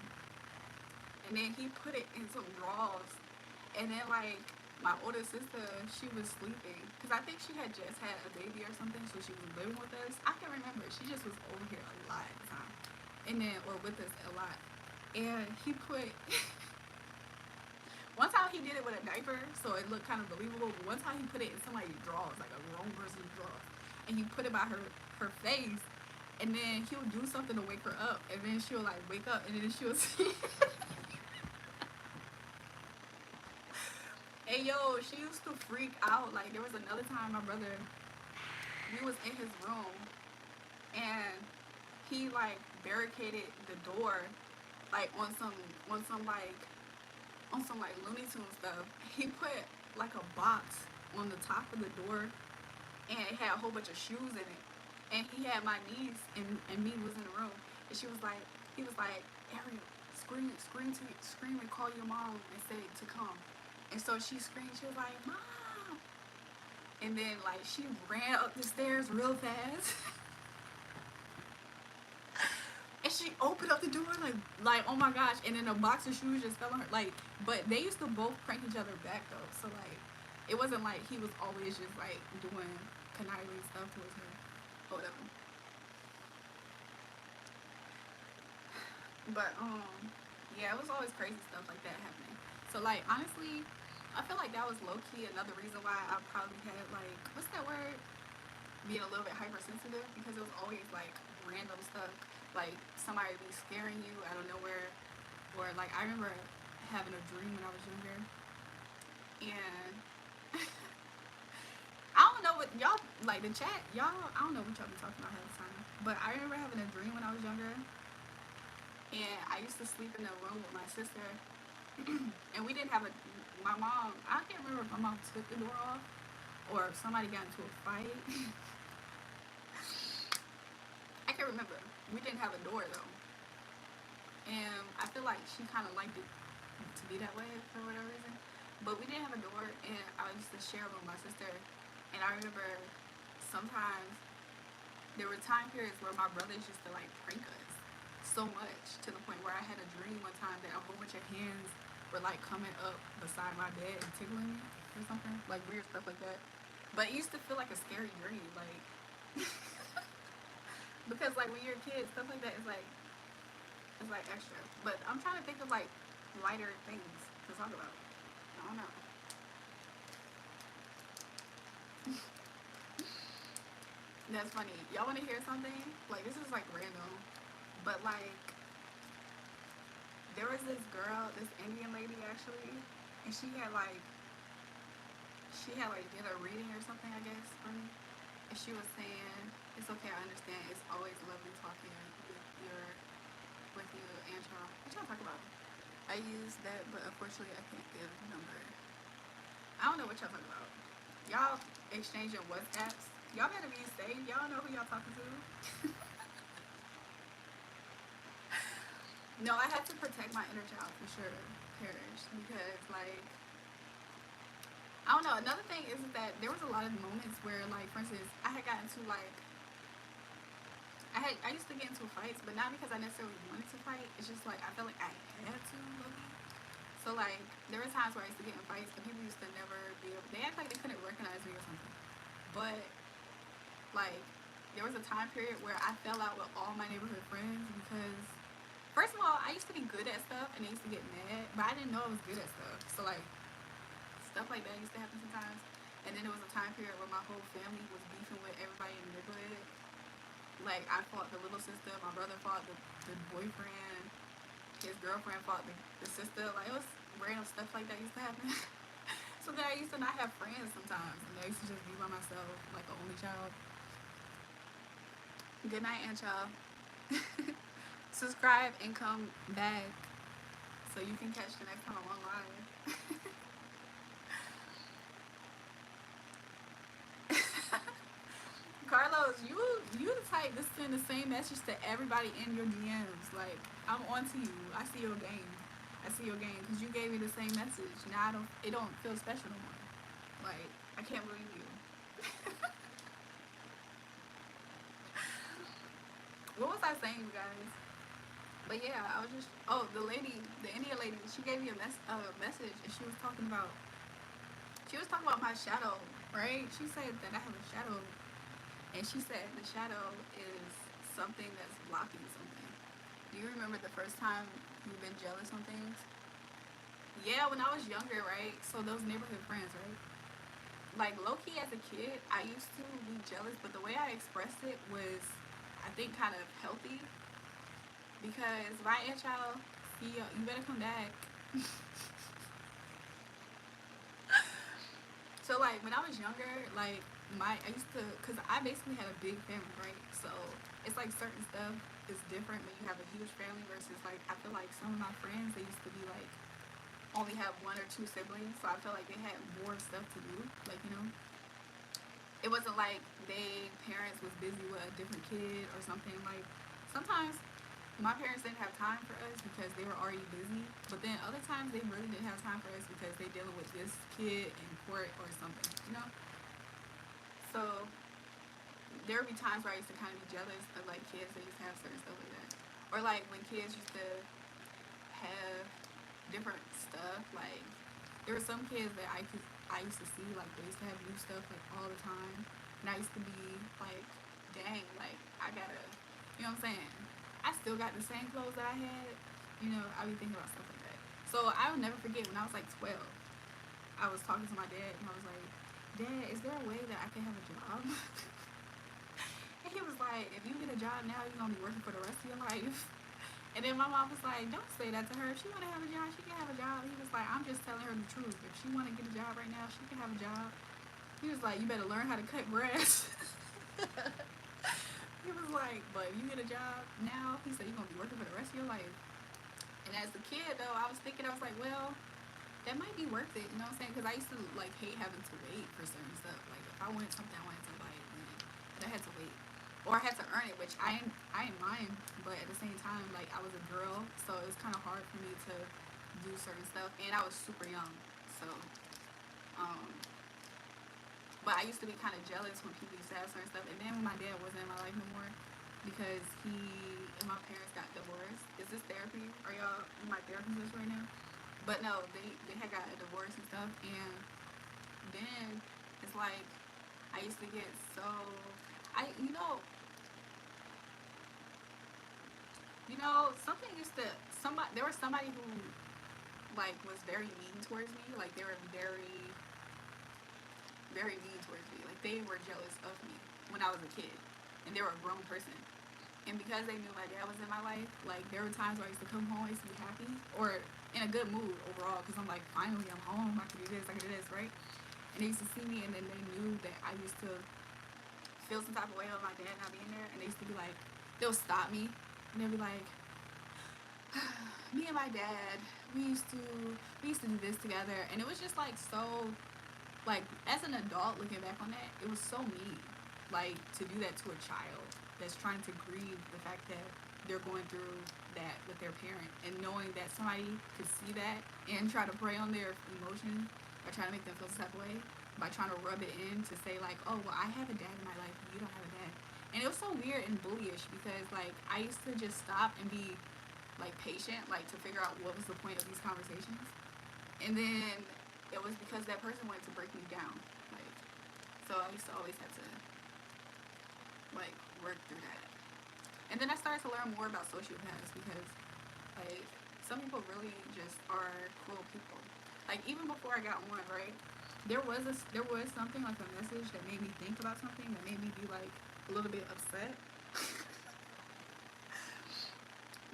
Speaker 1: And then he put it in some drawers. And then like my older sister, she was sleeping because I think she had just had a baby or something, so she was living with us. I can't remember. She just was over here a lot of the time, and then or with us a lot. And he put one time he did it with a diaper, so it looked kind of believable. But one time he put it in somebody's drawers, like a grown person's drawers, and he put it by her face. And then he would do something to wake her up, and then she would like wake up, and then she would see. Hey yo, she used to freak out. Like there was another time my brother, we was in his room, and he like barricaded the door, like on some like Looney Tunes stuff. He put like a box on the top of the door, and it had a whole bunch of shoes in it. And he had my niece and me was in the room, and he was like, Ariel, scream and call your mom and say to come. And so she screamed. She was like, "Mom!" And then like she ran up the stairs real fast, and she opened up the door like oh my gosh. And then a box of shoes just fell on her. Like, but they used to both prank each other back though. So like, it wasn't like he was always just like doing conniving stuff towards her or whatever. But yeah, it was always crazy stuff like that happening. So like honestly, I feel like that was low key another reason why I probably had like what's that word? Being a little bit hypersensitive because it was always like random stuff, like somebody be scaring you out of nowhere, or like I remember having a dream when I was younger, and I don't know what y'all like the chat y'all. I don't know what y'all be talking about half the time, but I remember having a dream when I was younger, and I used to sleep in the room with my sister, and we didn't have a. My mom, I can't remember if my mom took the door off or if somebody got into a fight. I can't remember. We didn't have a door though, and I feel like she kind of liked it to be that way for whatever reason. But we didn't have a door, and I used to share with my sister. And I remember sometimes there were time periods where my brothers used to like prank us so much to the point where I had a dream one time that a whole bunch of hands were like coming up beside my bed and tickling me or something, like weird stuff like that. But it used to feel like a scary dream, like because like when you're a kid, stuff like that is like it's like extra. But I'm trying to think of like lighter things to talk about. I don't know. That's funny. Y'all want to hear something? Like this is like random, but like there was this girl, this Indian lady actually, and she had like did a reading or something I guess for me, and she was saying it's okay. I understand. It's always lovely talking your with you and y'all. What y'all talk about? I use that, but unfortunately I can't give the number. I don't know what y'all talking about. Y'all exchanging WhatsApps. Y'all better be safe. Y'all know who y'all talking to. No, I had to protect my inner child for sure, Parrish, because like I don't know. Another thing is that there was a lot of moments where, like, for instance, I had gotten to like I used to get into fights, but not because I necessarily wanted to fight. It's just like I felt like I had to. Maybe. So like there were times where I used to get in fights, and people used to never be able. They act like they couldn't recognize me or something. But like there was a time period where I fell out with all my neighborhood friends because first of all I used to be good at stuff and they used to get mad, but I didn't know I was good at stuff. So like stuff like that used to happen sometimes. And then there was a time period where my whole family was beefing with everybody in the neighborhood. Like I fought the little sister, my brother fought the boyfriend, his girlfriend fought the sister. Like it was random stuff like that used to happen. So then I used to not have friends sometimes, and I used to just be by myself, like an only child. Good night, Aunt y'all. Subscribe and come back so you can catch the next time I'm online. Carlos, you the type to send the same message to everybody in your DMs. Like I'm on to you. I see your game. I see your game because you gave me the same message. Now I don't. It don't feel special no more. Like I can't believe you. What was I saying, you guys? But yeah, I was just. Oh, the lady, the Indian lady, she gave me a message, and she was talking about. She was talking about my shadow, right? She said that I have a shadow, and she said the shadow is something that's blocking something. Do you remember the first time you've been jealous on things? Yeah, when I was younger, right? So those neighborhood friends, right? Like low key as a kid, I used to be jealous, but the way I expressed it was, I think, kind of healthy. Because my aunt child, see, you better come back. So like when I was younger, like I used to, cause I basically had a big family, right? So it's like certain stuff is different when you have a huge family versus like I feel like some of my friends they used to be like only have one or two siblings, so I felt like they had more stuff to do. Like it wasn't like they parents was busy with a different kid or something. Like sometimes my parents didn't have time for us because they were already busy. But then other times they really didn't have time for us because they dealing with this kid in court or something, you know? So there would be times where I used to kind of be jealous of like kids that used to have certain stuff like that. Or like when kids used to have different stuff. Like there were some kids that I used to see like they used to have new stuff like all the time. And I used to be like, dang, like I gotta, you know what I'm saying? I still got the same clothes that I had. You know, I be thinking about stuff like that. So I will never forget when I was like 12, I was talking to my dad and I was like, Dad, is there a way that I can have a job? And he was like, if you get a job now, you're gonna be working for the rest of your life. And then my mom was like, don't say that to her. If she wanna have a job, she can have a job. He was like, I'm just telling her the truth. If she wanna get a job right now, she can have a job. He was like, you better learn how to cut grass. He was like, but if you get a job now, he said you're gonna be working for the rest of your life. And as a kid though, I was thinking, I was like, well, that might be worth it, you know what I'm saying? Because I used to like hate having to wait for certain stuff. Like if I wanted something, I wanted to buy it, but I had to wait, or I had to earn it, which I ain't mind. But at the same time, like I was a girl, so it was kind of hard for me to do certain stuff, and I was super young, so um, but I used to be kind of jealous when people used to have certain stuff. And then when my dad wasn't in my life no more, because he and my parents got divorced. Is this therapy? Are y'all in my therapy session right now? But no, they had got a divorce and stuff. And then it's like I used to get so I something used to somebody there was somebody who like was very mean towards me. Like they were very very mean towards me. Like they were jealous of me when I was a kid, and they were a grown person. And because they knew my dad was in my life, like there were times where I used to come home, I used to be happy or in a good mood overall, because I'm like, finally I'm home, I can do this, I can do this, right? And they used to see me, and then they knew that I used to feel some type of way about my dad not being there, and they used to be like, they'll stop me, and they'll be like, me and my dad, we used to do this together, and it was just like so like as an adult looking back on that, it was so mean, like to do that to a child that's trying to grieve the fact that they're going through that with their parent, and knowing that somebody could see that and try to prey on their emotions. or trying to make them feel some type of way by trying to rub it in to say like, oh well, I have a dad in my life, you don't have a dad. And it was so weird and bullyish because like I used to just stop and be like patient, like to figure out what was the point of these conversations. And then it was because that person wanted to break me down. Like, so I used to always have to like work through that. And then I started to learn more about sociopaths because like some people really just are cruel people. Like even before I got on, right? There was something like a message that made me think about something that made me be like a little bit upset.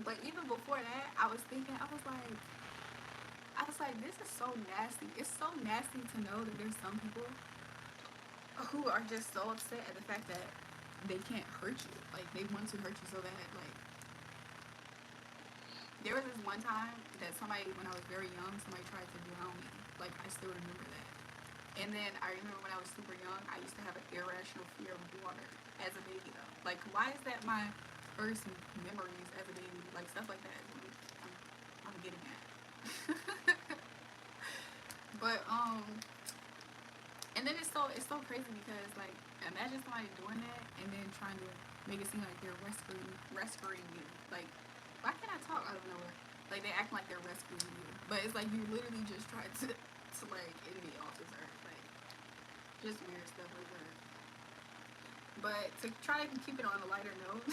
Speaker 1: But even before that, I was like, this is so nasty. It's so nasty to know that there's some people who are just so upset at the fact that they can't hurt you. Like they want to hurt you so bad. Like there was this one time that somebody, when I was very young, somebody tried to drown me. Like I still remember that. And then I remember when I was super young, I used to have an irrational fear of water as a baby though. Like why is that my first memories as a baby? Like stuff like that. I'm getting at. But and then it's so crazy because like imagine somebody doing that and then trying to make it seem like they're rescuing you. Like why can't I talk out of nowhere? Like they act like they're rescuing you, but it's like you literally just tried to like end me off this earth. Like just weird stuff like that. But to try to keep it on a lighter note,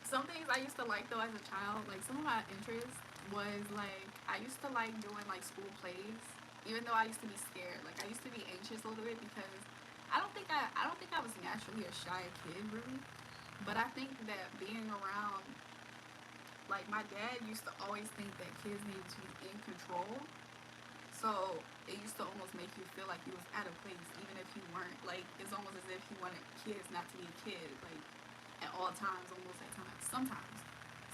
Speaker 1: some things I used to like though as a child, like some of my interests was like I used to like doing like school plays, even though I used to be scared. Like I used to be anxious a little bit because I don't think I was naturally a shy kid really, but I think that being around like my dad used to always think that kids needed to be in control. So it used to almost make you feel like you was out of place, even if you weren't. Like it's almost as if he wanted kids not to be kids, like at all times, almost at times, sometimes.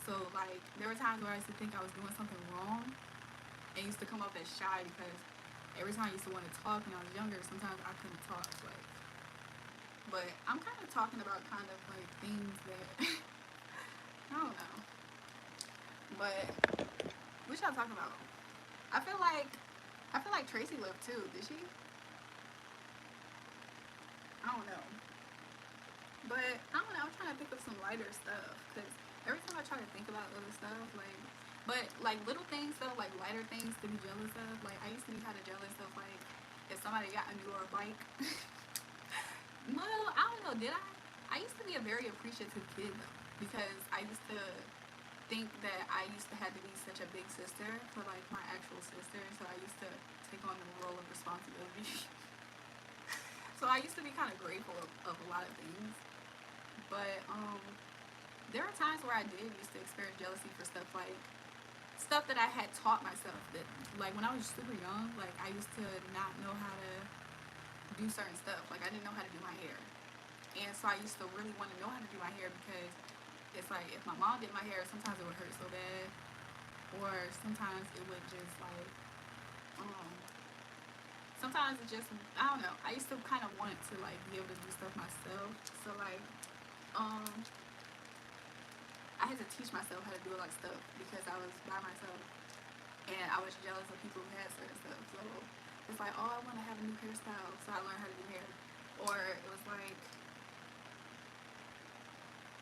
Speaker 1: So like there were times where I used to think I was doing something wrong, and used to come off as shy because every time I used to want to talk when I was younger, sometimes I couldn't talk. Like, but I'm kind of talking about kind of like things that I don't know. But what y'all talking about? I feel like Tracy lived too. Did she? I don't know. But I don't know. I'm trying to think of some lighter stuff because every time I try to think about other stuff, like, but like little things though, like lighter things to be jealous of. Like I used to be kind of jealous of like if somebody got a newer bike. Well, I don't know. Did I? I used to be a very appreciative kid though because I used to think that I used to have to be such a big sister for like my actual sister, so I used to take on the role of responsibility. So I used to be kind of grateful of a lot of things, but there are times where I did used to experience jealousy for stuff that I had taught myself. That like when I was super young, like I used to not know how to do certain stuff. Like I didn't know how to do my hair, and so I used to really want to know how to do my hair because it's like if my mom did my hair, sometimes it would hurt so bad, or sometimes it would just like um, sometimes it just I don't know. I used to kind of want to like be able to do stuff myself. So like um I had to teach myself how to do a lot of stuff because I was by myself and I was jealous of people who had certain stuff. So it's like, oh, I want to have a new hairstyle, so I learned how to do hair. Or it was like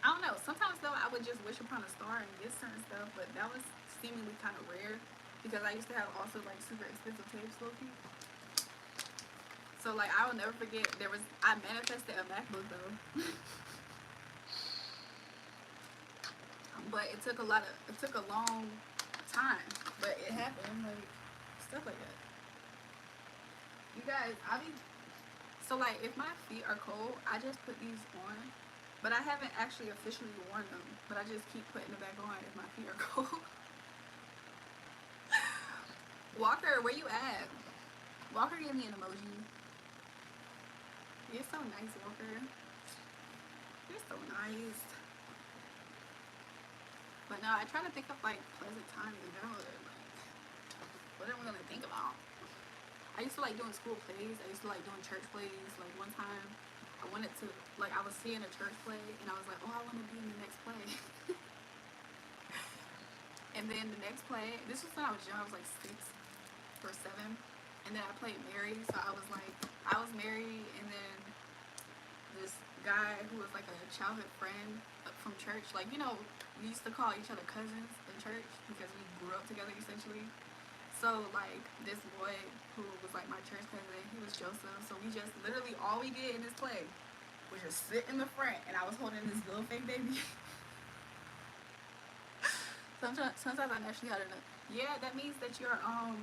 Speaker 1: I don't know. Sometimes though I would just wish upon a star and get certain stuff, but that was seemingly kind of rare because I used to have also like super expensive tapes, low key. So like I will never forget I manifested a MacBook though, but it took a long time, but it happened like stuff like that. You guys, so like if my feet are cold, I just put these on, but I haven't actually officially worn them, but I just keep putting them back on if my feet are cold. Walker, where you at? Walker gave me an emoji. You're so nice, Walker. You're so nice. But no, I try to think of like pleasant times in general. Like, what am I gonna think about? I used to like doing school plays. I used to like doing church plays. Like one time, I wanted to like I was seeing a church play, and I was like, oh, I want to be in the next play. And then the next play, this was when I was young. I was like 6. or 7. And then I played Mary, so I was like, I was Mary, and then this guy who was like a childhood friend from church, like, you know, we used to call each other cousins in church because we grew up together essentially. So like this boy who was like my church cousin, he was Joseph. So we just literally all we did in this play was just sit in the front, and I was holding this little fake baby. Sometimes I actually had enough. Yeah, that means that you're I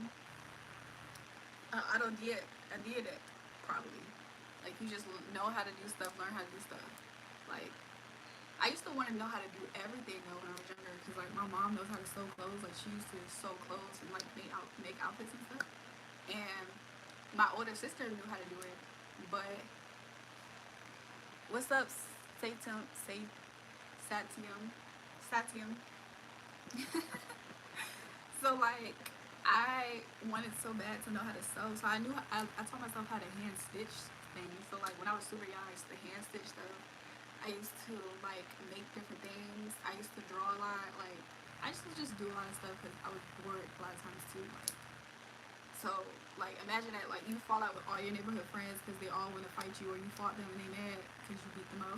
Speaker 1: don't get I did it probably. Like you just know how to do stuff, learn how to do stuff. Like I used to want to know how to do everything though when I was younger, because like my mom knows how to sew clothes. Like she used to sew clothes and like make outfits and stuff. And my older sister knew how to do it. But what's up, Satium? So like I wanted so bad to know how to sew, so I taught myself how to hand stitch things. So like when I was super young, I used to hand stitch stuff. I used to like make different things. I used to draw a lot. Like I used to just do a lot of stuff because I was bored a lot of times too. Like so, like imagine that like you fall out with all your neighborhood friends because they all want to fight you, or you fought them and they mad because you beat them up.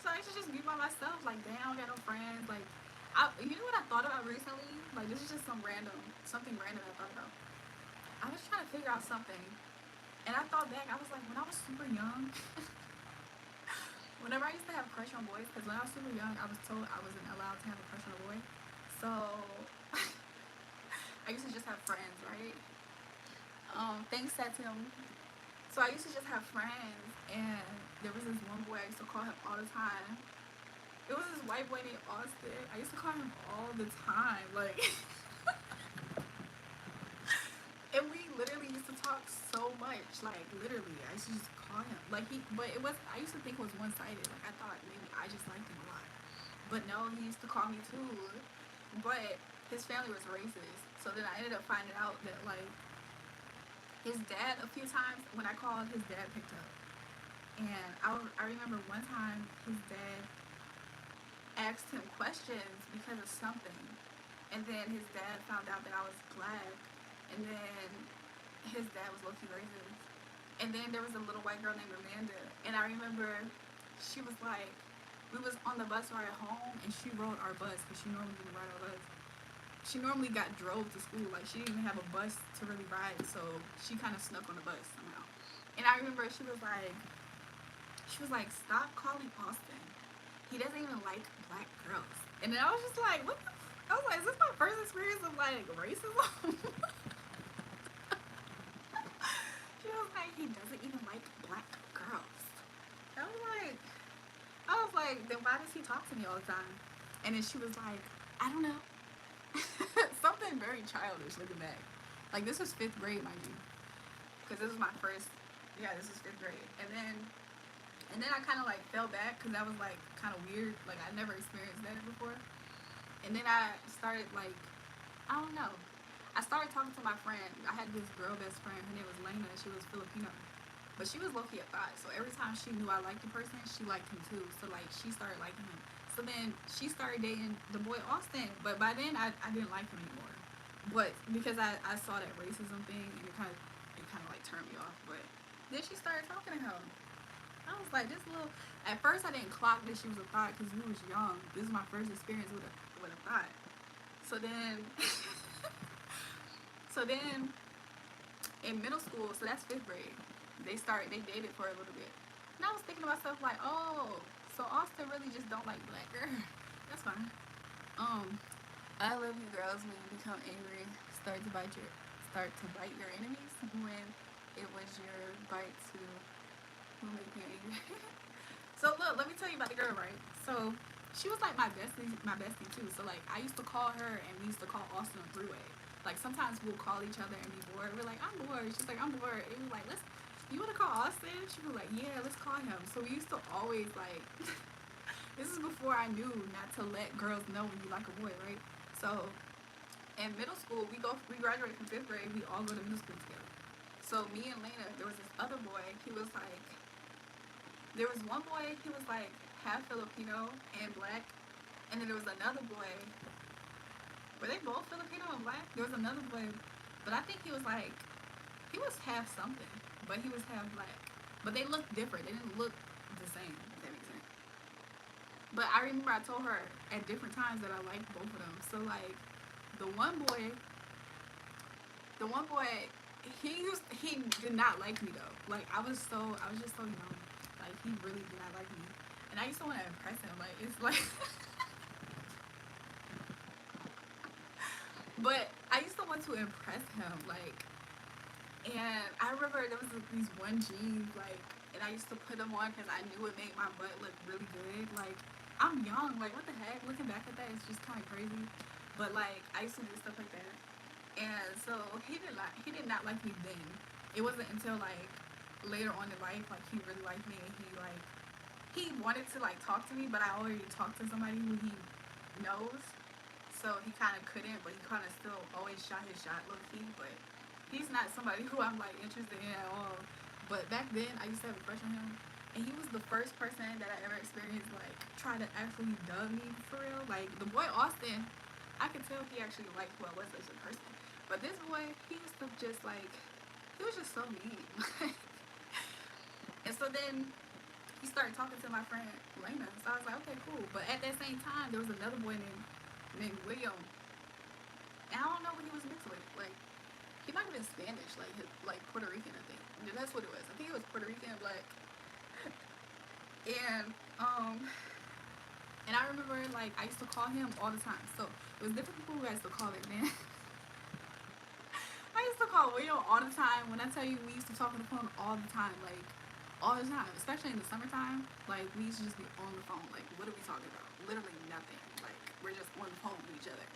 Speaker 1: So I used to just be by myself. Like damn, I don't got no friends. Like you know what I thought about recently? Like this is just something random I thought about. I was trying to figure out something, and I thought back. I was like, when I was super young, whenever I used to have a crush on boys, because when I was super young, I was told I wasn't allowed to have a crush on a boy. So I used to just have friends, right? Thanks, Satum. So I used to just have friends, and there was this one boy I used to call him all the time. It was this white boy named Austin. I used to call him all the time, like, and we literally used to talk so much, like, literally. I used to just call him, like, but it was. I used to think it was one-sided. Like, I thought maybe I just liked him a lot, but no, he used to call me too. But his family was racist, so then I ended up finding out that like his dad, a few times when I called, his dad picked up, and I remember one time his dad asked him questions because of something, and then his dad found out that I was black, and then his dad was low-key racist, and then there was a little white girl named Amanda, and I remember she was like, we was on the bus ride home, and she rode our bus because she normally didn't ride our bus. She normally got drove to school, like she didn't even have a bus to really ride, so she kind of snuck on the bus somehow. And I remember she was like, stop calling Austin. He doesn't even like black girls. And then I was just like, what the I was like, is this my first experience of like racism? She was like, he doesn't even like black girls. I was like, then why does he talk to me all the time? And then she was like, I don't know. Something very childish looking back. Like this was 5th grade, mind you. Because this was my first, this is 5th grade. And then I kind of like fell back because that was like kind of weird. Like I never experienced that before. And then I started like, I don't know. I started talking to my friend. I had this girl best friend. Her name was Lena. She was Filipino. But she was low-key a thought. So every time she knew I liked the person, she liked him too. So like she started liking him. So then she started dating the boy Austin. But by then I didn't like him anymore. But because I saw that racism thing, and it kind of like turned me off. But then she started talking to him. I was like, this little. At first I didn't clock that she was a thought because we was young. This is my first experience with a thought. So then in middle school, so that's 5th grade, they dated for a little bit. And I was thinking to myself like, oh, so Austin really just don't like black girls. That's fine. I love you girls when you become angry, start to bite your enemies when it was your bite to who made me angry. So look, let me tell you about the girl, right? So she was like my bestie too. So like I used to call her, and we used to call Austin a three-way. Like sometimes we'll call each other and be bored. We're like, I'm bored. She's like, I'm bored. And we're like, you want to call Austin? She was like, yeah, let's call him. So we used to always like, this is before I knew not to let girls know when you like a boy, right? So in middle school, we graduated from 5th grade. We all go to middle school together. So me and Lena, there was this other boy. There was one boy, he was like half Filipino and black. And then there was another boy. Were they both Filipino and black. There was another boy, but I think he was half something, but he was half black. But they looked different. They didn't look the same, if that makes sense. But I remember I told her at different times that I liked both of them. So like the one boy, he did not like me though. Like I was just so young. Like he really did not like me, and I used to want to impress him. Like it's like, but I used to want to impress him. Like, and I remember there was these one jeans like, and I used to put them on because I knew it made my butt look really good. Like I'm young. Like what the heck? Looking back at that, it's just kind of crazy. But like I used to do stuff like that. And so he did not like me then. It wasn't until like later on in life, like he really liked me, and he wanted to like talk to me, but I already talked to somebody who he knows, so he kind of couldn't, but he kind of still always shot his shot low key. But he's not somebody who I'm like interested in at all. But back then, I used to have a crush on him, and he was the first person that I ever experienced like try to actually dub me for real. Like the boy Austin, I could tell he actually liked who I was as a person. But this boy, he used to just like, he was just so mean. And so then he started talking to my friend Lena. So I was like, okay, cool. But at that same time, there was another boy named William. And I don't know what he was mixed with. Like, he might have been Spanish, like Puerto Rican, I think. Yeah, that's what it was. I think it was Puerto Rican and black. And I remember like I used to call him all the time. So it was different people who I used to call it, man. I used to call William all the time. When I tell you, we used to talk on the phone all the time, like all the time, especially in the summertime. Like we used to just be on the phone. Like what are we talking about? Literally nothing. Like we're just on the phone with each other.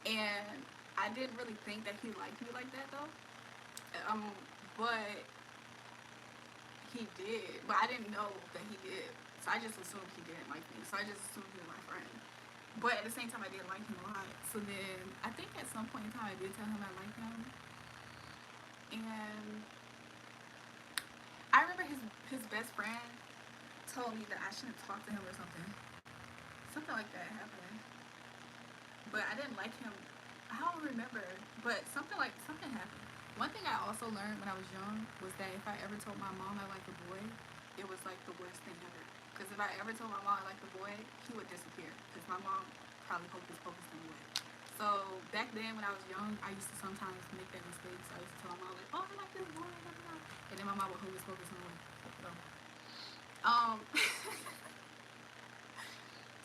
Speaker 1: And I didn't really think that he liked me like that though. But he did. But I didn't know that he did. So I just assumed he didn't like me. So I just assumed he was my friend. But at the same time, I didn't like him a lot. So then, I think at some point in time, I did tell him I liked him. And I remember his best friend told me that I shouldn't talk to him or something. Something like that happened. But I didn't like him. I don't remember. But something happened. One thing I also learned when I was young was that if I ever told my mom I liked a boy, it was like the worst thing ever. Because if I ever told my mom I liked a boy, he would disappear. Because my mom probably hocus pocus him away. So back then when I was young, I used to sometimes make that mistake. So I used to tell my mom like, oh, I like this boy, blah, blah, blah. And then my mom would hocus pocus him away.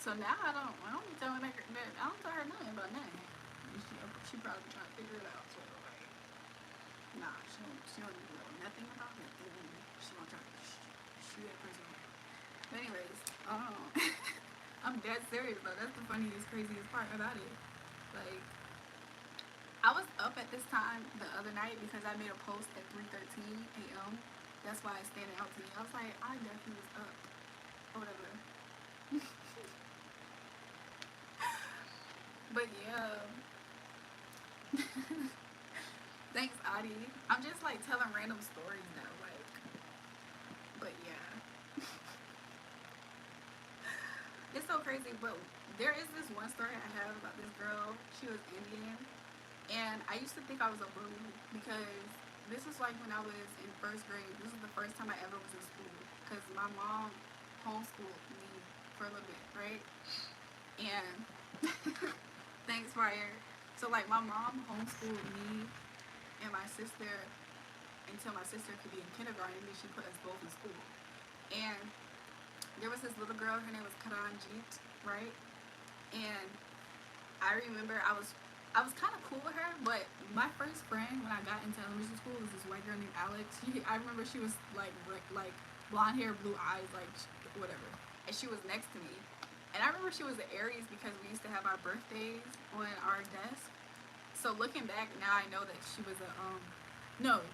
Speaker 1: So now I don't be telling her that. I don't tell her nothing about nothing. She probably trying to figure it out. So like, nah, she don't know nothing about nothing. She gonna try to shoot that person. But anyways, I'm dead serious though. That's the funniest, craziest part about it. Like, I was up at this time the other night because I made a post at 3:13 a.m. That's why it's standing out to me. I was like, I definitely was up or whatever. But yeah. Thanks, Adi. I'm just like telling random stories now, like. But yeah. It's so crazy, but there is this one story I have about this girl. She was Indian, and I used to think I was a bully because this was like when I was in first grade. This was the first time I ever was in school because my mom homeschooled me for a little bit, right? And thanks, Fire. So like my mom homeschooled me and my sister until my sister could be in kindergarten, and then she put us both in school. And there was this little girl, her name was Karanjit, right? And I remember I was kind of cool with her, but my first friend when I got into elementary school was this white girl named Alex. I remember she was like blonde hair, blue eyes, like whatever, and she was next to me. And I remember she was an Aries because we used to have our birthdays on our desk. So looking back now, I know that she was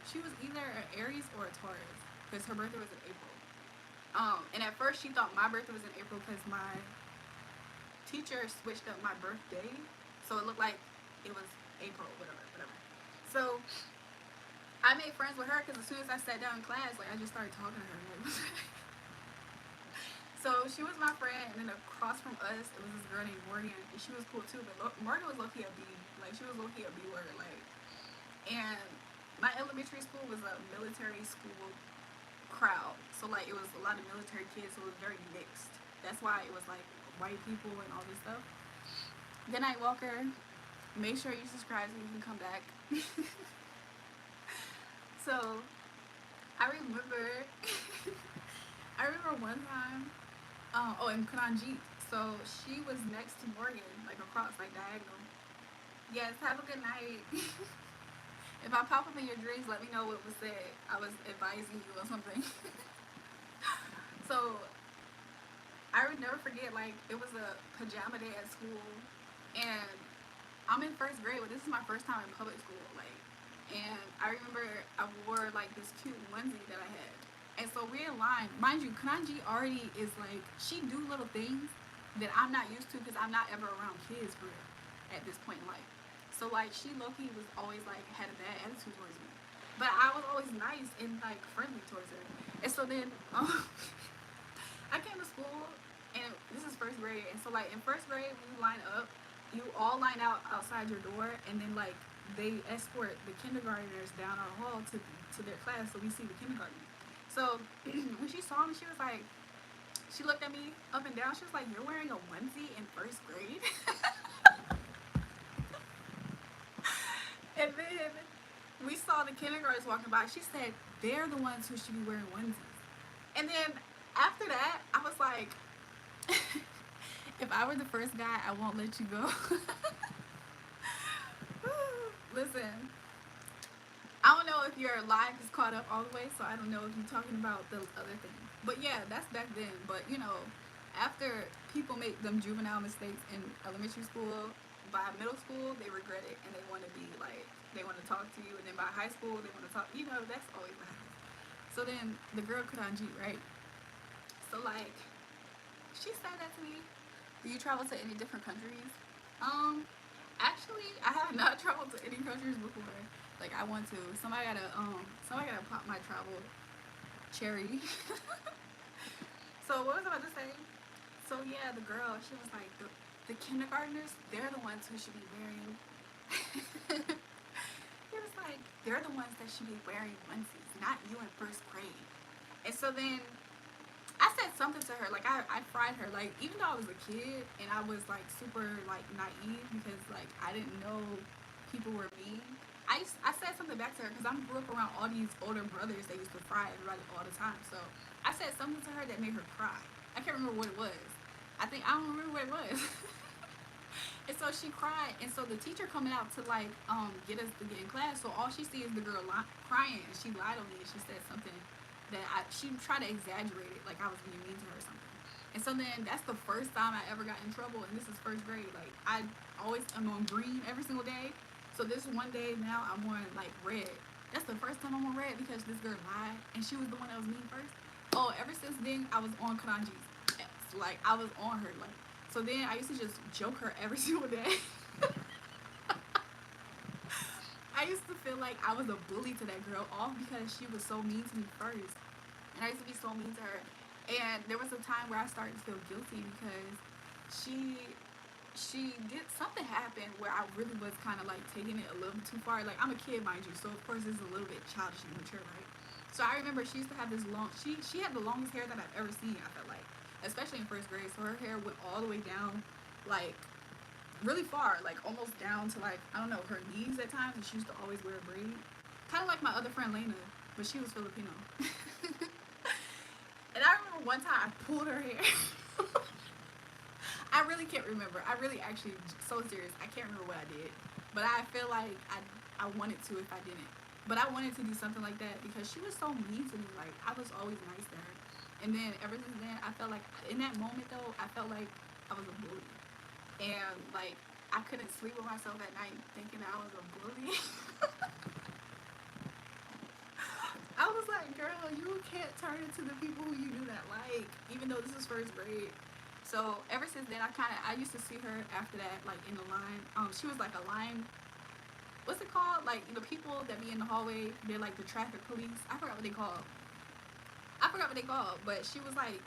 Speaker 1: she was either an Aries or a Taurus because her birthday was in April. And at first she thought my birthday was in April because my teacher switched up my birthday, so it looked like it was April, whatever. So I made friends with her because as soon as I sat down in class, like I just started talking to her. So So she was my friend, and then across from us, it was this girl named Morgan, and she was cool too. But Morgan was low key a B, like she was low key a B word, like. And my elementary school was a military school crowd, so like it was a lot of military kids, so it was very mixed. That's why it was like white people and all this stuff. Good night, Walker. Make sure you subscribe so you can come back. So I remember, I remember one time. Oh, and Kananji. So she was next to Morgan, like across, like diagonal. Yes, have a good night. If I pop up in your dreams, let me know what was said. I was advising you or something. So I would never forget, like, it was a pajama day at school, and I'm in first grade, but this is my first time in public school, like, and I remember I wore, like, this cute onesie that I had. And so we're in line. Mind you, Kananji already is, like, she do little things that I'm not used to because I'm not ever around kids for real at this point in life. So, like, she low-key was always, like, had a bad attitude towards me. But I was always nice and, like, friendly towards her. And so then, I came to school, and this is first grade, and so like in first grade when you line up, you all line out outside your door, and then like they escort the kindergartners down our hall to their class, so we see the kindergartners. So when she saw me, she was like, she looked at me up and down. She was like, "You're wearing a onesie in first grade?" And then we saw the kindergartners walking by. She said, "They're the ones who should be wearing onesies." And then after that, I was like, if I were the first guy, I won't let you go. Listen, I don't know if your live is caught up all the way, so I don't know if you're talking about the other thing. But yeah, that's back then. But you know, after people make them juvenile mistakes in elementary school, by middle school, they regret it and they want to be like, they want to talk to you. And then by high school, they want to talk, you know, that's always what happens. So then the girl Kuranji, right? So like, she said that to me. Do you travel to any different countries? Actually, I have not traveled to any countries before. Like I want to. Somebody gotta pop my travel cherry. So what was I about to say? So yeah, the girl, she was like, the kindergartners, they're the ones who should be wearing. It was like, they're the ones that should be wearing onesies, not you in first grade. And so then I said something to her, like I fried her, like even though I was a kid and I was like super like naive because like I didn't know people were mean. I said something back to her because I grew up around all these older brothers that used to fry everybody all the time. So I said something to her that made her cry. I can't remember what it was. I don't remember what it was. And so she cried, and so the teacher coming out to like get us to get in class. So all she sees is the girl crying, and she lied on me, and she said something that she tried to exaggerate it, like I was being mean to her or something. And so then that's the first time I ever got in trouble, and this is first grade. Like I always am on green every single day. So this one day now I'm on like red. That's the first time I'm on red because this girl lied, and she was the one that was mean first. Oh, ever since then I was on Kananji's. Like I was on her. Like so then I used to just joke her every single day. I used to feel like I was a bully to that girl, all because she was so mean to me first. And I used to be so mean to her. And there was a time where I started to feel guilty because she did something happen where I really was kind of like taking it a little too far. Like I'm a kid, mind you, so of course it's a little bit childish and immature, right? So I remember she used to have this long. She had the longest hair that I've ever seen. I felt like, especially in first grade. So her hair went all the way down, like really far, like almost down to like I don't know her knees at times. And she used to always wear a braid, kind of like my other friend Lena, but she was Filipino. And I remember one time I pulled her hair. I really can't remember. I really actually, so serious, I can't remember what I did. But I feel like I wanted to if I didn't. But I wanted to do something like that because she was so mean to me. Like, I was always nice to her. And then, ever since then, I felt like, in that moment though, I felt like I was a bully. And, like, I couldn't sleep with myself at night thinking that I was a bully. I was like, girl, you can't turn into the people who you do not like, even though this is first grade. So ever since then, I used to see her after that, like in the line. She was like a line. What's it called? Like the people that be in the hallway, they're like the traffic police. I forgot what they call. I forgot what they called, but she was like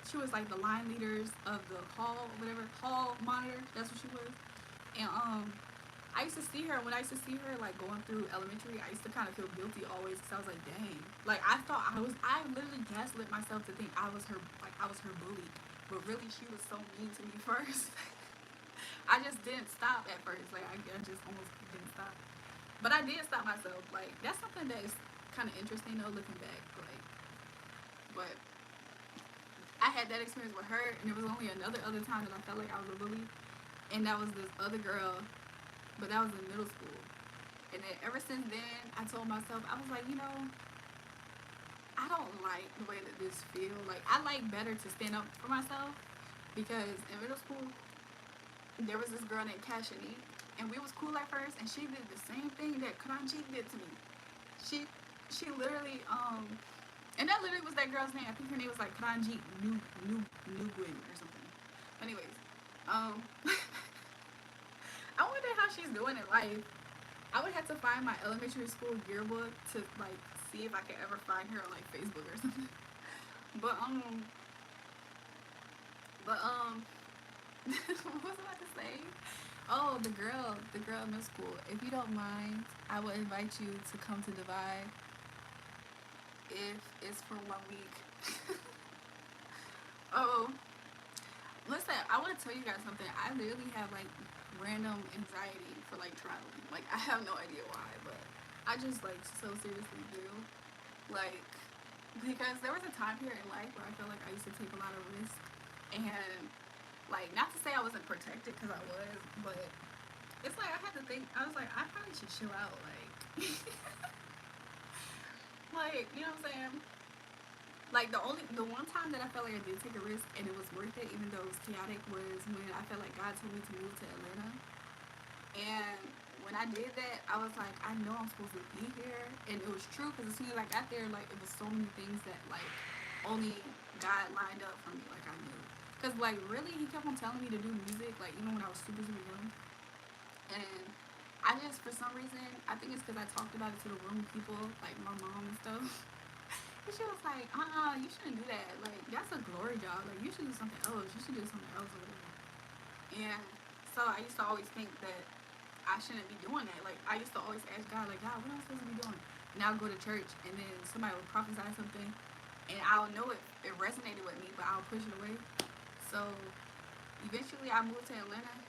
Speaker 1: she was like the line leaders of the hall, whatever hall monitor. That's what she was. And I used to see her when I used to see her like going through elementary. I used to kind of feel guilty always because I was like, dang, like I thought I literally gaslit myself to think I was her, like I was her bully, but really she was so mean to me first. I just didn't stop at first. Like I just almost didn't stop, but I did stop myself. Like that's something that is kind of interesting though, looking back. Like, but I had that experience with her, and there was only other time that I felt like I was a bully, and that was this other girl, but that was in middle school. And then ever since then, I told myself, I was like, you know, I don't like the way that this feels. Like I like better to stand up for myself, because in middle school there was this girl named Kashani, and we was cool at first, and she did the same thing that Kranji did to me. She she literally and that literally was that girl's name. I think her name was like Kranji Nguyen or something. Anyways, um I wonder how she's doing in life. I would have to find my elementary school yearbook to like see if I could ever find her on like Facebook or something. But but what was I about to say? Oh, the girl in middle school. If you don't mind, I will invite you to come to Divide if it's for 1 week. Oh, listen, I want to tell you guys something. I literally have like random anxiety for like traveling. Like I have no idea why, but I just like so seriously do. Like because there was a time period in life where I felt like I used to take a lot of risk, and like not to say I wasn't protected because I was, but it's like I had to think. I was like I probably should chill out. Like like you know what I'm saying? Like the one time that I felt like I did take a risk and it was worth it, even though it was chaotic, was when I felt like God told me to move to Atlanta. And when I did that, I was like, I know I'm supposed to be here, and it was true because as soon as I got there, like it was so many things that like only God lined up for me. Like I knew, because like really, He kept on telling me to do music, like even when I was super young, and I just for some reason I think it's because I talked about it to the room people, like my mom and stuff. And she was like, you shouldn't do that. Like, that's a glory job. Like, you should do something else. You should do something else or whatever. And so I used to always think that I shouldn't be doing that. Like, I used to always ask God, like, God, what am I supposed to be doing? And I'll go to church, and then somebody will prophesy something, and I'll know it resonated with me, but I'll push it away. So eventually I moved to Atlanta,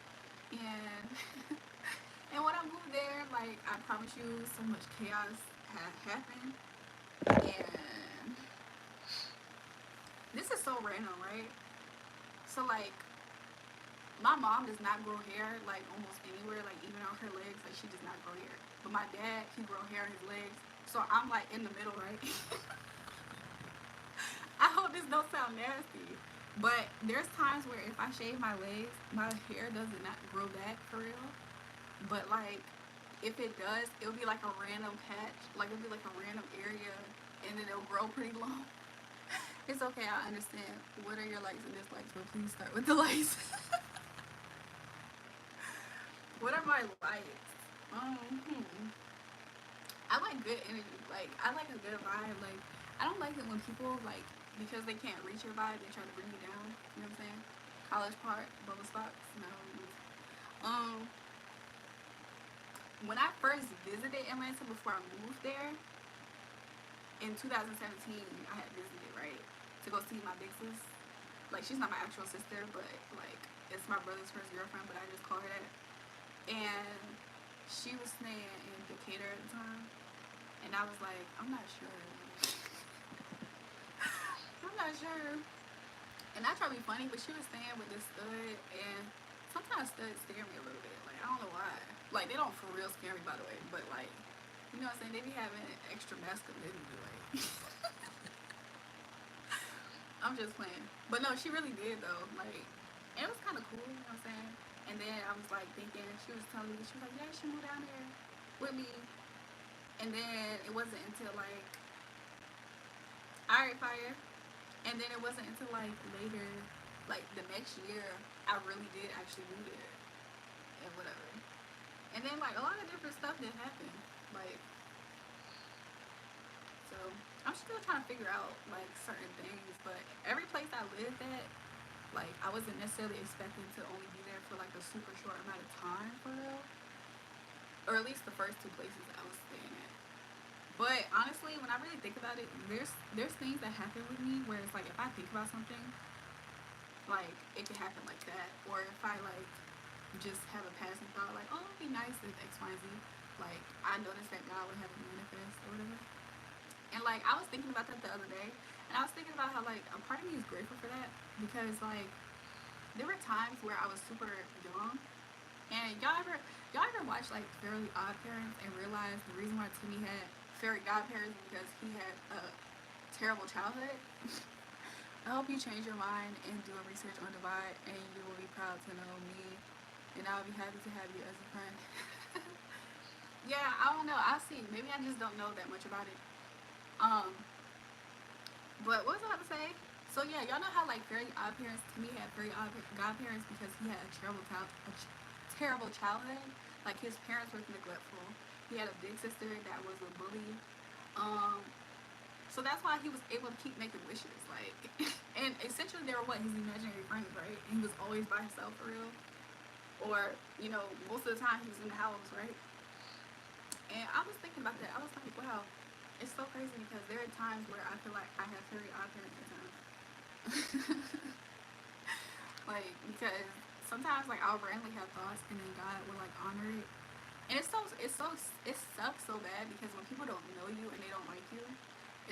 Speaker 1: and and when I moved there, like, I promise you, so much chaos had happened. And this is so random, right? So like my mom does not grow hair like almost anywhere, like even on her legs, like she does not grow hair. But my dad, he grow hair on his legs. So I'm like in the middle, right? I hope this don't sound nasty. But there's times where if I shave my legs, my hair does not grow back for real. But like if it does, it'll be like a random patch. Like it'll be like a random area, and then it'll grow pretty long. It's okay, I understand. What are your likes and dislikes? But please start with the likes. What are my likes? I like good energy. Like I like a good vibe. Like I don't like it when people like because they can't reach your vibe, they try to bring you down. You know what I'm saying? College Park, bubble stocks. No. Um, when I first visited Atlanta before I moved there in 2017, I had visited right to go see my big sis. Like she's not my actual sister, but like it's my brother's first girlfriend, but I just call her that. And she was staying in Decatur at the time, and I was like, I'm not sure. I'm not sure. And I try to be funny, but she was staying with this stud, and sometimes studs scare me a little bit. Like I don't know why. Like they don't for real scare me, by the way, but like you know what I'm saying? They be having extra masculinity, like. I'm just playing. But no, she really did though. Like, it was kind of cool, you know what I'm saying? And then I was like thinking, she was telling me, she was like, yeah, you should move down there with me. And then it wasn't until like, alright, fire. And then it wasn't until like later, like the next year, I really did actually move there and whatever. And then like a lot of different stuff did happen. Like, So I'm still trying to figure out like certain things. But every place I lived at, like I wasn't necessarily expecting to only be there for like a super short amount of time for real. Or at least the first two places I was staying at. But honestly, when I really think about it, there's things that happen with me where it's like if I think about something, like it can happen like that. Or if I like just have a passing thought, like, oh, it'd be nice if X, Y, Z. Like I noticed that God would have it manifest or whatever. And like I was thinking about that the other day, and I was thinking about how like a part of me is grateful for that because like there were times where I was super young, and y'all ever watch like Fairly Odd Parents and realize the reason why Timmy had fairy godparents is because he had a terrible childhood. I hope you change your mind and do a research on Divide, and you will be proud to know me, and I'll be happy to have you as a friend. Yeah, I don't know. I'll see. Maybe I just don't know that much about it. Um, but what was I about to say? So yeah, y'all know how like very odd parents. Timmy had very odd godparents because he had a terrible childhood. Like his parents were neglectful. He had a big sister that was a bully. Um, so that's why he was able to keep making wishes. Like, and essentially they were what his imaginary friends, right? And he was always by himself for real. Or most of the time he was in the house, right? And I was thinking about that. I was like, wow, it's so crazy because there are times where I feel like I have very odd parents at times. Like, because sometimes like I'll randomly have thoughts and then God will like honor it. And it sucks so bad because when people don't know you and they don't like you,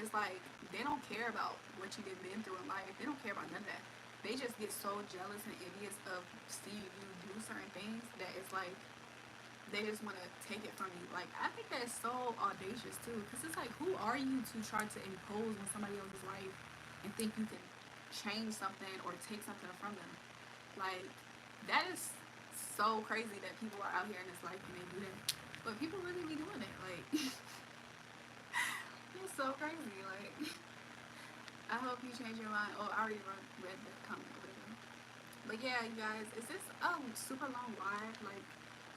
Speaker 1: it's like they don't care about what you've been through in life. They don't care about none of that. They just get so jealous and envious of seeing you do certain things that it's like they just want to take it from you. Like I think that's so audacious too, because it's like who are you to try to impose on somebody else's life and think you can change something or take something from them? Like that is so crazy that people are out here in this life and they do that. But people really be doing it. Like it's so crazy. Like I hope you change your mind. Oh, I already read that comment or whatever. But yeah, you guys, is this super long live? Like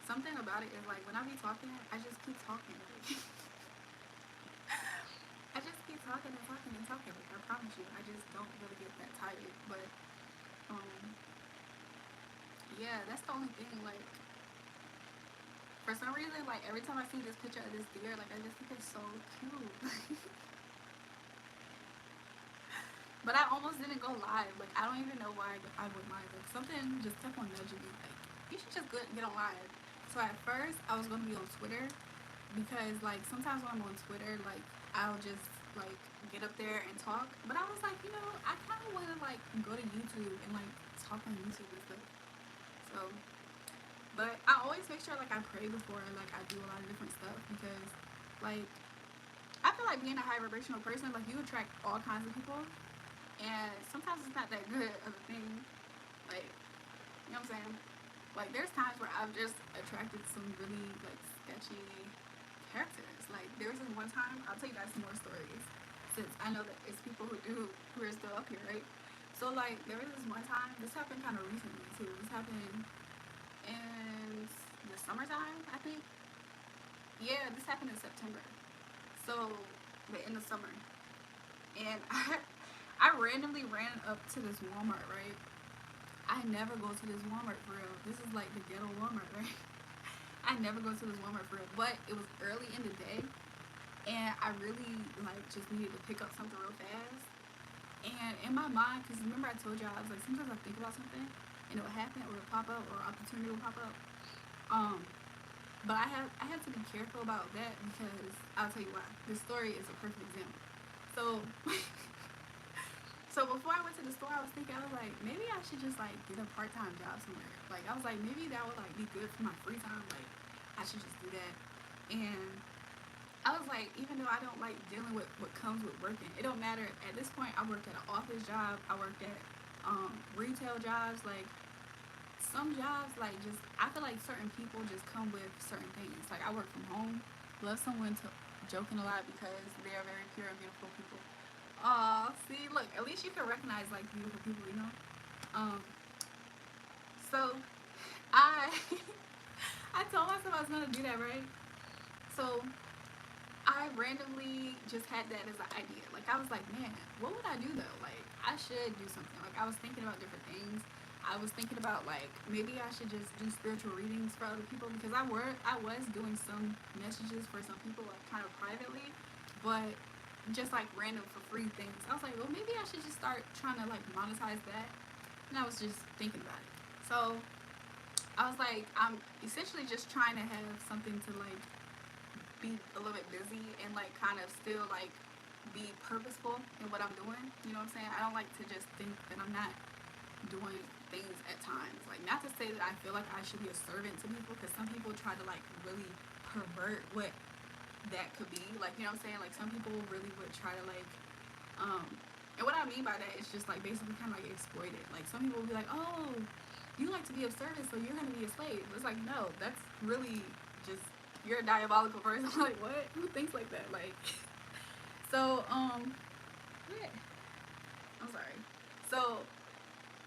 Speaker 1: something about it is like when I be talking, I just keep talking. Like, I just keep talking and talking and talking. Like I promise you, I just don't really get that tired. But um, yeah, that's the only thing. Like for some reason, like every time I see this picture of this deer, like I just think it's so cute. But I almost didn't go live. Like I don't even know why I went live. Like something just kept on nudging me. Like you should just get on live. So at first I was gonna be on Twitter because like sometimes when I'm on Twitter, like I'll just like get up there and talk. But I was like, I kind of want to like go to YouTube and like talk on YouTube and stuff. So, but I always make sure like I pray before like I do a lot of different stuff because like I feel like being a high vibrational person, like you attract all kinds of people. And sometimes it's not that good of a thing. Like, you know what I'm saying? Like, there's times where I've just attracted some really, like, sketchy characters. Like, there was this one time, I'll tell you guys some more stories. Since I know that it's people who are still up here, right? So, like, there was this one time, this happened kind of recently, too. This happened in the summertime, I think. Yeah, this happened in September. So, in the summer. And I randomly ran up to this Walmart, right? I never go to this Walmart for real. This is like the ghetto Walmart, right? I never go to this Walmart for real. But it was early in the day, and I really like just needed to pick up something real fast. And in my mind, because remember I told y'all, I was like, sometimes I think about something, and it will happen, or it'll pop up, or opportunity will pop up. But I have to be careful about that because I'll tell you why. This story is a perfect example. So So before I went to the store, I was thinking, I was like, maybe I should just like get a part-time job somewhere. Like I was like, maybe that would like be good for my free time. Like I should just do that. And I was like, even though I don't like dealing with what comes with working, it don't matter. At this point, I worked at an office job. I worked at retail jobs. Like some jobs, like just I feel like certain people just come with certain things. Like I work from home. Love someone to joking a lot because they are very pure and beautiful people. Aw, see, look, at least you can recognize like beautiful people. So I I told myself I was gonna do that, right? So I randomly just had that as an idea. Like, I was like, man, what would I do though? Like, I should do something. Like, I was thinking about different things. I was thinking about like maybe I should just do spiritual readings for other people because I was doing some messages for some people like kind of privately, but just like random for free things. I was like, well, maybe I should just start trying to like monetize that. And I was just thinking about it. So I was like, I'm essentially just trying to have something to like be a little bit busy and like kind of still like be purposeful in what I'm doing. You know what I'm saying? I don't like to just think that I'm not doing things at times. Like, not to say that I feel like I should be a servant to people, because some people try to like really pervert what that could be. Like, you know what I'm saying? Like, some people really would try to like, and what I mean by that is just like basically kind of like exploit it. Like, some people will be like, oh, you like to be of service, so you're gonna be a slave. It's like, no, that's really just, you're a diabolical person. I'm like, what? Who thinks like that? Like, so what? I'm sorry. So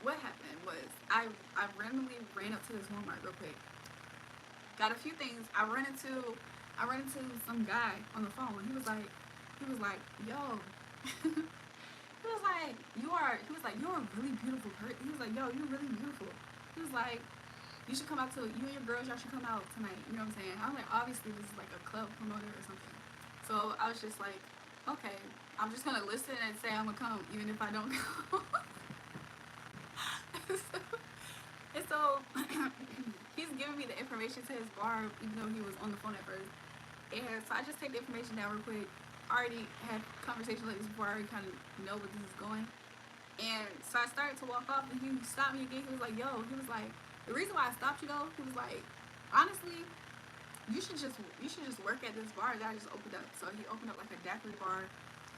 Speaker 1: what happened was I randomly ran up to this Walmart real quick. Got a few things. I ran into some guy on the phone. He was like, yo. He was like, you're a really beautiful person. He was like, yo, you're really beautiful. He was like, you should come out to, you and your girls, y'all should come out tonight. You know what I'm saying? I'm like, obviously this is like a club promoter or something. So I was just like, okay, I'm just gonna listen and say I'm gonna come even if I don't go. And so he's giving me the information to his bar, even though he was on the phone at first. And so I just take the information down real quick. I already had conversations like this before. I already kind of know where this is going. And so I started to walk off, and he stopped me again. He was like, yo, he was like, the reason why I stopped you though, he was like, honestly, you should just work at this bar that I just opened up. So he opened up like a daiquiri bar,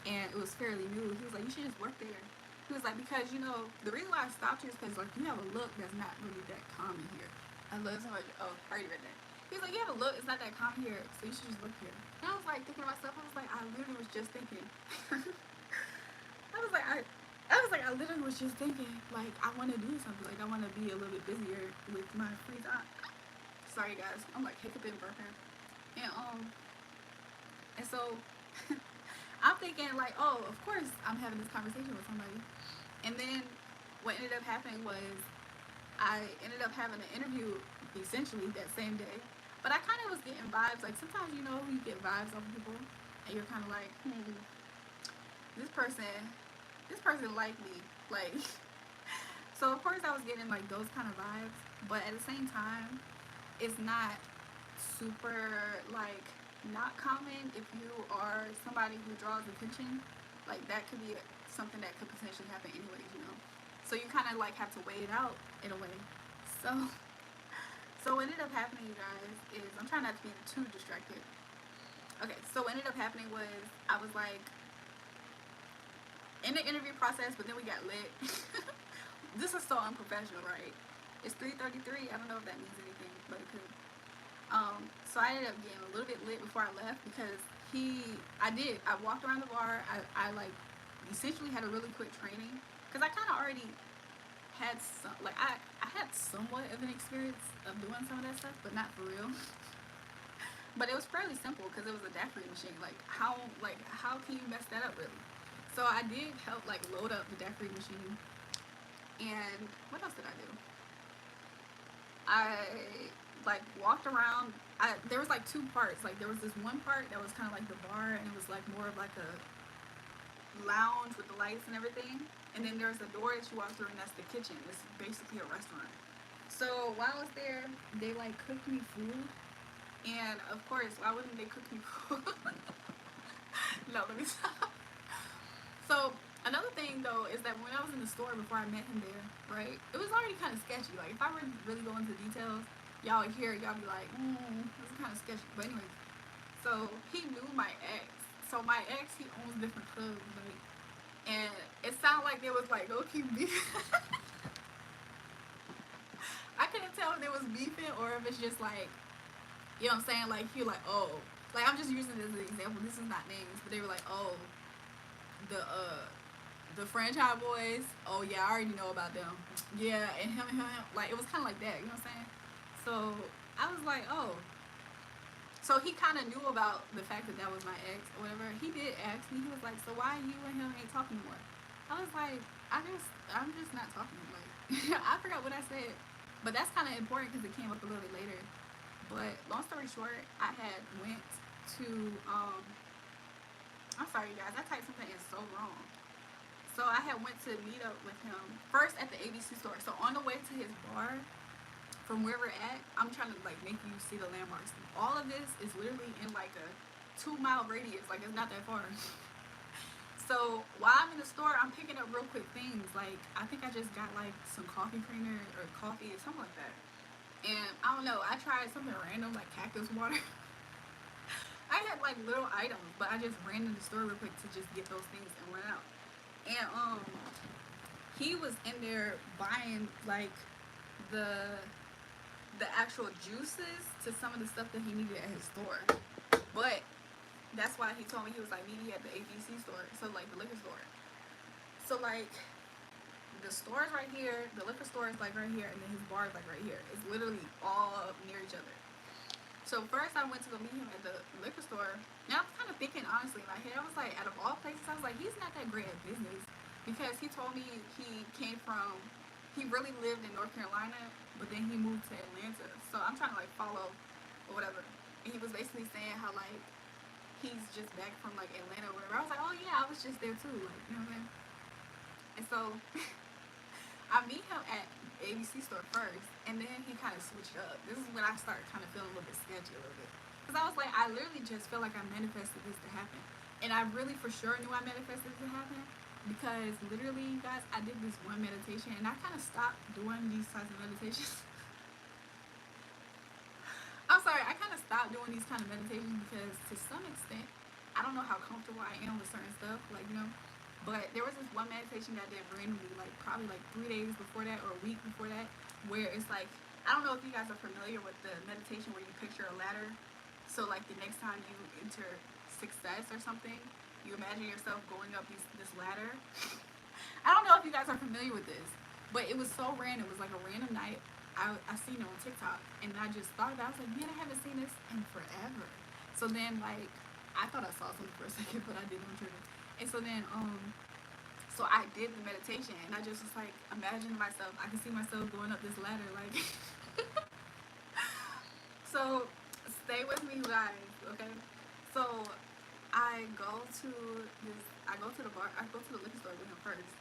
Speaker 1: and it was fairly new. He was like, you should just work there. He was like, because you know the reason why I stopped you is because like you have a look that's not really that common here. I love so much. Oh, I already read that. He was like, you have a look, it's not that common here, so you should just look here. And I was like thinking to myself, I was like, I literally was just thinking. I literally was just thinking, like, I want to do something. Like, I want to be a little bit busier with my free time. Sorry, guys. I'm, like, hiccuping, burping. And so, I'm thinking, like, oh, of course I'm having this conversation with somebody. And then, what ended up happening was, I ended up having an interview, essentially, that same day. But I kind of was getting vibes. Like, sometimes, you know, you get vibes off of people. And you're kind of like, this person like me, like. So of course I was getting like those kind of vibes, but at the same time, it's not super like not common if you are somebody who draws attention. Like, that could be something that could potentially happen anyways, you know. So you kind of like have to weigh it out in a way. So what ended up happening, you guys, is I'm trying not to be too distracted. Okay, so what ended up happening was I was like in the interview process, but then we got lit. This is so unprofessional, right? It's 3:33. I don't know if that means anything, but it could. So I ended up getting a little bit lit before I left because I walked around the bar. I like essentially had a really quick training because I kind of already had some, like I had somewhat of an experience of doing some of that stuff, but not for real. But it was fairly simple because it was a daiquiri machine. Like how can you mess that up really? So I did help like load up the daiquiri machine. And what else did I do? I like walked around. There was like two parts. Like there was this one part that was kind of like the bar, and it was like more of like a lounge with the lights and everything. And then there's a door that you walk through, and that's the kitchen. It's basically a restaurant. So while I was there, they like cooked me food. And of course, why wouldn't they cook me food? No, let me stop. So another thing though is that when I was in the store before I met him there, right, it was already kind of sketchy. Like if I were to really go into details, y'all would hear it, y'all be like, this is kind of sketchy. But anyways, so he knew my ex. So my ex, he owns different clubs, like, and it sounded like there was like low-key beef. I couldn't tell if there was beefing or if it's just like, you know what I'm saying? Like he like, oh, like I'm just using this as an example. This is not names, but they were like, oh, the franchise boys. Oh yeah, I already know about them. Yeah, and him. Like it was kind of like that. You know what I'm saying? So I was like, oh. So he kind of knew about the fact that that was my ex or whatever. He did ask me. He was like, "So why you and him ain't talking anymore?" I was like, I'm just not talking." Like, I forgot what I said, but that's kind of important because it came up a little bit later. But long story short, I had went to I'm sorry, you guys. I typed something in so wrong. So I had went to meet up with him first at the ABC store. So on the way to his bar, from where we're at, I'm trying to like make you see the landmarks. All of this is literally in like a 2 mile radius. Like it's not that far. So while I'm in the store, I'm picking up real quick things. Like I think I just got like some coffee creamer or coffee or something like that. And I don't know. I tried something random like cactus water. I had like little items, but I just ran in the store real quick to just get those things and run out. And he was in there buying like the the actual juices to some of the stuff that he needed at his store. But that's why he told me he was like needy at the ABC store, so like the liquor store. So like the store is right here, the liquor store is like right here, and then his bar is like right here. It's literally all near each other. So first I went to go meet him at the liquor store. Now I was kind of thinking honestly in my head, I was like, out of all places, I was like, he's not that great at business because he told me he really lived in North Carolina, but then he moved to Atlanta. So I'm trying to like follow or whatever. And he was basically saying how like he's just back from like Atlanta or whatever. I was like, oh yeah, I was just there too, like you know what I'm saying. And so I meet him at ABC store first, and then he kind of switched up. This is when I started kind of feeling a little bit sketchy a little bit. Because I was like, I literally just feel like I manifested this to happen. And I really for sure knew I manifested this to happen. Because literally, you guys, I did this one meditation, and I kind of stopped doing these types of meditations. I'm sorry, I kind of stopped doing these kind of meditations because to some extent, I don't know how comfortable I am with certain stuff, like, you know. But there was this one meditation that I did randomly, like probably like 3 days before that or a week before that, where it's like, I don't know if you guys are familiar with the meditation where you picture a ladder. So like the next time you enter success or something, you imagine yourself going up this ladder. I don't know if you guys are familiar with this, but it was so random. It was like a random night. I seen it on TikTok, and I just thought about it. I was like, man, I haven't seen this in forever. So then, like, I thought I saw something for a second, but I didn't on Twitter. And so then, so I did the meditation, and I just was like, imagining myself. I can see myself going up this ladder, like. So stay with me, guys, okay? So I go to the bar. I go to the liquor store with him first.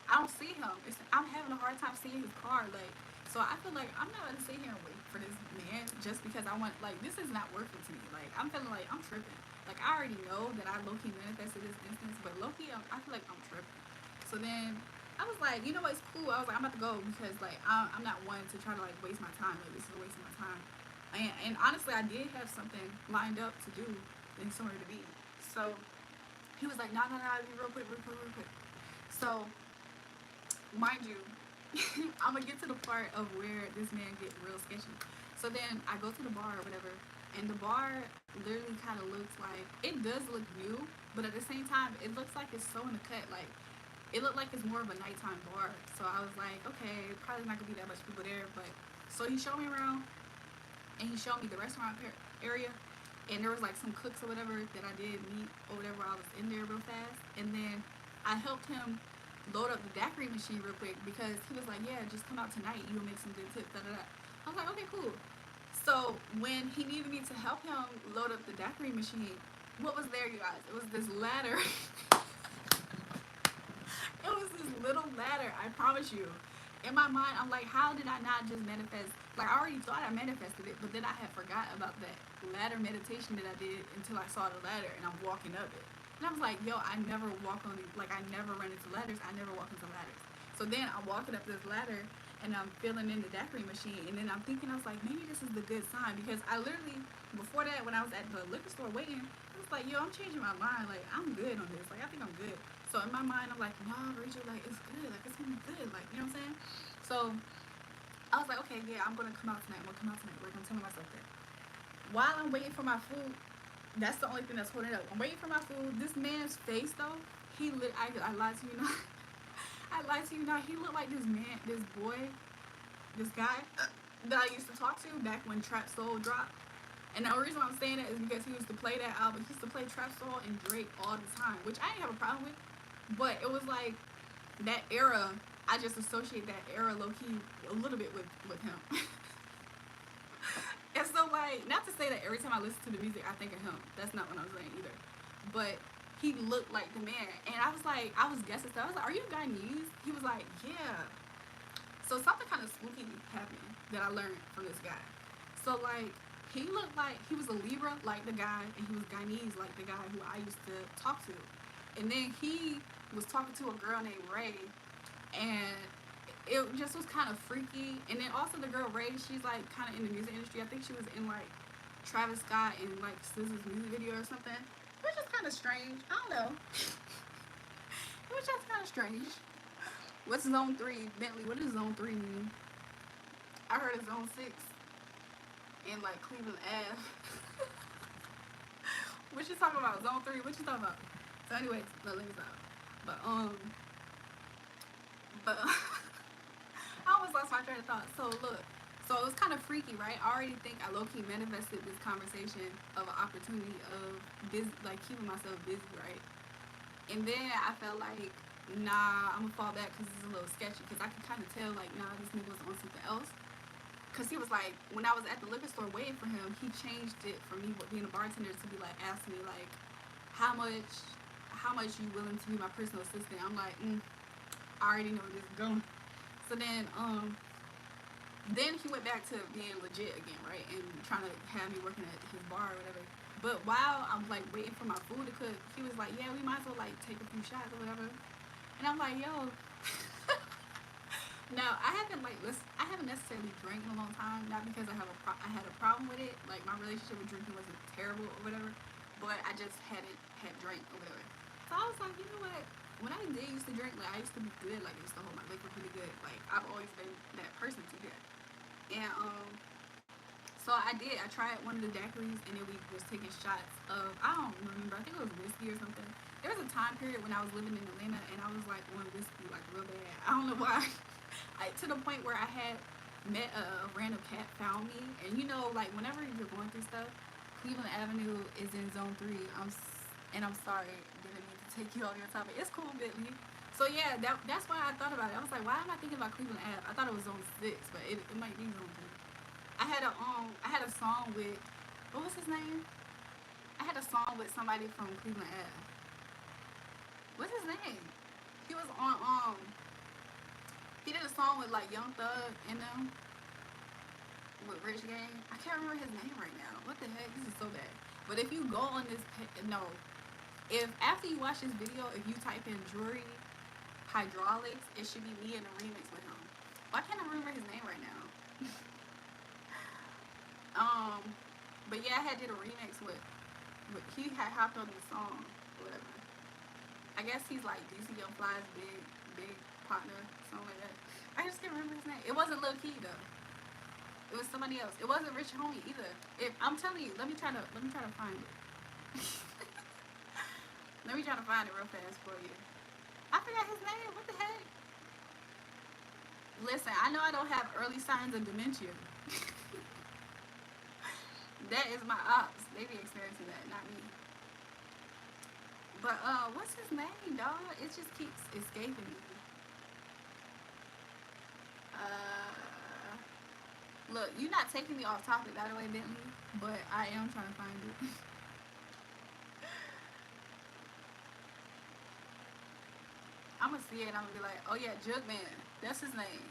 Speaker 1: I don't see him. I'm having a hard time seeing his car. Like, so I feel like I'm not gonna sit here and wait for this man just because I want. Like, this is not worth it to me. Like, I'm feeling like I'm tripping. Like, I already know that I low key manifested this instance, but low key, I feel like I'm tripping. So then I was like, you know what? It's cool. I was like, I'm about to go because like I'm not one to try to like waste my time. Like, this is a waste of my time. And honestly, I did have something lined up to do and somewhere to be. So he was like, no, be real quick. So, mind you, I'm gonna get to the part of where this man get real sketchy. So then I go to the bar or whatever, and the bar literally kind of looks like, it does look new, but at the same time, it looks like it's so in the cut. Like, it looked like it's more of a nighttime bar. So I was like, okay, probably not gonna be that much people there. But so he showed me around, and he showed me the restaurant area, and there was like some cooks or whatever that I did meet or whatever. I was in there real fast, and then I helped him load up the daiquiri machine real quick because he was like, yeah, just come out tonight, you'll make some good tips, da da da. I was like, okay, cool. So when he needed me to help him load up the daiquiri machine, what was there, you guys? It was this ladder. It was this little ladder, I promise you. In my mind, I'm like, how did I not just manifest? Like, I already thought I manifested it, but then I had forgot about that ladder meditation that I did until I saw the ladder and I'm walking up it. And I was like, yo, I never walk on, like, I never run into ladders. I never walk into ladders. So then I'm walking up this ladder and I'm filling in the daiquiri machine. And then I'm thinking, I was like, maybe this is the good sign. Because I literally, before that, when I was at the liquor store waiting, I was like, yo, I'm changing my mind. Like, I'm good on this. Like, I think I'm good. So in my mind, I'm like, nah, Rachel, like, it's good. Like, it's gonna be good. Like, you know what I'm saying? So I was like, okay, yeah, I'm gonna come out tonight. Like, I'm telling myself that. While I'm waiting for my food, that's the only thing that's holding it up. I'm waiting for my food. This man's face, though, I lied to you not. I lied to you not. He looked like this man, this boy, this guy that I used to talk to back when Trap Soul dropped. And the reason why I'm saying that is because he used to play that album. He used to play Trap Soul and Drake all the time, which I didn't have a problem with. But it was like that era. I just associate that era low key a little bit with him. And so like, not to say that every time I listen to the music I think of him. That's not what I'm saying either. But he looked like the man, and I was like, I was guessing stuff. I was like, "Are you Guyanese?" He was like, "Yeah." So something kind of spooky happened that I learned from this guy. So like, he looked like he was a Libra like the guy, and he was Guyanese like the guy who I used to talk to. And then he was talking to a girl named Ray, and it just was kind of freaky. And then also the girl Ray, she's like kind of in the music industry. I think she was in like Travis Scott and like SZA's music video or something, which is kind of strange. I don't know. It was just kind of strange. What's zone 3? Bentley, what does zone 3 mean? I heard it's zone 6 in like Cleveland Ave. What you talking about? Zone 3? What you talking about? So anyways, no, let me stop. But I almost lost my train of thought. So look, so it was kind of freaky, right? I already think I low-key manifested this conversation of an opportunity of busy, like keeping myself busy, right? And then I felt like, nah, I'm gonna fall back because it's a little sketchy. Because I could kind of tell, like, nah, this nigga was on something else. Because he was like, when I was at the liquor store waiting for him, he changed it from me being a bartender to be like, asking me, like, how much you willing to be my personal assistant? I'm like, I already know where this is going. So then he went back to being legit again, right? And trying to have me working at his bar or whatever. But while I'm like waiting for my food to cook, he was like, yeah, we might as well like take a few shots or whatever. And I'm like, yo. Now I haven't necessarily drank in a long time, not because I had a problem with it. Like my relationship with drinking wasn't terrible or whatever, but I just hadn't had drank or whatever. So I was like, you know what? When I did used to drink, like I used to be good, like I used to hold my liquor pretty good. Like I've always been that person to do that. And so I did. I tried one of the daiquiris, and then we was taking shots of, I don't remember. I think it was whiskey or something. There was a time period when I was living in Atlanta, and I was like on whiskey like real bad. I don't know why. To the point where I had met a random cat found me, and you know, like whenever you're going through stuff, Cleveland Avenue is in zone 3. I'm sorry, didn't mean to take you off your topic. It's cool, Bentley. So yeah, that's why I thought about it. I was like, why am I thinking about Cleveland Ave? I thought it was zone 6, but it might be zone 3. I had a song with, what was his name? I had a song with somebody from Cleveland Ave. What's his name? He was on he did a song with like Young Thug and them with Rich Gang. I can't remember his name right now. What the heck? This is so bad. But if you go on this no, if after you watch this video, if you type in Drury Hydraulics, it should be me in a remix with him. Why can't I remember his name right now? But yeah, I had did a remix with he had hopped on the song or whatever. I guess he's like DC Young Fly's big partner, something like that. I just can't remember his name. It wasn't Lil Key though. It was somebody else. It wasn't Rich Homie either. I'm telling you, let me try to find it. Let me try to find it real fast for you. I forgot his name. What the heck? Listen, I know I don't have early signs of dementia. That is my ops. They be experiencing that, not me. But what's his name, dog? It just keeps escaping me. Look, you're not taking me off topic, by the way, Bentley, but I am trying to find it. I'm gonna see it and I'm gonna be like, oh yeah, Jugman, that's his name.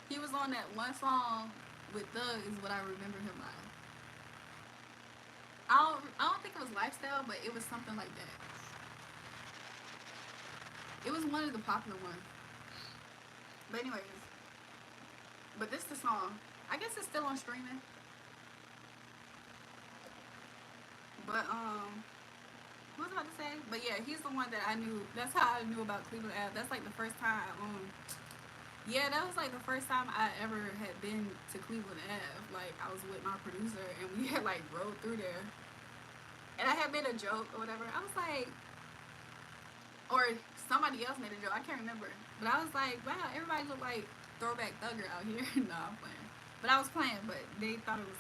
Speaker 1: He was on that one song with Thug, is what I remember him by. I don't think it was Lifestyle, but it was something like that. It was one of the popular ones. But anyways, but this the song. I guess it's still on streaming. But what was I about to say? But yeah, he's the one that I knew. That's how I knew about Cleveland Ave. That's like the first time. Yeah, that was like the first time I ever had been to Cleveland Ave. Like I was with my producer and we had like rode through there. And I had made a joke or whatever. I was like, or somebody else made a joke. I can't remember. But I was like, wow, everybody look like throwback thugger out here. No, I'm playing. But I was playing. But they thought it was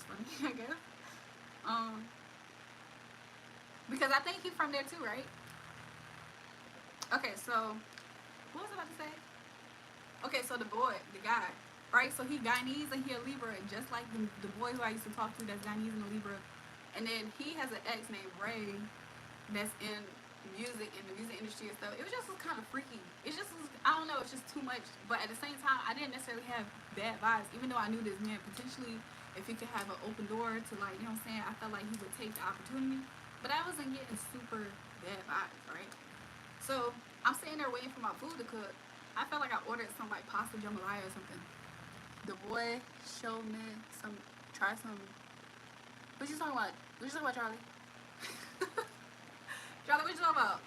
Speaker 1: funny, I guess. Um, because I think he's from there too, right? Okay, so what was I about to say? Okay, so the guy, right? So he Guyanese and he a Libra, and just like the boy who I used to talk to that's Guyanese and a Libra, and then he has an ex named Ray that's in music in the music industry and stuff. It was just kind of freaky. It just was, I don't know, it's just too much. But at the same time, I didn't necessarily have bad vibes, even though I knew this man potentially, if he could have an open door to, like, you know what I'm saying, I felt like he would take the opportunity. But I wasn't getting super bad vibes, right? So I'm sitting there waiting for my food to cook. I felt like I ordered some like pasta jambalaya or something. The boy showed me some, try some. What you talking about? What you talking about, Charlie? Charlie, what you talking about?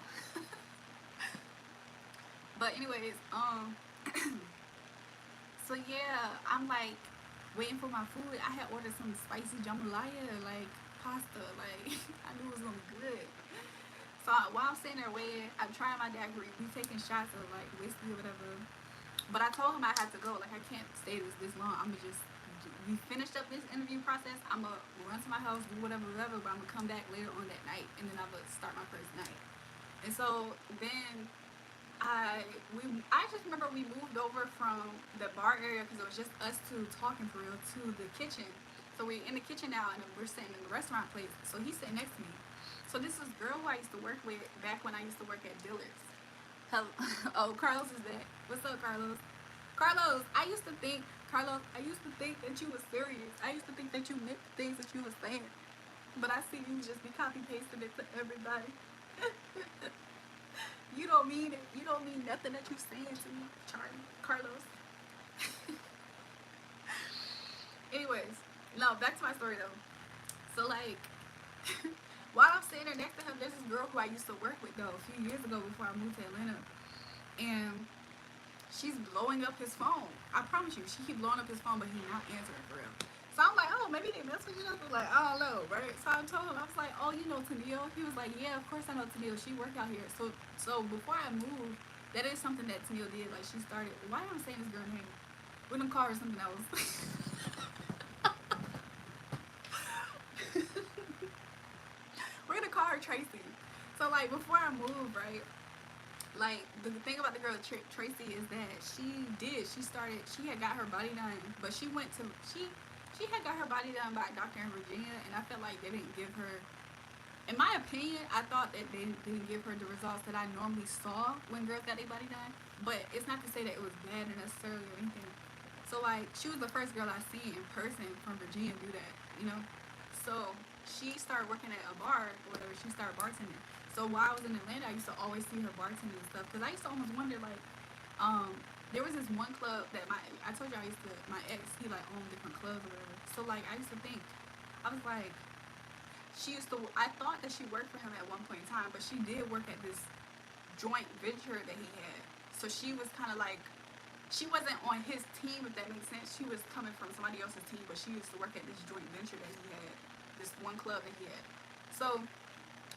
Speaker 1: But anyways, so yeah, I'm like waiting for my food. I had ordered some spicy jambalaya, like pasta, like I knew it was gonna be good. So while I'm sitting there waiting, I'm trying my daiquiri. We taking shots of like whiskey or whatever. But I told him I had to go. Like I can't stay this long. I'm gonna just we finished up this interview process. I'm gonna run to my house, do whatever. But I'm gonna come back later on that night, and then I'm gonna start my first night. And so then I just remember we moved over from the bar area because it was just us two talking for real to the kitchen. So we're in the kitchen now and we're sitting in the restaurant place. So he's sitting next to me. So this is a girl who I used to work with back when I used to work at Dillard's. Hello. Oh, Carlos is that. What's up, Carlos? Carlos, I used to think that you were serious. I used to think that you meant the things that you were saying. But I see you just be copy pasting it to everybody. You don't mean it. You don't mean nothing that you saying to me, Charlie, Carlos. Anyways, no, back to my story though. So like, while I'm sitting there next to him, there's this girl who I used to work with though a few years ago before I moved to Atlanta, and she's blowing up his phone. I promise you, she keep blowing up his phone, but he's not answering for real. So I'm like, oh, maybe they mess with you. I was like, I don't know, right? So I told him, I was like, oh, you know Tennille? He was like, yeah, of course I know Tennille. She worked out here. So before I moved, that is something that Tennille did. Like she started. Why am I saying this girl name? We're gonna call her something else. We're gonna call her Tracy. So like before I moved, right? Like the thing about the girl Tracy is that she had got her body done, but she had got her body done by a doctor in Virginia, and I felt like they didn't give her, in my opinion, I thought that they didn't give her the results that I normally saw when girls got their body done. But it's not to say that it was bad or necessarily or anything. So like she was the first girl I seen in person from Virginia do that, you know. So she started working at a bar or whatever. She started bartending. So while I was in Atlanta, I used to always see her bartending and stuff because I used to almost wonder like, there was this one club that I told you my ex, he like owned different clubs or whatever. So like I used to think, I was like, I thought that she worked for him at one point in time, but she did work at this joint venture that he had. So she was kind of like, she wasn't on his team, if that makes sense. She was coming from somebody else's team, but she used to work at this joint venture that he had, this one club that he had. So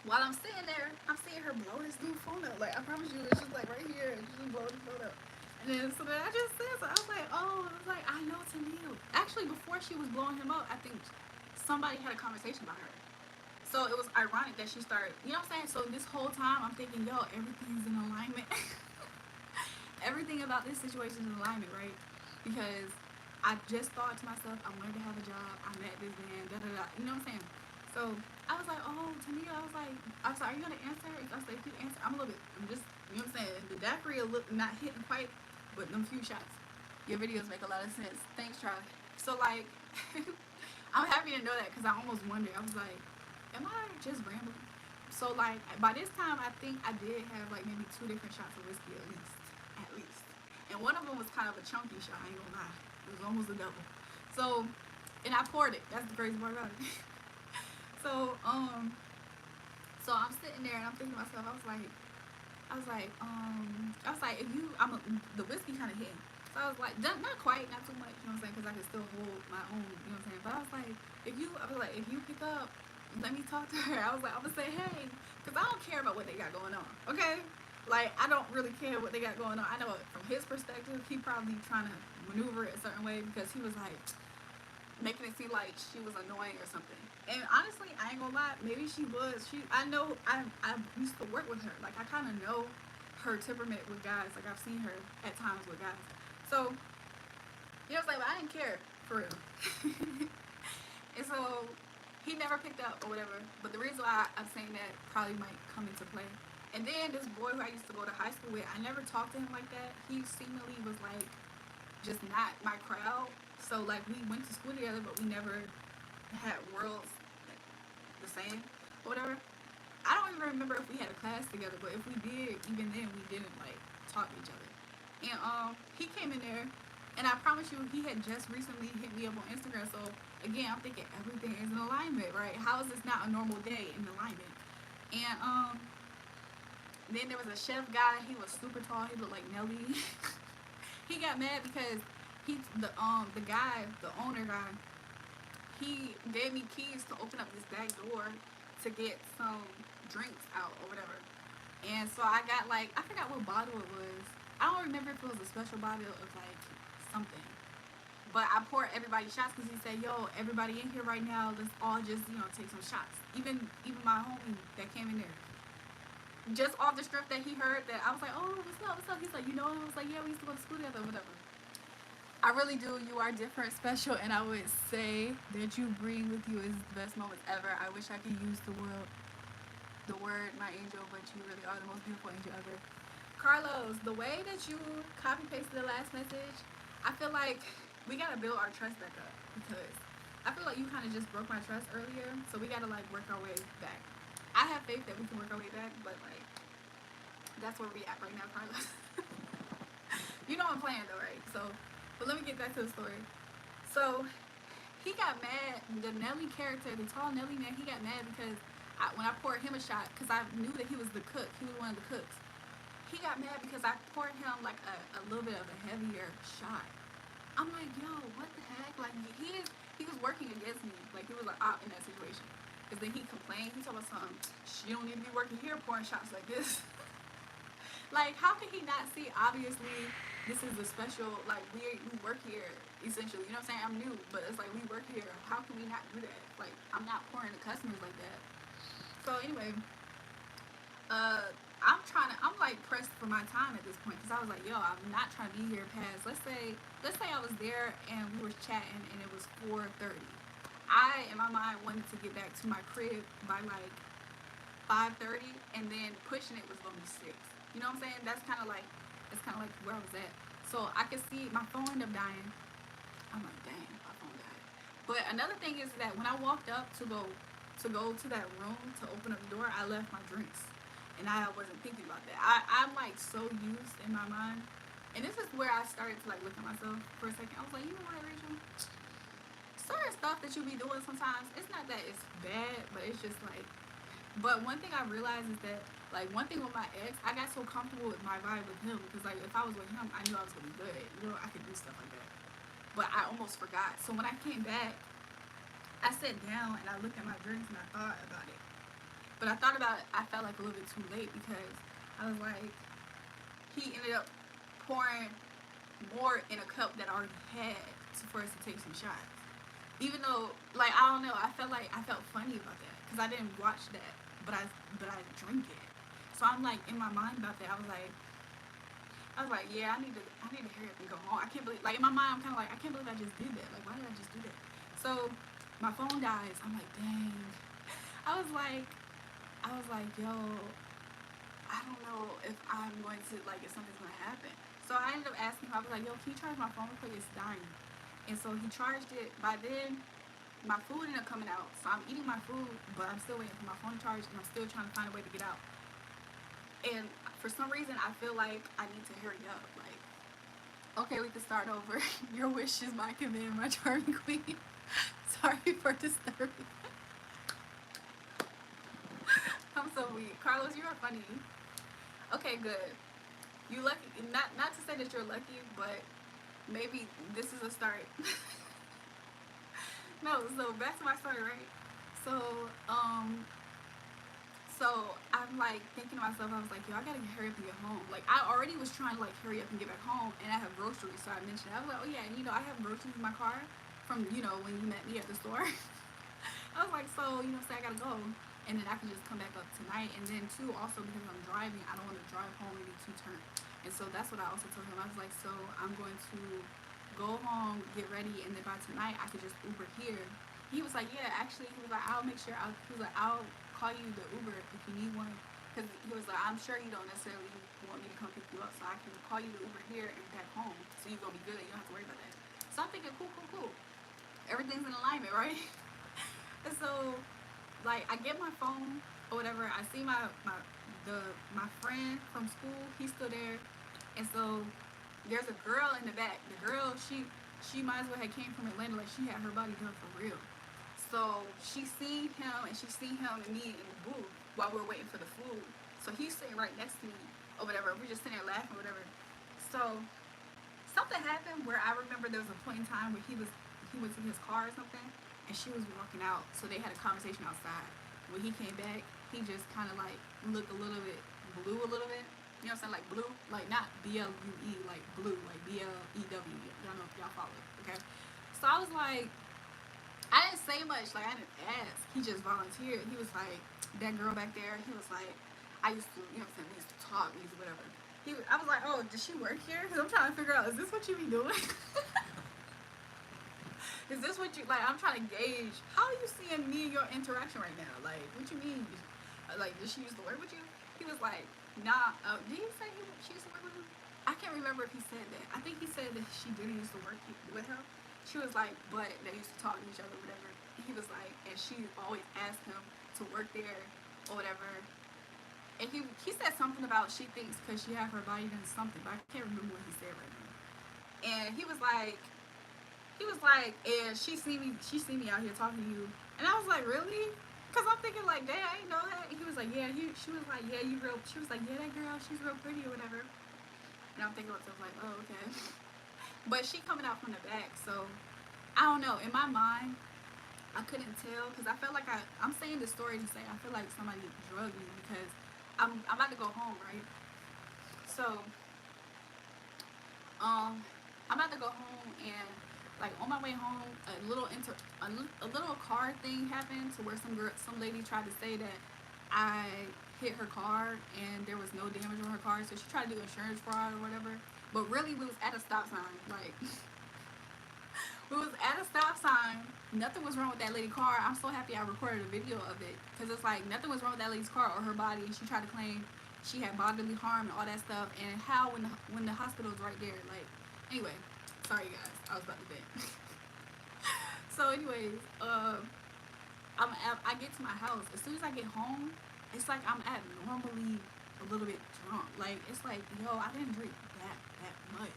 Speaker 1: while I'm sitting there, I'm seeing her blow this dude's phone up. Like I promise you, it's just like right here, and she just blowing his phone up. And then so then I just said so. I was like, oh, I was like, I know Tennille. Actually, before she was blowing him up, I think somebody had a conversation about her. So it was ironic that she started, you know what I'm saying? So this whole time I'm thinking, yo, everything's in alignment. Everything about this situation is in alignment, right? Because I just thought to myself, I wanted to have a job. I met this man, da da da. You know what I'm saying? So I was like, oh, Tennille, I was like, are you gonna answer? I was like, if you answer, I'm just, you know what I'm saying? The daiquiri not hitting quite, but them few shots. Your videos make a lot of sense. Thanks, Charlie. So like, I'm happy to know that because I almost wondered. I was like, am I just rambling? So like, by this time, I think I did have like maybe 2 different shots of whiskey at least. And one of them was kind of a chunky shot. I ain't gonna lie. It was almost a double. So, and I poured it. That's the crazy part about it. So I'm sitting there and I'm thinking to myself, I was like, if you, the whiskey kind of hit. So I was like, not quite, not too much, you know what I'm saying, because I could still hold my own, you know what I'm saying. But I was like, if you pick up, let me talk to her. I was like, I'm gonna say, hey, because I don't care about what they got going on, okay? Like, I don't really care what they got going on. I know from his perspective, he probably trying to maneuver it a certain way because he was like making it seem like she was annoying or something. And honestly, I ain't gonna lie, maybe she was. I know, I used to work with her. Like, I kind of know her temperament with guys. Like, I've seen her at times with guys. So, you know, it's like, but I didn't care, for real. And so, he never picked up or whatever. But the reason why I'm saying that probably might come into play. And then this boy who I used to go to high school with, I never talked to him like that. He seemingly was like, just not my crowd. So, like, we went to school together, but we never had worlds like, the same or whatever. I don't even remember if we had a class together, but if we did, even then we didn't like talk to each other. And he came in there, and I promise you, he had just recently hit me up on Instagram. So again, I'm thinking everything is in alignment, right? How is this not a normal day in alignment? And then there was a chef guy. He was super tall. He looked like Nelly. He got mad because the guy, the owner guy, he gave me keys to open up this back door to get some drinks out or whatever. And so I got like, I forgot what bottle it was. I don't remember if it was a special bottle of like something. But I poured everybody shots because he said, yo, everybody in here right now, let's all just, take some shots. Even my homie that came in there. Just off the strip that he heard that I was like, oh, what's up, what's up? He's like, I was like, yeah, we used to go to school together or whatever. I really do. You are different, special, and I would say that you bring with you is the best moments ever. I wish I could use the word, my angel, but you really are the most beautiful angel ever. Carlos, the way that you copy pasted the last message, I feel like we gotta build our trust back up because I feel like you kind of just broke my trust earlier, so we gotta like work our way back. I have faith that we can work our way back, but like that's where we at right now, Carlos. You know I'm playing though, right? So, but let me get back to the story. So he got mad. The Nelly character, the tall Nelly man, he got mad because when I poured him a shot, because I knew that he was the cook. He was one of the cooks. He got mad because I poured him like a little bit of a heavier shot. I'm like, yo, what the heck? Like he was working against me. Like he was an op in that situation. Because then he complained. He told me something. You don't need to be working here pouring shots like this. Like, how can he not see? Obviously, this is a special, like, we work here, essentially. You know what I'm saying? I'm new, but it's like, we work here. How can we not do that? Like, I'm not pouring to customers like that. So, anyway, I'm, like, pressed for my time at this point. Because I was like, yo, I'm not trying to be here past, let's say I was there and we were chatting and it was 4:30. I, in my mind, wanted to get back to my crib by, like, 5:30, and then pushing it was gonna be 6. You know what I'm saying? That's kind of like where I was at. So I could see my phone ended up dying. I'm like, dang, my phone died. But another thing is that when I walked up to go to that room to open up the door, I left my drinks, and I wasn't thinking about that. I'm like so used in my mind, and this is where I started to like look at myself for a second. I was like, you know what, Rachel? Certain stuff that you be doing sometimes, it's not that it's bad, but it's just like. But one thing I realized is that, like, one thing with my ex, I got so comfortable with my vibe with him because, like, if I was with him, I knew I was going to be good. I could do stuff like that. But I almost forgot. So when I came back, I sat down and I looked at my drinks and I thought about it. But I thought about it, I felt like a little bit too late because I was like, he ended up pouring more in a cup that I already had for us to take some shots. Even though, like, I don't know, I felt funny about that because I didn't watch that, but I drink it. So I'm like in my mind about that. I was like, yeah, I need to hurry up and go home. I can't believe, like in my mind, I'm kind of like, I can't believe I just did that. Like, why did I just do that? So my phone dies. I'm like, dang. I was like, yo, I don't know if I'm going to like if something's gonna happen. So I ended up asking him. I was like, yo, can you charge my phone real quick? It's dying. And so he charged it. By then, my food ended up coming out. So I'm eating my food, but I'm still waiting for my phone to charge, and I'm still trying to find a way to get out. And for some reason, I feel like I need to hurry up. Like, okay, we can start over. Your wish is my command, my charming queen. Sorry for disturbing. I'm so weak. Carlos, you are funny. Okay, good. You lucky. Not to say that you're lucky, but maybe this is a start. No, so back to my story, right? So, I'm like thinking to myself, I was like, yo, I gotta hurry up and get home. Like, I already was trying to like hurry up and get back home, and I have groceries, so I mentioned it. I was like, oh yeah, and I have groceries in my car from when you met me at the store. I was like, so, you know, say I gotta go. And then I can just come back up tonight. And then, too, also because I'm driving, I don't want to drive home and be too turned. And so that's what I also told him. I was like, so I'm going to go home, get ready, and then by tonight I could just Uber here. He was like, yeah, actually, he was like, I'll make sure, he was like, I'll call you the Uber if you need one. Because he was like, I'm sure you don't necessarily want me to come pick you up, so I can call you the Uber here and back home. So you're going to be good. You don't have to worry about that. So I'm thinking, cool, cool, cool. Everything's in alignment, right? And so, like, I get my phone or whatever. I see my friend from school. He's still there, and so there's a girl in the back. The girl, she might as well have came from Atlanta. Like, she had her body done for real. So she seen him, and she seen him and me in the booth while we're waiting for the food. So he's sitting right next to me or whatever. We're just sitting there laughing or whatever. So something happened where I remember there was a point in time where he went to his car or something, and she was walking out. So they had a conversation outside. When he came back, he just kind of like looked a little bit blue, a little bit. You know what I'm saying? Like blue, like not BLUE, like blue, like BLEW. Y'all know, y'all follow it, okay? So I was like, I didn't say much, like I didn't ask. He just volunteered. He was like, that girl back there. He was like, I used to, you know what I'm saying? We used to talk, we used to whatever. I was like, oh, does she work here? Because I'm trying to figure out, is this what you be doing? Is this what you, like, I'm trying to gauge, how are you seeing me and your interaction right now? Like, what you mean? Like, did she used to work with you? He was like, nah, did he say she used to work with him? I can't remember if he said that. I think he said that she didn't used to work with her. She was like, but they used to talk to each other, whatever. He was like, and she always asked him to work there or whatever. And he said something about she thinks because she had her body done something, but I can't remember what he said right now. And and she see me out here talking to you. And I was like, really? Because I'm thinking like, dang, I didn't know that. And he was like, yeah, she was like, yeah, you real, she was like, yeah, that girl, she's real pretty or whatever. And I'm thinking to myself like, oh, okay. But she coming out from the back, so I don't know. In my mind, I couldn't tell because I felt like I'm saying this story to say I feel like somebody drugged me because I'm about to go home, right? So I'm about to go home and like on my way home, a little car thing happened to where some lady tried to say that I hit her car and there was no damage on her car, so she tried to do insurance fraud or whatever. But really, we was at a stop sign, like. We was at a stop sign. Nothing was wrong with that lady's car. I'm so happy I recorded a video of it because it's like nothing was wrong with that lady's car or her body, and she tried to claim she had bodily harm and all that stuff. And how when the hospital's right there, like anyway. Sorry guys, I was about to vent. So anyways, I get to my house. As soon as I get home, it's like I'm abnormally a little bit drunk. Like it's like yo, I didn't drink that much.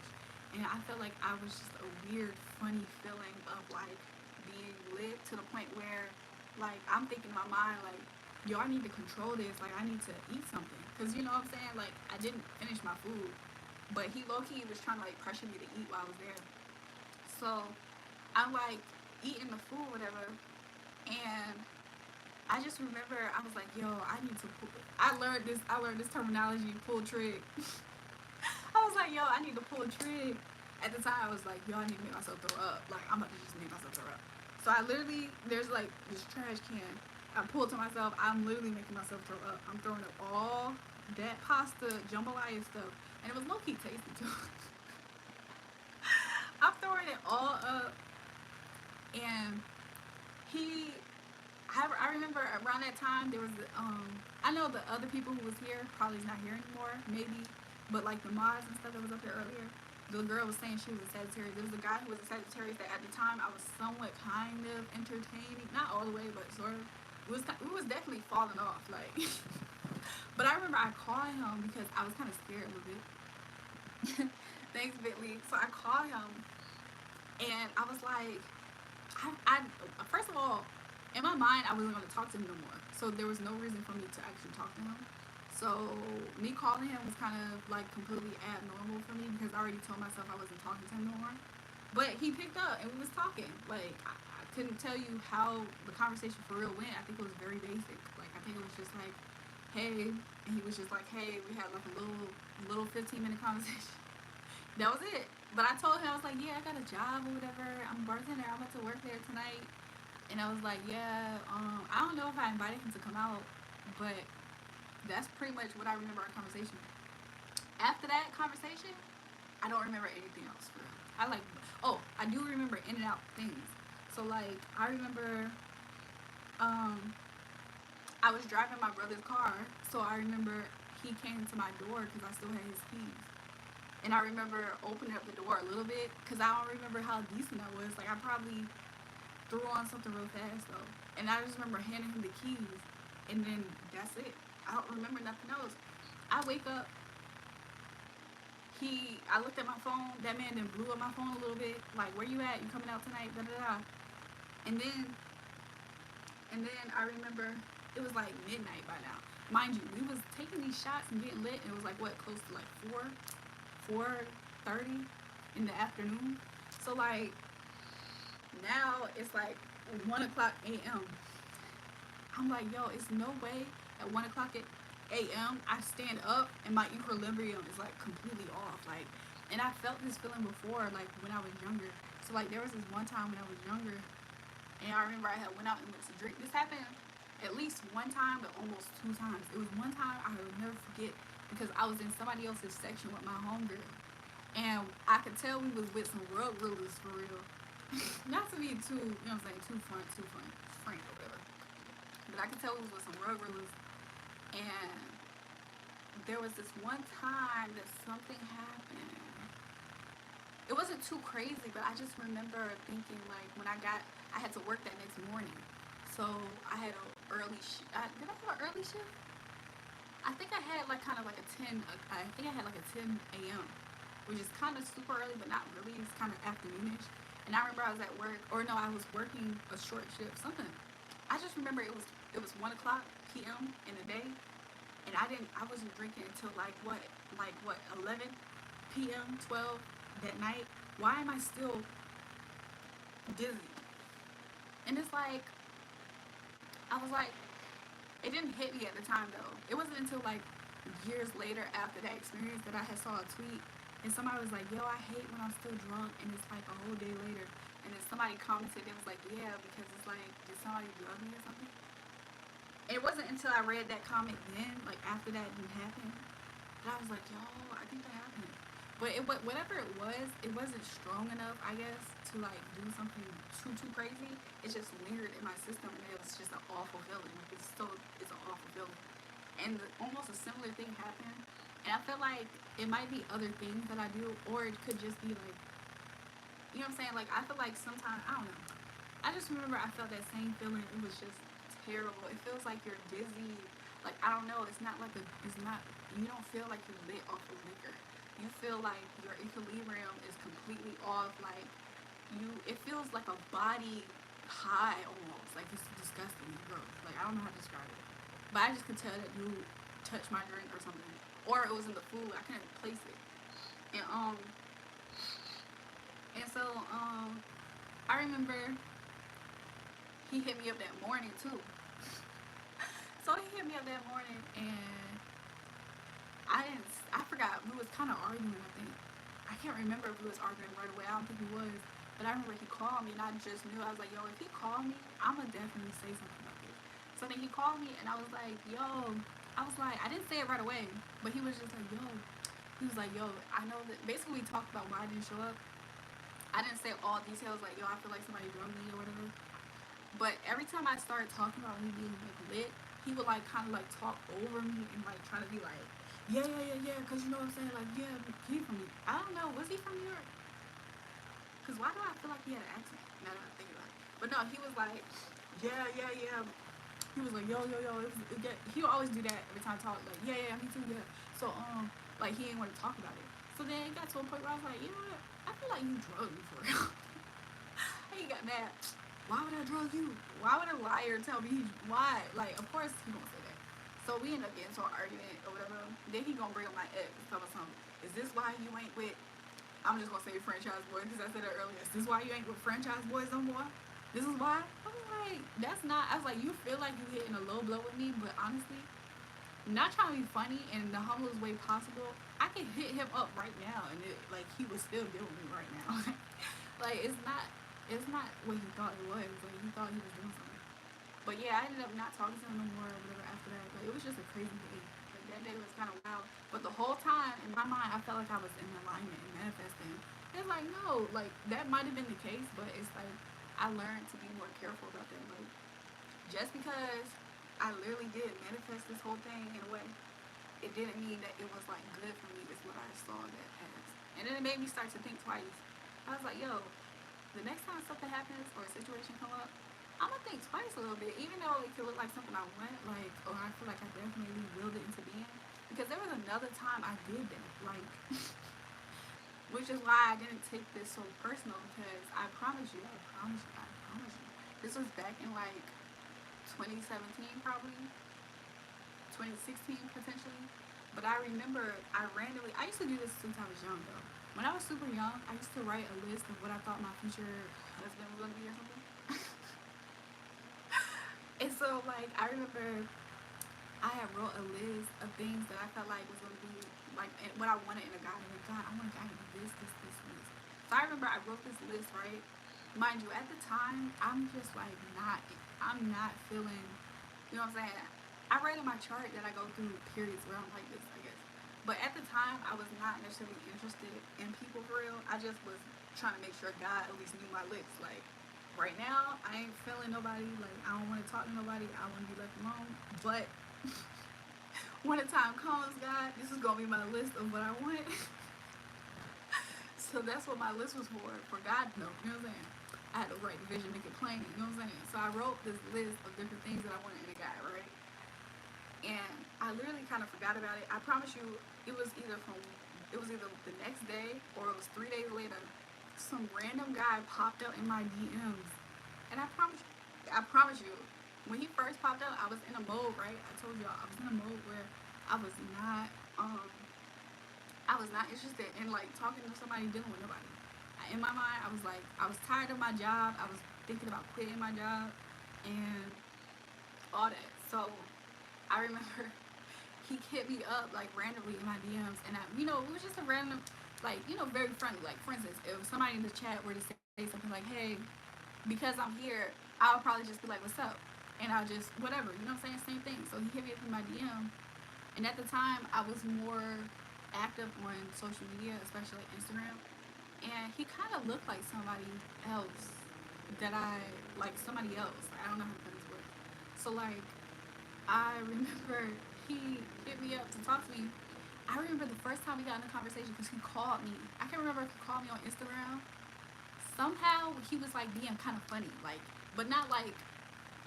Speaker 1: And I felt like I was just a weird, funny feeling of like being lit to the point where like I'm thinking in my mind like, yo, I need to control this. Like I need to eat something. Cause you know what I'm saying? Like I didn't finish my food. But he low-key was trying to like pressure me to eat while I was there. So I'm like eating the food, whatever. And I just remember I was like, yo, I need to pull. I learned this terminology, pull trig. I was like, yo, I need to pull a trig. At the time, I was like, yo, I need to make myself throw up. Like, I'm about to just make myself throw up. So I literally, there's like this trash can. I pulled to myself. I'm literally making myself throw up. I'm throwing up all that pasta, jambalaya stuff. And it was low-key tasty, too. I'm throwing it all up. And I remember around that time, there was, I know the other people who was here probably not here anymore, maybe. But like the mods and stuff that was up here earlier, the girl was saying she was a Sagittarius. There was a guy who was a Sagittarius that at the time I was somewhat kind of entertaining, not all the way, but sort of. We was definitely falling off, like. But I remember I called him because I was kind of scared a little bit. Thanks, Bentley. So I called him, and I was like, I first of all, in my mind, I wasn't going to talk to him no more. So there was no reason for me to actually talk to him. So me calling him was kind of like completely abnormal for me because I already told myself I wasn't talking to him no more. But he picked up and we was talking. Like I couldn't tell you how the conversation for real went. I think it was very basic. Like I think it was just like, hey, and he was just like, hey, we had like a little 15-minute conversation. That was it. But I told him, I was like, yeah, I got a job or whatever. I'm a bartender. I'm about to work there tonight. And I was like, yeah, I don't know if I invited him to come out, but that's pretty much what I remember our conversation. After that conversation, I don't remember anything else for real. I like, oh, I do remember in and out things. So like, I remember, um, I was driving my brother's car, so I remember he came to my door because I still had his keys. And I remember opening up the door a little bit because I don't remember how decent I was. Like I probably threw on something real fast though, and I just remember handing him the keys, and then that's it. I don't remember nothing else. I wake up. I looked at my phone. That man then blew up my phone a little bit. Like, where you at? You coming out tonight? Da da da. And then, and then I remember it was like midnight by now. Mind you, we was taking these shots and getting lit, and it was like what, close to like 4:30 in the afternoon. So like now it's like 1 o'clock a.m. I'm like, yo, it's no way at 1 o'clock a.m. I stand up and my equilibrium is like completely off. Like, and I felt this feeling before, like when I was younger. So like there was this one time when I was younger, and I remember I had went out and went to drink. This happened at least one time, but almost two times. It was one time I will never forget because I was in somebody else's section with my homegirl, and I could tell we was with some rug rulers for real. Not to be too, you know what I'm saying, too frank or whatever. But I could tell we was with some rug rulers, and there was this one time that something happened. It wasn't too crazy, but I just remember thinking like when I had to work that next morning. So I had an early shift. Did I have an early shift? I think I had like kind of like a 10. I think I had like a 10 a.m., which is kind of super early, but not really. It's kind of afternoonish. And I remember I was at work, or no, I was working a short shift, something. I just remember it was 1 o'clock p.m. in the day, and I wasn't drinking until like what 11 p.m. 12 that night. Why am I still dizzy? And it's like I was like, it didn't hit me at the time though. It wasn't until like years later after that experience that I had saw a tweet, and somebody was like, yo, I hate when I'm still drunk, and it's like a whole day later. And then somebody commented, it was like, yeah, because it's like, did somebody drug me or something? And it wasn't until I read that comment then, like after that didn't happen, that I was like, yo, I think that happened. But whatever it wasn't strong enough, I guess, to like do something too crazy. It just lingered in my system, and it was just an awful feeling. Like it's an awful feeling. And almost a similar thing happened, and I feel like it might be other things that I do, or it could just be like, you know what I'm saying? Like I feel like sometimes I don't know. I just remember I felt that same feeling. It was just terrible. It feels like you're dizzy. Like I don't know. It's not like it's not. You don't feel like you're lit off of liquor. You feel like your equilibrium is completely off. Like it feels like a body high almost. Like it's disgusting, gross. Like I don't know how to describe it, but I just could tell that you touched my drink or something, or it was in the food. I couldn't place it, and so I remember he hit me up that morning too. So he hit me up that morning, and I forgot. We was kind of arguing, I think. I can't remember if we was arguing right away. I don't think we was. But I remember he called me, and I just knew. I was like, yo, if he called me, I'm going to definitely say something about this. So then he called me, and I was like, yo. I was like, I didn't say it right away. But he was just like, yo. He was like, yo, I know that. Basically, we talked about why I didn't show up. I didn't say all details, like, yo, I feel like somebody drugged me or whatever. But every time I started talking about me being like lit, he would like kind of like talk over me and like try to be like, yeah, because you know what I'm saying? Like, yeah, he from, I don't know, was he from New York? Because why do I feel like he had an accent? Now that I think about it. But no, he was like, yeah. He was like, yo. He would always do that every time I talk, like, yeah, me too, yeah. So, like, he didn't want to talk about it. So then it got to a point where I was like, you know what? I feel like you drugged me for real. He got mad. Why would I drug you? Why would a liar tell me why? Like, of course he gonna say that. So we end up getting into an argument or whatever. Then he gonna bring up my ex and tell me something. Is this why you ain't with, I'm just gonna say franchise boy because I said it earlier. Is this why you ain't with franchise boys no more? This is why? I was like, that's not, I was like, you feel like you hitting a low blow with me, but honestly, not trying to be funny in the humblest way possible, I can hit him up right now and it, like he would still deal with me right now. Like it's not, it's not what he thought it was. Like, he thought he was doing something. But yeah, I ended up not talking to him no more or whatever after that. But it was just a crazy day. Like, that day was kind of wild. But the whole time, in my mind, I felt like I was in alignment and manifesting. It's like, no, like, that might have been the case, but it's like, I learned to be more careful about that. Like, just because I literally did manifest this whole thing in a way, it didn't mean that it was like good for me, is what I saw that as. And then it made me start to think twice. I was like, yo, the next time something happens or a situation come up, I'm gonna think twice a little bit, even though it could look like something I want, like, or I feel like I definitely willed it into being. Because there was another time I did that, like, which is why I didn't take this so personal. Because I promise you, I promise you, I promise you, this was back in like 2017, probably 2016 potentially. But I remember I randomly, I used to do this since I was young though. When I was super young, I used to write a list of what I thought my future husband was gonna be or something. And so like I remember I had wrote a list of things that I felt like was gonna be like what I wanted in a guy. Like, God, I want a guy to do this, this, this, and this. So I remember I wrote this list, right? Mind you, at the time, I'm just like I'm not feeling, you know what I'm saying? I write in my chart that I go through periods where I'm like this, I guess. But at the time, I was not necessarily interested in people for real. I just was trying to make sure God at least knew my list. Like, right now, I ain't feeling nobody. Like, I don't want to talk to nobody. I want to be left alone. But when the time comes, God, this is gonna be my list of what I want. So that's what my list was for God to know. You know what I'm saying? I had to write the vision, make it plain. You know what I'm saying? So I wrote this list of different things that I wanted in a guy, right? And I literally kind of forgot about it. I promise you, it was either the next day or it was 3 days later. Some random guy popped up in my DMs, and I promise you, when he first popped up, I was in a mode, right? I told y'all I was in a mode where I was not, um, I was not interested in like talking to somebody dealing with nobody. In my mind, I was like, I was tired of my job. I was thinking about quitting my job, and all that. So I remember he hit me up like randomly in my DMs, and it was just a random, like, very friendly. Like, for instance, if somebody in the chat were to say something like, "Hey, because I'm here," I'll probably just be like, "What's up?" And I'll just whatever, you know what I'm saying? Same thing. So he hit me up in my DM, and at the time I was more active on social media, especially like Instagram, and he kind of looked like somebody else that I like somebody else. I don't know how to put this word. So like I remember he hit me up to talk to me. I remember the first time we got in a conversation because he called me. I can't remember if he called me on Instagram. Somehow he was like being kind of funny, like, but not like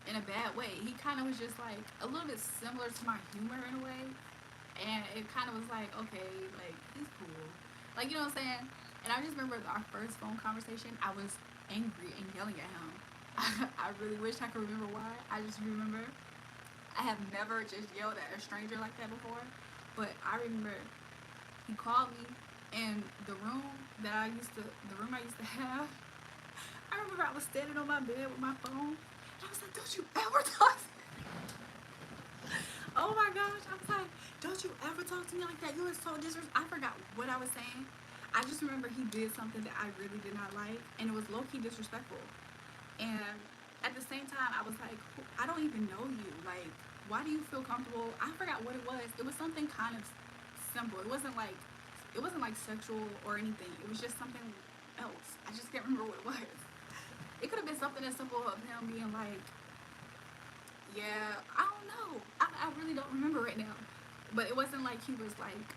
Speaker 1: in a bad way. He kind of was just like a little bit similar to my humor in a way, and it kind of was like, okay, like, he's cool, like, you know what I'm saying. And I just remember our first phone conversation. I was angry and yelling at him. I really wish I could remember why. I just remember I have never just yelled at a stranger like that before. But I remember he called me, and the room I used to have, I remember I was standing on my bed with my phone, and I was like, "Don't you ever talk to me." Oh my gosh, I was like, "Don't you ever talk to me like that. You are so disrespectful." I forgot what I was saying. I just remember he did something that I really did not like, and it was low key disrespectful. And at the same time, I was like, I don't even know you. Like, why do you feel comfortable? I forgot what it was. It was something kind of simple. It wasn't like sexual or anything. It was just something else. I just can't remember what it was. It could have been something as simple of him being like, yeah, I don't know. I really don't remember right now. But it wasn't like he was like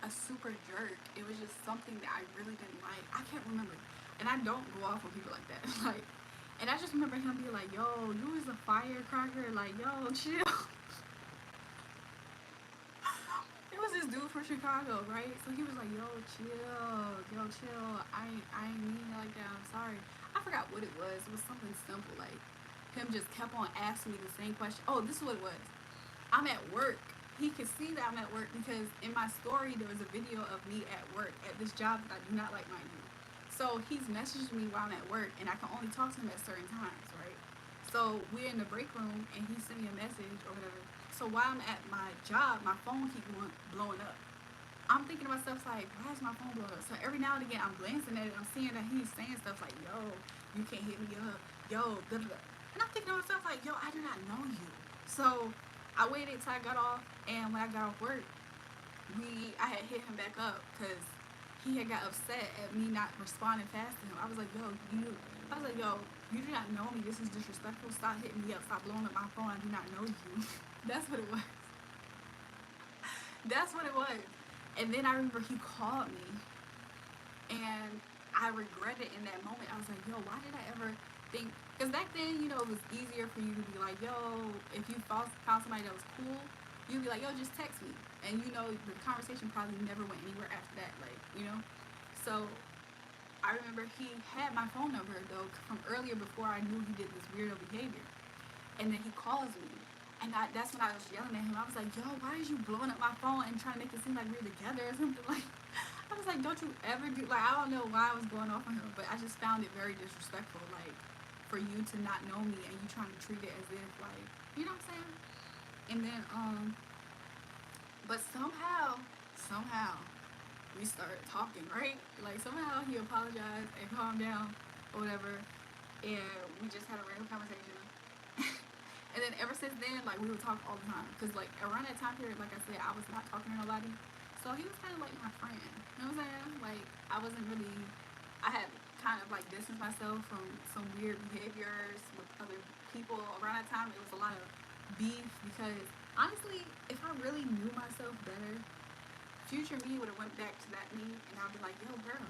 Speaker 1: a super jerk. It was just something that I really didn't like. I can't remember. And I don't go off on people like that. Like, and I just remember him being like, "Yo, you is a firecracker. Like, yo, chill." It was this dude from Chicago, right? So he was like, "Yo, chill. Yo, chill. I ain't mean it like that. I'm sorry." I forgot what it was. It was something simple. Like, him just kept on asking me the same question. Oh, this is what it was. I'm at work. He could see that I'm at work because in my story there was a video of me at work at this job that I do not like, mind you. So he's messaging me while I'm at work, and I can only talk to him at certain times, right? So we're in the break room, and he sent me a message or whatever. So while I'm at my job, my phone keeps blowing up. I'm thinking to myself like, why is my phone blowing up? So every now and again, I'm glancing at it. I'm seeing that he's saying stuff like, yo, you can't hit me up, yo, da da da. And I'm thinking to myself like, yo, I do not know you. So I waited till I got off, and when I got off work, I had hit him back up because he had got upset at me not responding fast to him. I was like, yo, you do not know me. This is disrespectful. Stop hitting me up. Stop blowing up my phone. I do not know you. That's what it was. That's what it was. And then I remember he called me, and I regretted in that moment. I was like, yo, why did I ever think? Because back then, you know, it was easier for you to be like, yo, if you found somebody that was cool, you'd be like, yo, just text me. And you know, the conversation probably never went anywhere after that. Like, you know? So I remember he had my phone number, though, from earlier before I knew he did this weirdo behavior. And then he calls me. And that's when I was yelling at him. I was like, yo, why is you blowing up my phone and trying to make it seem like we're together or something? Like, I was like, don't you ever do, like, I don't know why I was going off on him, but I just found it very disrespectful, like, for you to not know me and you trying to treat it as if, like, you know what I'm saying? And then, but somehow, we started talking, right? Like, somehow he apologized and calmed down or whatever, and we just had a random conversation. And then ever since then, like, we would talk all the time. Because, like, around that time period, like I said, I was not talking to nobody. So he was kind of like my friend. You know what I'm saying? Like, I wasn't really, I had kind of, like, distanced myself from some weird behaviors with other people. Around that time, it was a lot of beef. Because, honestly, if I really knew myself better, future me would have went back to that me. And I'd be like, yo, girl,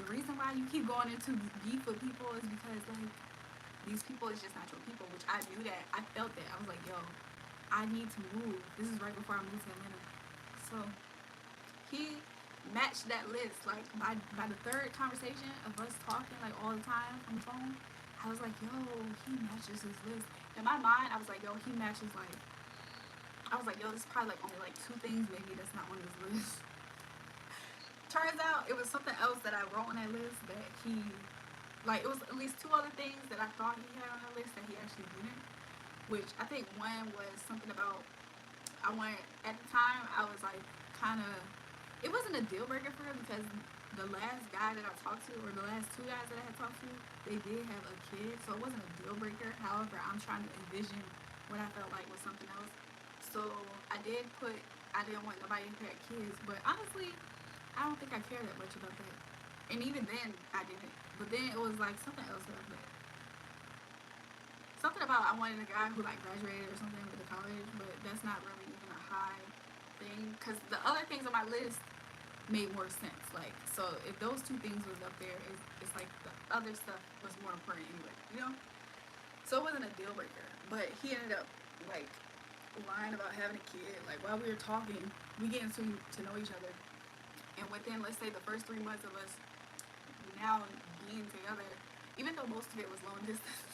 Speaker 1: the reason why you keep going into beef with people is because, like, these people is just not your people, which I knew that. I felt that. I was like, yo, I need to move. This is right before I moved to Atlanta. So he matched that list. Like, by the third conversation of us talking, like, all the time on the phone, I was like, yo, he matches his list. In my mind, I was like, yo, he matches, like, I was like, yo, this is probably, like, only, like, 2 things maybe that's not on his list. Turns out it was something else that I wrote on that list that he, like, it was at least 2 other things that I thought he had on the list that he actually didn't. Which I think one was something about, at the time, I was like, kind of, it wasn't a deal breaker for her because the last guy that I talked to, or the last 2 guys that I had talked to, they did have a kid. So it wasn't a deal breaker. However, I'm trying to envision what I felt like was something else. So I didn't want nobody who had kids. But honestly, I don't think I care that much about that. And even then, I didn't. But then it was like something else that I put. Something about I wanted a guy who like graduated or something with the college, but that's not really even a high thing. Because the other things on my list made more sense. Like, so if those 2 things was up there, it's like the other stuff was more important anyway, you know? So it wasn't a deal breaker. But he ended up like lying about having a kid. Like, while we were talking, we getting to know each other. And within, let's say, the first 3 months of us now being together, even though most of it was long distance,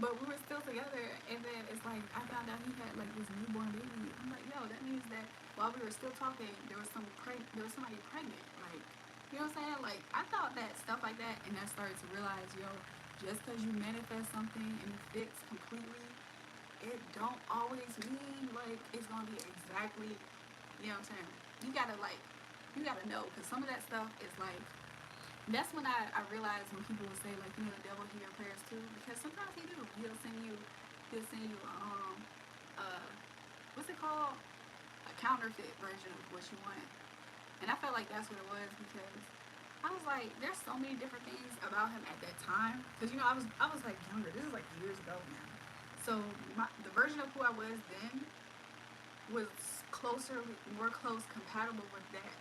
Speaker 1: but we were still together. And then it's like, I found out he had like this newborn baby. I'm like, yo, that means that while we were still talking, there was somebody pregnant. Like, you know what I'm saying? Like, I thought that stuff like that, and I started to realize, yo, just because you manifest something and it fits completely, it don't always mean like it's gonna be exactly, you know what I'm saying? You gotta know, because some of that stuff is like, that's when I realized when people would say like, you know, the devil hear your prayers too, because sometimes he do. He'll send you what's it called, a counterfeit version of what you want. And I felt like that's what it was, because I was like, there's so many different things about him at that time, because you know, I was like younger. This is like years ago now. So the version of who I was then was more close, compatible with that.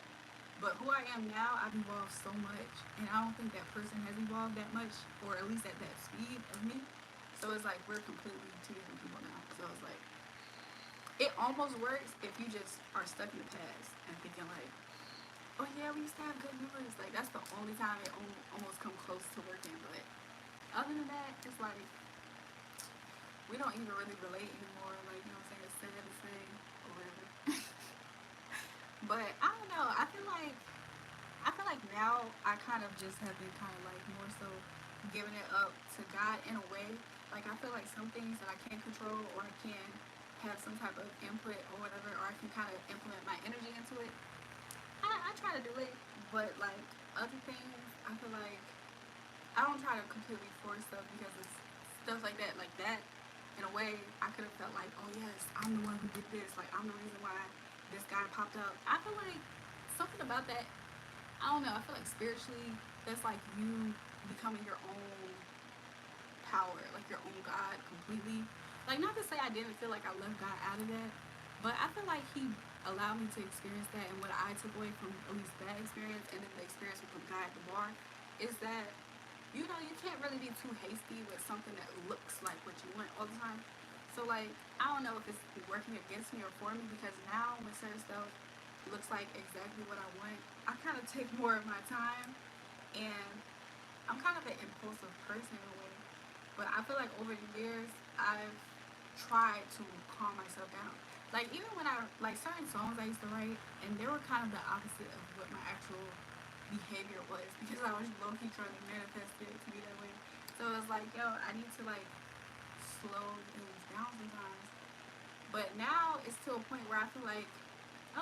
Speaker 1: But who I am now, I've evolved so much, and I don't think that person has evolved that much, or at least at that speed of me. So it's like we're completely 2 different people now. So it's like, it almost works if you just are stuck in the past and thinking like, oh yeah, we used to have good memories. Like, that's the only time it almost come close to working. But other than that, it's like, we don't even really relate anymore. Like, you know what I'm saying? It's sad to say or whatever. But I don't know. I feel like now I kind of just have been kind of like more so giving it up to God in a way. Like, I feel like some things that I can't control, or I can have some type of input or whatever, or I can kind of implement my energy into it. I try to do it, but like other things, I feel like I don't try to completely force stuff because it's stuff like that. Like that, in a way, I could have felt like, oh yes, I'm the one who did this. Like I'm the reason why this guy popped up. I feel like something about that. I don't know. I feel like spiritually, that's like you becoming your own power, like your own God completely. Like not to say I didn't feel like I left God out of that, but I feel like He allowed me to experience that. And what I took away from at least that experience and then the experience with the guy at the bar is that you know you can't really be too hasty with something that looks like what you want all the time. So like I don't know if it's working against me or for me because now when certain stuff looks like exactly what I want, I kind of take more of my time and I'm kind of an impulsive person in a way. But I feel like over the years, I've tried to calm myself down. Like even when I like certain songs I used to write, and they were kind of the opposite of what my actual behavior was because I was low key trying to manifest it to be that way. So it was like, yo, I need to like slow things down sometimes. But now it's to a point where I feel like,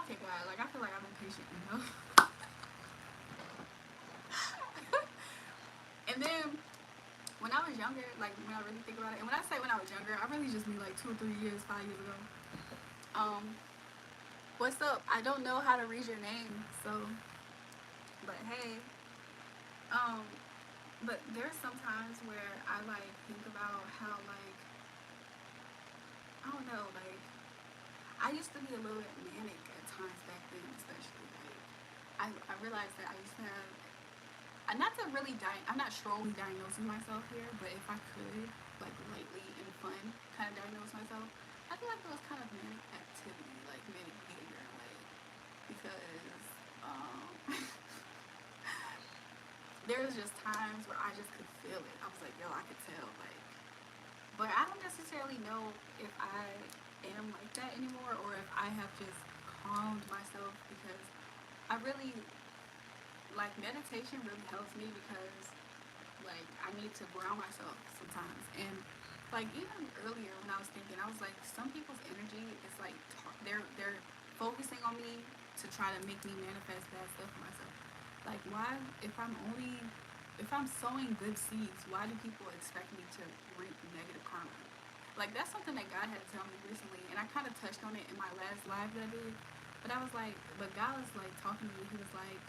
Speaker 1: okay, God, like I feel like I'm impatient, you know. And then when I was younger, like when I really think about it, and when I say when I was younger, I really just mean like 2 or 3 years, 5 years ago. Um, what's up? I don't know how to read your name, so but hey, um, but there's sometimes where I like think about how like I don't know, like I used to be a little bit manic at times back then, especially like I realized that I used to have not to really I'm not strongly diagnosing myself here, but if I could, like lightly and fun, kind of diagnose myself, I feel like it was kind of manic activity, like manic behavior in a way, because um, there was just times where I just could feel it. I was like, yo, I could tell, like, but I don't necessarily know if I am like that anymore or if I have just calmed myself because I really like meditation really helps me because like I need to ground myself sometimes and like even earlier when I was thinking I was like some people's energy is like they're focusing on me to try to make me manifest bad stuff for myself. Like why if I'm sowing good seeds, why do people expect me to reap negative karma? Like that's something that God had to tell me recently and I kind of touched on it in my last live that I did. But I was like, but God was like talking to me, he was like,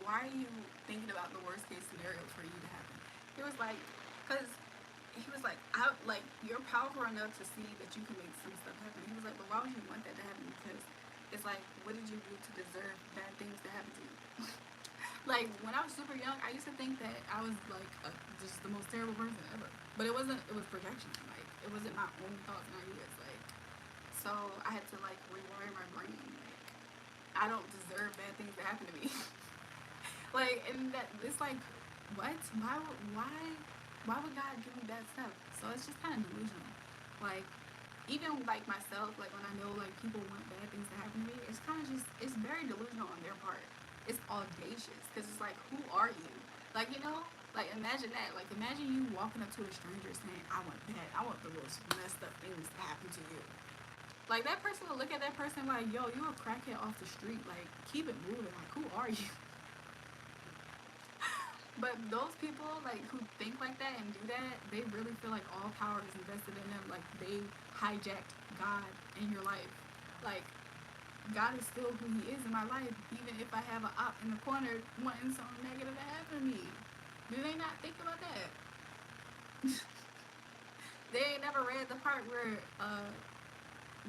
Speaker 1: why are you thinking about the worst case scenario for you to happen? He was like, because he was like, you're powerful enough to see that you can make some stuff happen. He was like, but why would you want that to happen? Because it's like, what did you do to deserve bad things to happen to you? Like when I was super young, I used to think that I was like just the most terrible person ever. But it wasn't. It was projection. Like it wasn't my own thoughts and ideas. Like so, I had to like rewire my brain. Like I don't deserve bad things to happen to me. Like and that it's like what? Why would God give me bad stuff? So it's just kind of delusional. Like even like myself, like when I know like people want bad things to happen to me, it's kind of just it's very delusional on their part. It's audacious because it's like who are you? Like you know, like imagine that. Like imagine you walking up to a stranger saying, "I want bad. I want the most messed up things to happen to you." Like that person will look at that person like, "Yo, you a crackhead off the street. Like keep it moving. Like who are you?" But those people like who think like that and do that, they really feel like all power is invested in them. Like they hijacked God in your life. Like God is still who He is in my life, even if I have an op in the corner wanting something negative to happen to me. Do they not think about that? They ain't never read the part where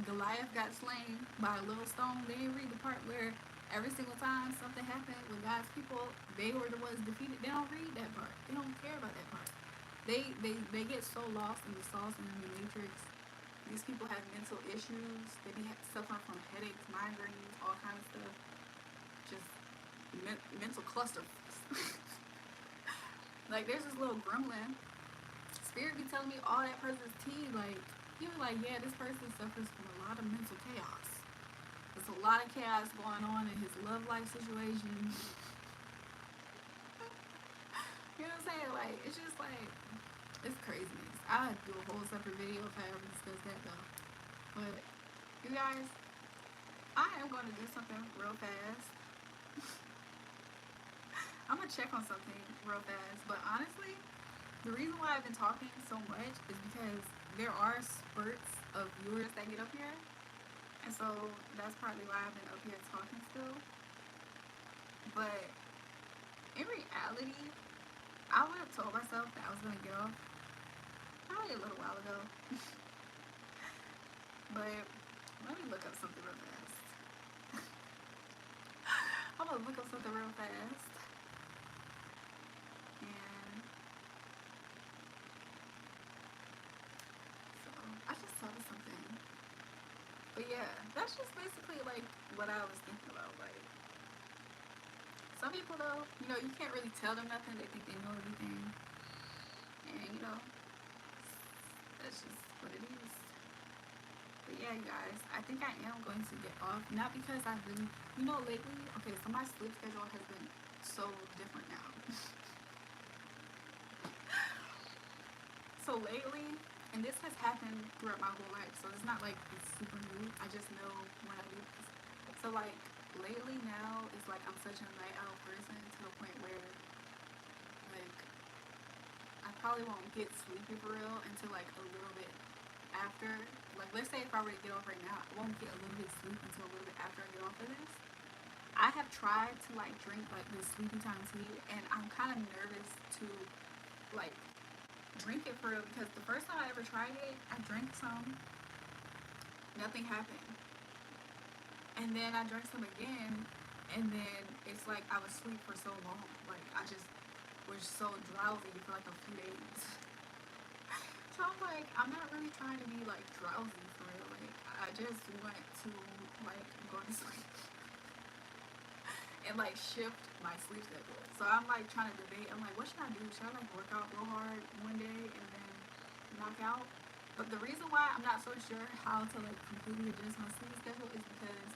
Speaker 1: Goliath got slain by a little stone. They didn't read the part where every single time something happened with God's people, they were the ones defeated. They don't read that part. They don't care about that part. They get so lost in the sauce and in the matrix. These people have mental issues. They be suffering from headaches, migraines, all kinds of stuff. Just mental cluster. Like there's this little gremlin. Spirit be telling me all that person's tea. Like he was like, yeah, this person suffers from a lot of mental chaos. There's a lot of chaos going on in his love life situation. You know what I'm saying? Like it's just like it's craziness. I'll do a whole separate video if I ever discuss that though. But you guys, I am going to do something real fast. I'm gonna check on something real fast. But honestly, the reason why I've been talking so much is because there are spurts of viewers that get up here, and so that's partly why I've been up here talking still. But in reality, I would have told myself that I was gonna get off probably a little while ago. But let me look up something real fast. I'm gonna look up something real fast. And so I just thought of something. But yeah, that's just basically like what I was thinking about. Like some people though, you can't really tell them nothing. They think they know everything. And that's just what it is. But yeah, you guys, I think I am going to get off. Not because I really, lately, okay, so my sleep schedule has been so different now. So lately, and this has happened throughout my whole life, so it's not like it's super new. I just know when I do this. So like lately now, it's like I'm such a night owl person to the point where like I probably won't get sleepy for real until like a little bit after. Like let's say if I were to get off right now, I won't get a little bit of sleep until a little bit after I get off of this. I have tried to like drink like this sleepy time tea, and I'm kind of nervous to like drink it for real because the first time I ever tried it, I drank some, nothing happened. And then I drank some again, and then it's like I was asleep for so long. Like I just was so drowsy for like a few days. So I'm like, I'm not really trying to be like drowsy for real. Like I just want to like go to sleep and like shift my sleep schedule. So I'm like trying to debate. I'm like, what should I do? Should I like work out real hard one day and then knock out? But the reason why I'm not so sure how to like completely adjust my sleep schedule is because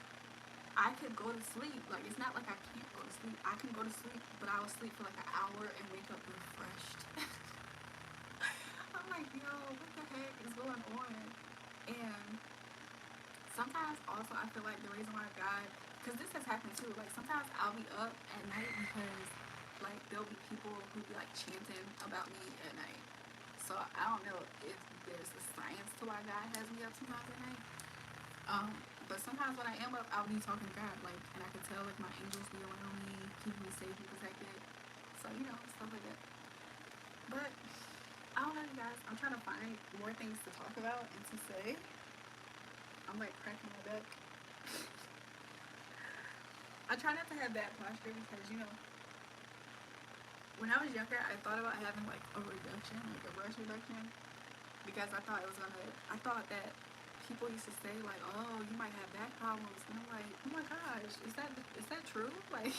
Speaker 1: I could go to sleep. Like it's not like I can't go to sleep. I can go to sleep, but I will sleep for like an hour and wake up refreshed. I'm like, yo, what the heck is going on? And sometimes also I feel like the reason why God, because this has happened too, like sometimes I'll be up at night because like there'll be people who be like chanting about me at night. So I don't know if there's a science to why God has me up sometimes at night. But sometimes when I am up, I'll be talking to God, like, and I can tell like my angels be around me, keeping me safe and protected. So stuff like that. But I don't know, you guys. I'm trying to find more things to talk about and to say. I'm like cracking my back. I try not to have bad posture because when I was younger, I thought about having like a reduction, like a breast reduction, because I thought that people used to say like, oh, you might have back problems, and I'm like, oh my gosh, is that true? Like,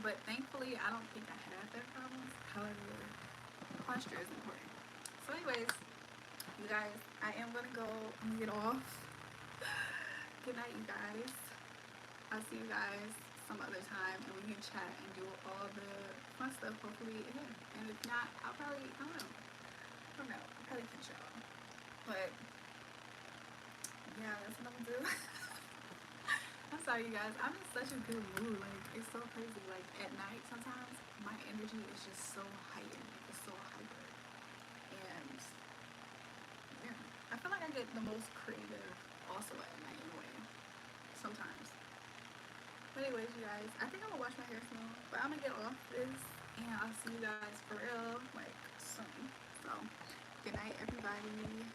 Speaker 1: but thankfully, I don't think I have back problems. However, posture is important. So, anyways, you guys, I am gonna go. I'm gonna get off. Good night, you guys. I'll see you guys some other time, and we can chat and do all the fun stuff hopefully again. And if not, I'll probably, I don't know. I'll probably catch y'all. But yeah, that's what I'm gonna do. I'm sorry, you guys. I'm in such a good mood. Like it's so crazy. Like at night, sometimes my energy is just so heightened. It's so hyper, and yeah, I feel like I get the most creative also at night in a way. Sometimes. But anyways, you guys, I think I'm gonna wash my hair soon. But I'm gonna get off this, and I'll see you guys for real like soon. So, good night, everybody.